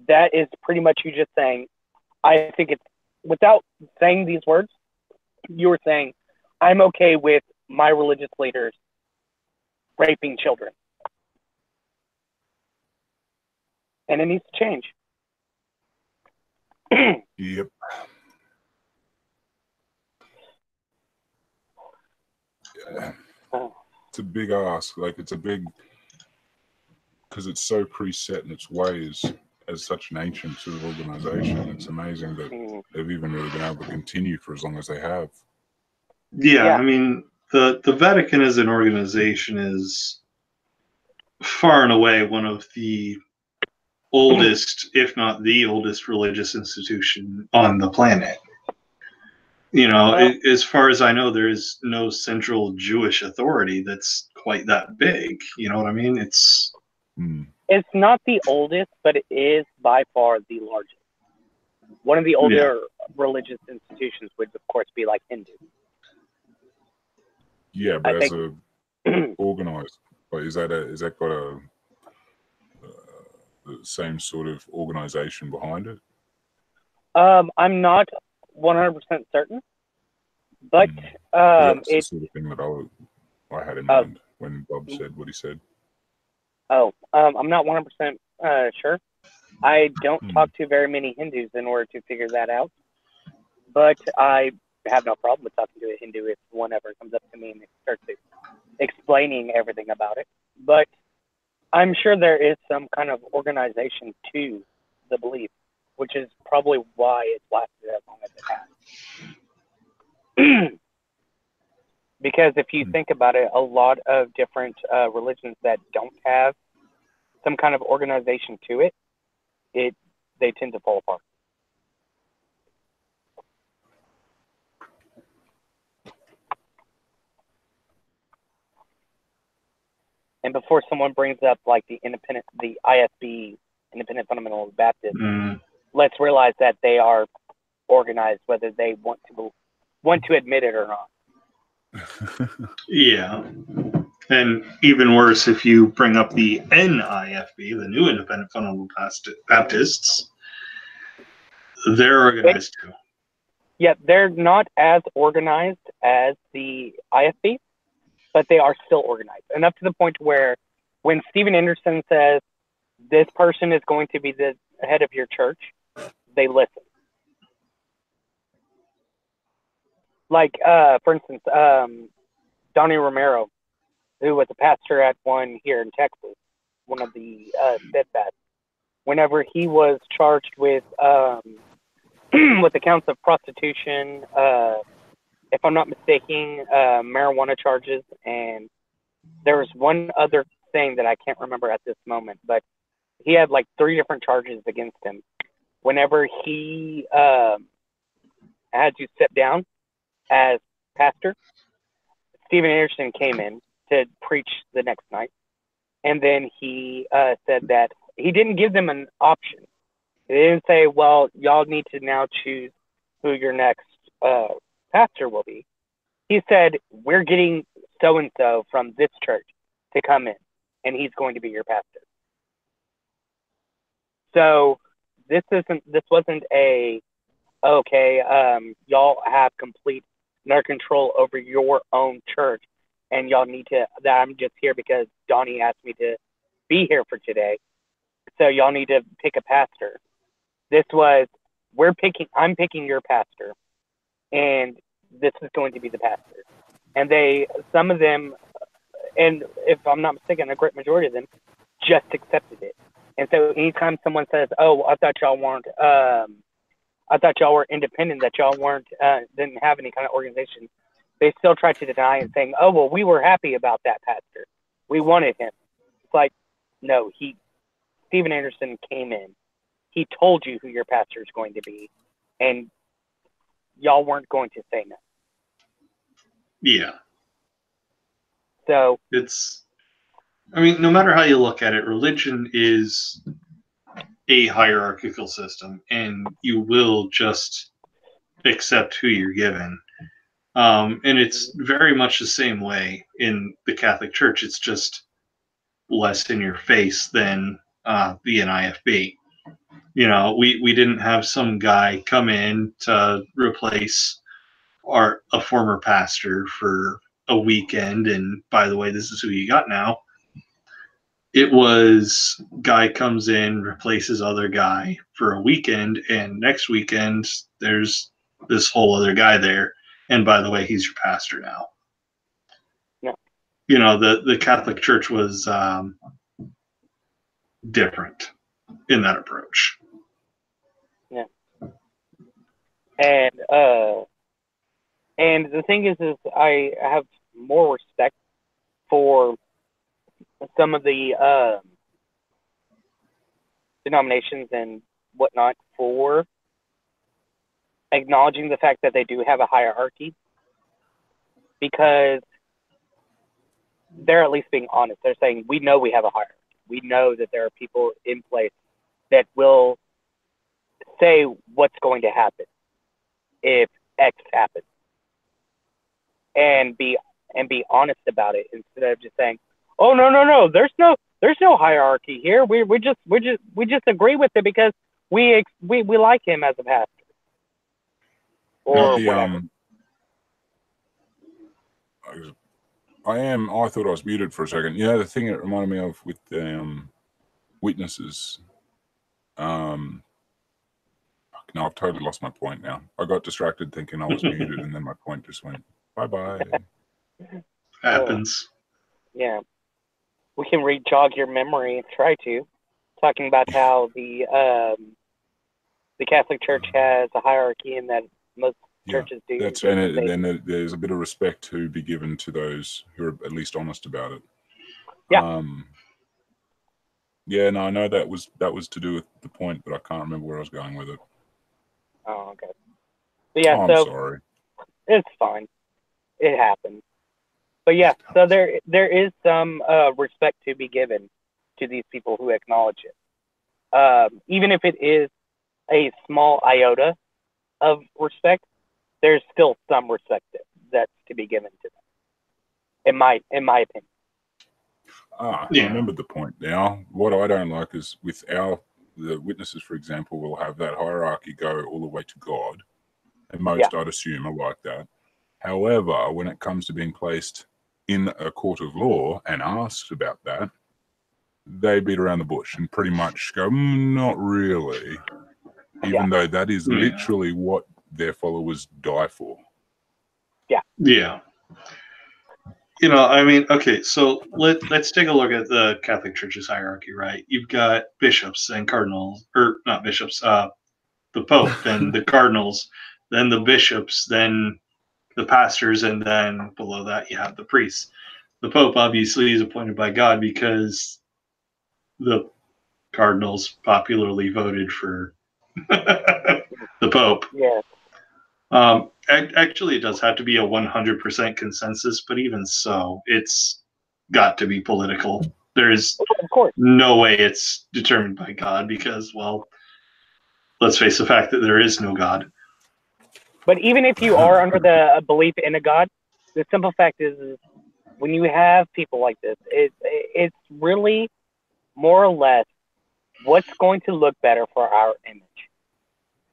that is pretty much you just saying, I think it's, without saying these words, you were saying, I'm okay with my religious leaders raping children. And it needs to change. Yep. Yeah. It's a big ask. Like, it's a big, because it's so preset in its ways as such an ancient sort of organization. It's amazing that they've even really been able to continue for as long as they have. Yeah. I mean, the Vatican as an organization is far and away one of the oldest, if not the oldest, religious institution on the planet. You know, as far as I know, there is no central Jewish authority that's quite that big. You know what I mean? It's not the oldest, but it is by far the largest. One of the older religious institutions would, of course, be like Hindu. Yeah, but as a organized, but is that got a the same sort of organization behind it? I'm not 100% certain, but that's the sort of thing that I had in mind when Bob said what he said. I'm not 100% sure. I don't talk to very many Hindus in order to figure that out, but I have no problem with talking to a Hindu if one ever comes up to me and starts explaining everything about it. But I'm sure there is some kind of organization to the belief, which is probably why it's lasted as long as it has. Because if you think about it, a lot of different religions that don't have some kind of organization to it, they tend to fall apart. And before someone brings up like the ISB, Independent Fundamentalist Baptist, let's realize that they are organized, whether they want to admit it or not. Yeah. And even worse, if you bring up the NIFB, the New Independent Fundamentalist Baptists, they're organized too. Yeah, they're not as organized as the IFB, but they are still organized. Enough to the point where when Steven Anderson says, this person is going to be the head of your church, they listen. Like, for instance, Donnie Romero, who was a pastor at one here in Texas, one of the steadfast, whenever he was charged with the counts of prostitution, if I'm not mistaken, marijuana charges, and there was one other thing that I can't remember at this moment, but he had like 3 different charges against him. Whenever he had to step down as pastor, Steven Anderson came in to preach the next night, and then he said that he didn't give them an option. He didn't say, well, y'all need to now choose who your next pastor will be. He said, we're getting so and so from this church to come in, and he's going to be your pastor. So this wasn't a y'all have complete and utter control over your own church, and y'all need to. That I'm just here because Donnie asked me to be here for today, so y'all need to pick a pastor. This was I'm picking your pastor, and this is going to be the pastor. And some of them, and if I'm not mistaken, a great majority of them just accepted it. And so anytime someone says, "Oh, I thought y'all were independent, that y'all didn't have any kind of organization," they still try to deny and saying, "Oh, well, we were happy about that pastor. We wanted him." It's like, no, Stephen Anderson came in. He told you who your pastor is going to be, and y'all weren't going to say no. Yeah. So no matter how you look at it, religion is a hierarchical system, and you will just accept who you're given. And it's very much the same way in the Catholic Church. It's just less in your face than the NIFB. We didn't have some guy come in to replace a former pastor for a weekend, and by the way, this is who you got now. It was guy comes in, replaces other guy for a weekend, and next weekend there's this whole other guy there, and by the way, he's your pastor now. Yeah. The Catholic Church was different in that approach. Yeah. And the thing is I have more respect for some of the denominations and whatnot for acknowledging the fact that they do have a hierarchy, because they're at least being honest. They're saying, we know we have a hierarchy. We know that there are people in place that will say what's going to happen if X happens, and be honest about it, instead of just saying, "Oh, no, there's no hierarchy here. We just agree with it because we like him as a pastor." Or whatever. I thought I was muted for a second. The thing it reminded me of with witnesses. No, I've totally lost my point now. I got distracted thinking I was muted, and then my point just went bye-bye. Happens. Yeah. We can jog your memory, try to, talking about how the Catholic Church has a hierarchy, and that most churches do. And there's a bit of respect to be given to those who are at least honest about it. Yeah. Yeah, no, I know that was to do with the point, but I can't remember where I was going with it. Oh, okay. But yeah, I'm sorry. It's fine. It happens. But yeah, so there is some respect to be given to these people who acknowledge it. Even if it is a small iota of respect, there's still some respect that's to be given to them. In my opinion. I remember the point now. What I don't like is with the witnesses, for example, will have that hierarchy go all the way to God. And most, I'd assume, are like that. However, when it comes to being placed in a court of law and asked about that, they beat around the bush and pretty much go, not really. Even though that is literally what their followers die for. Yeah. Yeah. Okay, so let's take a look at the Catholic Church's hierarchy, right? You've got bishops and cardinals, or not bishops, the Pope, then the cardinals, then the bishops, then the pastors, and then below that you have the priests. The Pope obviously is appointed by God because the cardinals popularly voted for the Pope. Yeah. Actually, it does have to be a 100% consensus, but even so, it's got to be political. There's no way it's determined by God because, well, let's face the fact that there is no God. But even if you are under the belief in a God, the simple fact is when you have people like this, it's really more or less what's going to look better for our image.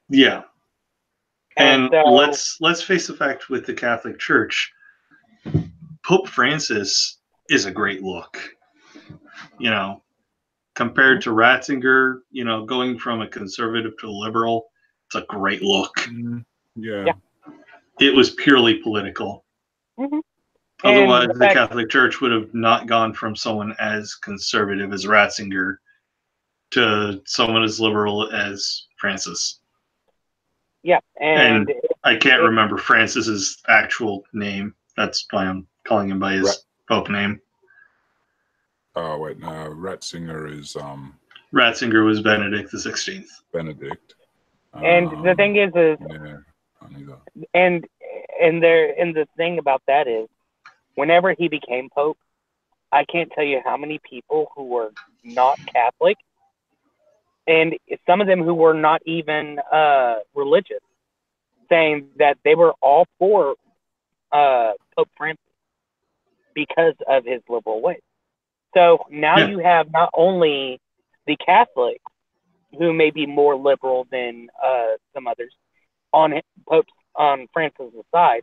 Yeah. And so, let's face the fact with the Catholic Church, Pope Francis is a great look. You know, compared to Ratzinger, you know, going from a conservative to a liberal, it's a great look. Yeah. It was purely political. Mhm. Otherwise, the Catholic Church would have not gone from someone as conservative as Ratzinger to someone as liberal as Francis. Yeah, and I can't remember Francis's actual name. That's why I'm calling him by his Pope name. Oh wait, no, Ratzinger is Ratzinger was Benedict the 16th. Benedict. And the thing is yeah, I knew that. And the thing about that is, whenever he became Pope, I can't tell you how many people who were not Catholic, and some of them who were not even religious, saying that they were all for Pope Francis because of his liberal ways. So now you have not only the Catholics, who may be more liberal than some others, on Francis' side,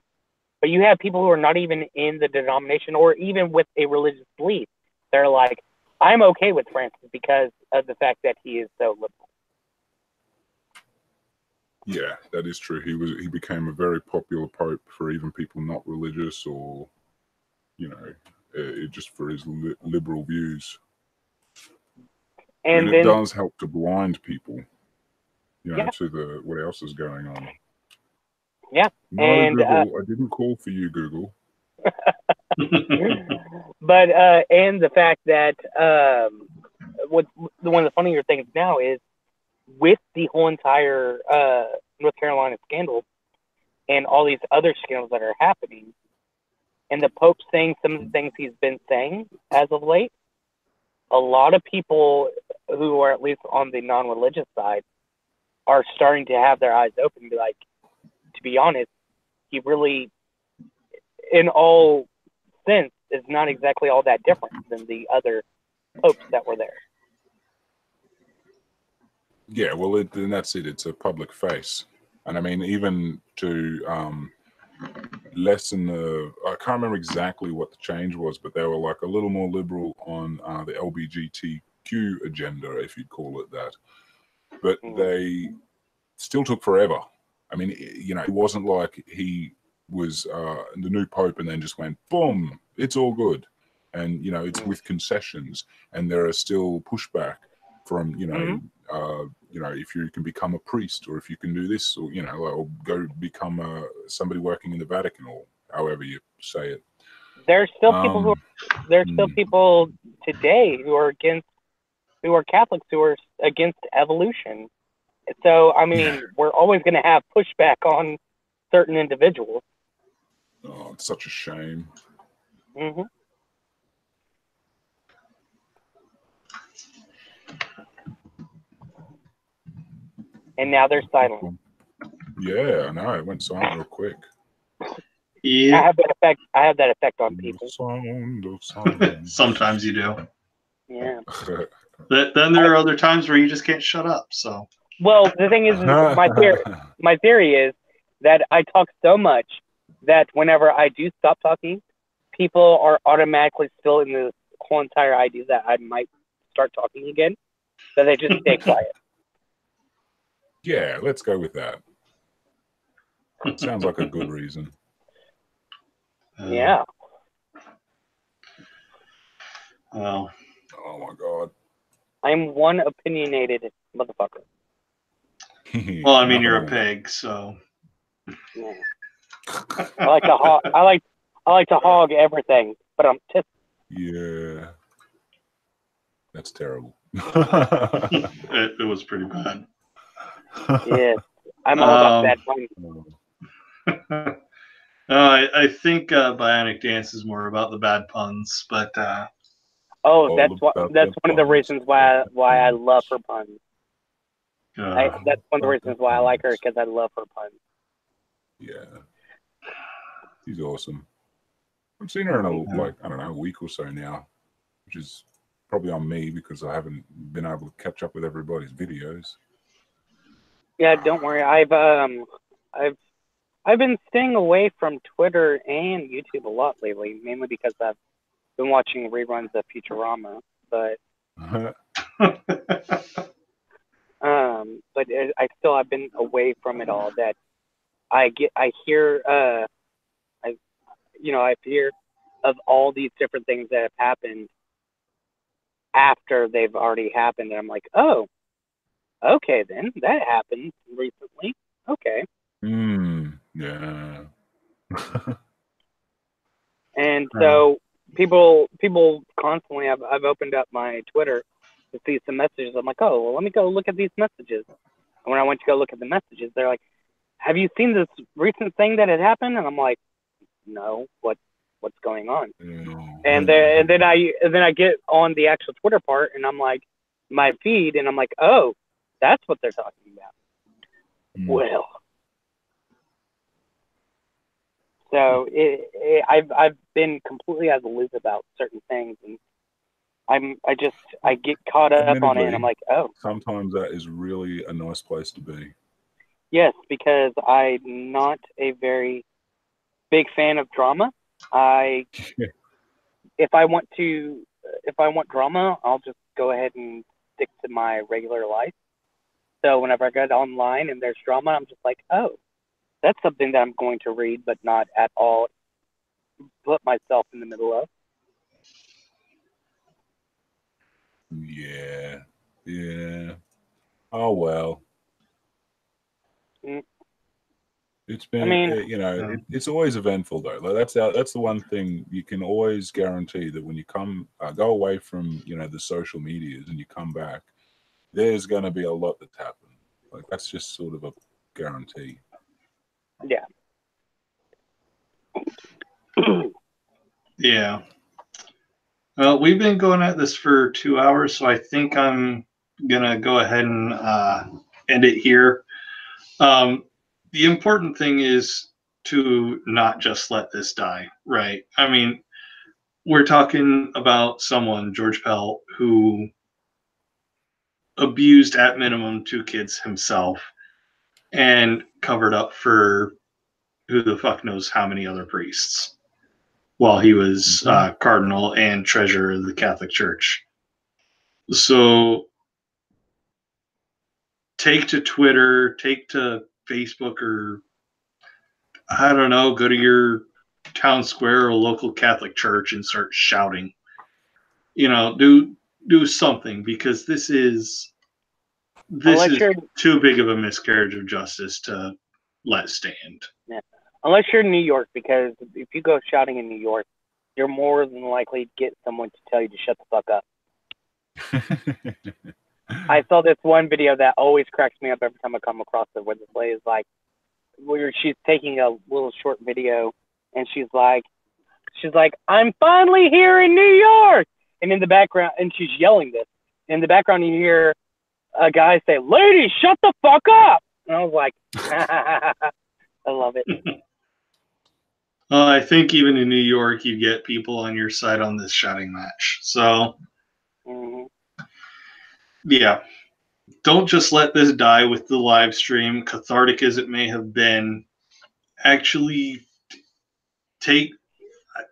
but you have people who are not even in the denomination or even with a religious belief. They're like, I'm okay with Francis because of the fact that he is so liberal. Yeah, that is true. He became a very popular pope for even people not religious or, you know, just for his liberal views. And it does help to blind people, you know, to what else is going on. Yeah. No, and, Google, I didn't call for you, Google. But and the fact that one of the funnier things now is with the whole entire North Carolina scandal and all these other scandals that are happening, and the Pope saying some of the things he's been saying as of late, a lot of people who are at least on the non-religious side are starting to have their eyes open and be like, to be honest, he really, in all sense, is not exactly all that different than the other popes that were there. Yeah, well, and that's it. It's a public face. And I mean, even to lessen I can't remember exactly what the change was, but they were like a little more liberal on the LGBTQ agenda, if you'd call it that. But they still took forever. I mean, you know, it wasn't like he was the new pope and then just went, boom, it's all good. And, you know, it's with concessions. And there are still pushback from, you know, if you can become a priest or if you can do this or, you know, or go become somebody working in the Vatican or however you say it. There's still people people today who are Catholics who are against evolution. So, I mean, we're always going to have pushback on certain individuals. Oh, it's such a shame. Mm-hmm. And now they're silent. Yeah, I know. It went silent real quick. Yeah. I have that effect on people. Sometimes you do. Yeah. Then there are other times where you just can't shut up. So. Well, the thing is my theory is that I talk so much that whenever I do stop talking, people are automatically still in the whole entire idea that I might start talking again, so they just stay quiet. Yeah, let's go with that. Sounds like a good reason. Yeah. Well. Oh my God. I'm one opinionated motherfucker. Well, I mean, you're a pig, so. Yeah. I like to hog. I like to hog everything, but I'm just. Yeah. That's terrible. It was pretty bad. Yeah, I'm all about that one. I think Bionic Dance is more about the bad puns, but. That's one of the reasons why I love her puns. That's one of the reasons why I like her, because I love her puns. Yeah, she's awesome. I've seen her in I don't know, a week or so now, which is probably on me because I haven't been able to catch up with everybody's videos. Yeah, don't worry. I've been staying away from Twitter and YouTube a lot lately, mainly because I've been watching reruns of Futurama. But I've been away from it all. That I hear of all these different things that have happened after they've already happened, and I'm like, oh, okay, then that happened recently. Okay. Yeah. And so people constantly, I've opened up my Twitter to see some messages. I'm like, oh, well, let me go look at these messages. And when I went to go look at the messages, they're like, have you seen this recent thing that had happened? And I'm like, no, what's going on? And then I get on the actual Twitter part, and I'm like, my feed, and I'm like, oh, that's what they're talking about. Well, so I've been completely out of the loop about certain things, and I get caught up on it, and I'm like, oh. Sometimes that is really a nice place to be. Yes, because I'm not a very big fan of drama. If I want drama, I'll just go ahead and stick to my regular life. So whenever I get online and there's drama, I'm just like, oh, that's something that I'm going to read, but not at all put myself in the middle of. Yeah. Oh well. It's been, it's always eventful though. Like that's the one thing you can always guarantee, that when you go away from the social medias and you come back, there's going to be a lot that's happened. Like that's just sort of a guarantee. Yeah. Yeah. Well, we've been going at this for 2 hours, so I think I'm gonna go ahead and end it here. The important thing is to not just let this die, right? I mean, we're talking about someone, George Pell, who abused at minimum 2 kids himself and covered up for who the fuck knows how many other priests while he was cardinal and treasurer of the Catholic Church. So take to Twitter, take to Facebook, or I don't know, go to your town square or local Catholic church and start shouting. Do something, because this is too big of a miscarriage of justice to let stand. Yeah. Unless you're in New York, because if you go shouting in New York, you're more than likely to get someone to tell you to shut the fuck up. I saw this one video that always cracks me up every time I come across it, where this lady is like, where she's taking a little short video, and she's like, I'm finally here in New York, and in the background, and she's yelling this. In the background, you hear a guy say, "Lady, shut the fuck up!" And I was like, I love it. Well, I think even in New York, you get people on your side on this shouting match. So, yeah. Don't just let this die with the live stream, cathartic as it may have been. Actually take,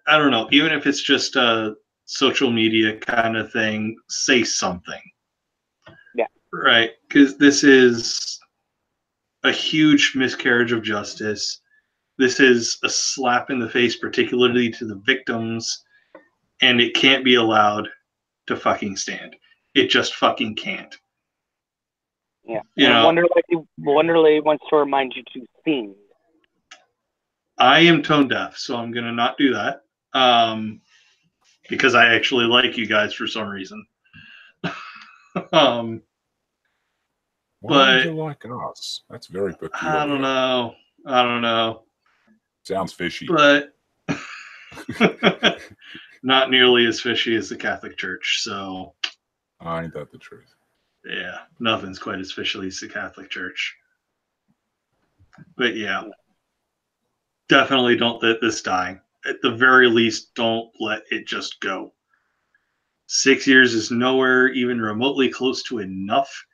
I don't know, even if it's just a social media kind of thing, say something. Yeah. Right? Because this is a huge miscarriage of justice. This is a slap in the face, particularly to the victims, and it can't be allowed to fucking stand. It just fucking can't. Yeah. Wonderly wants to remind you to sing. I am tone deaf, so I'm going to not do that. Because I actually like you guys for some reason. Why do you like us? That's very peculiar. I don't know. Sounds fishy. But not nearly as fishy as the Catholic Church, so... Ain't that the truth? Yeah, nothing's quite as fishy as the Catholic Church. But yeah, definitely don't let this die. at the very least, don't let it just go. 6 years is nowhere even remotely close to enough.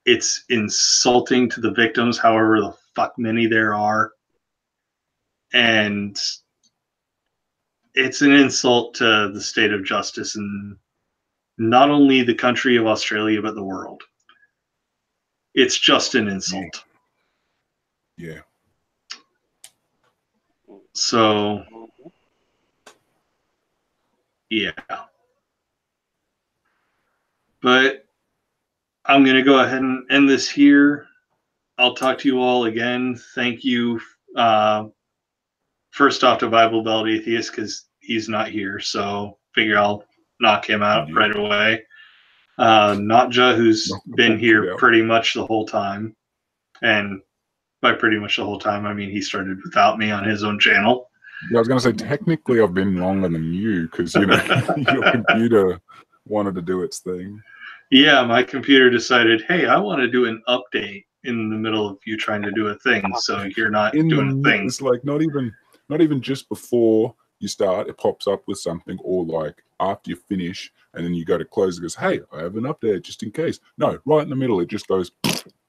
It's insulting to the victims, however the fuck many there are. And it's an insult to the state of justice in not only the country of Australia, but the world. It's just an insult. Yeah. So, yeah. But I'm going to go ahead and end this here. I'll talk to you all again. Thank you. First off to Bible Belt Atheist, because he's not here. So figure I'll knock him out right away. Notja, who's been here pretty much the whole time. And by pretty much the whole time, I mean he started without me on his own channel. Yeah, I was going to say, technically I've been longer than you because, you know, your computer wanted to do its thing. Yeah, my computer decided, hey, I want to do an update in the middle of you trying to do a thing, so you're not doing a thing. It's like not even just before you start, it pops up with something, or like after you finish and then you go to close, it goes, hey, I have an update just in case. No, right in the middle, it just goes,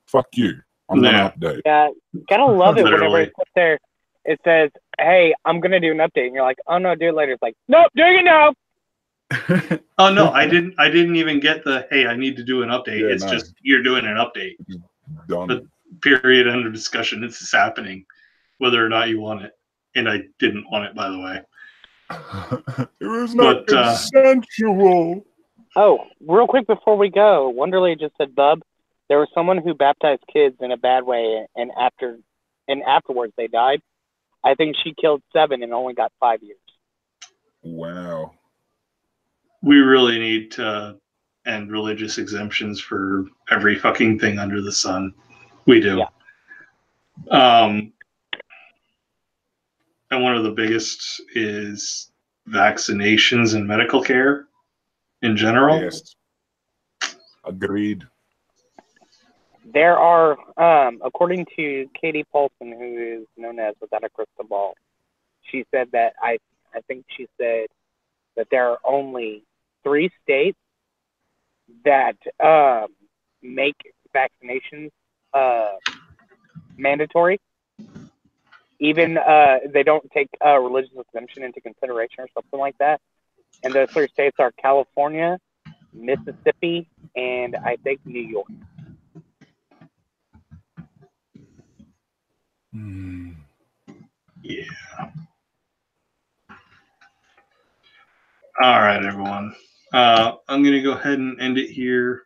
fuck you. I'm going to update. Yeah, gotta love it whenever it's up there. It says, hey, I'm going to do an update. And you're like, oh, no, do it later. It's like, nope, doing it now. Oh, no, I didn't even get the, hey, I need to do an update. Yeah, it's just, you're doing an update. Done. But period, end of discussion. It's just happening, whether or not you want it. And I didn't want it, by the way. It was not consensual. Oh, real quick before we go, Wonderly just said, Bub, there was someone who baptized kids in a bad way, and afterwards they died. I think she killed 7 and only got 5 years. Wow. We really need to end religious exemptions for every fucking thing under the sun. We do. Yeah. And one of the biggest is vaccinations and medical care in general. Yes. Agreed. There are, according to Katie Paulson, who is known as Without a Crystal Ball, she said that, I think she said that there are only 3 states that make vaccinations mandatory. Even they don't take religious exemption into consideration or something like that. And those 3 states are California, Mississippi, and I think New York. Yeah. All right, everyone. I'm going to go ahead and end it here.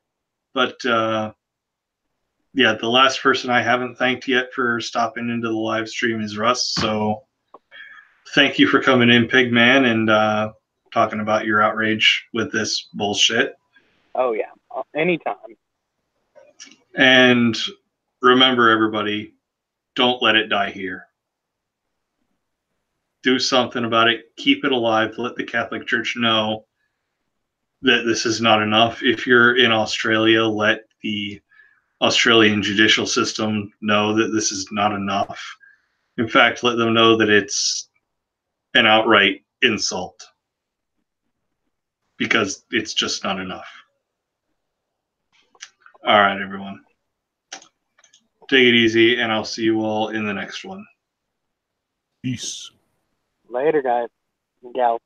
But, yeah, the last person I haven't thanked yet for stopping into the live stream is Russ. So thank you for coming in, Pigman, and talking about your outrage with this bullshit. Oh, yeah. Anytime. And remember, everybody, don't let it die here. Do something about it. Keep it alive. Let the Catholic Church know that this is not enough. If you're in Australia, let the Australian judicial system know that this is not enough. In fact, let them know that it's an outright insult, because it's just not enough. All right, everyone. Take it easy, and I'll see you all in the next one. Peace. Later, guys and gals.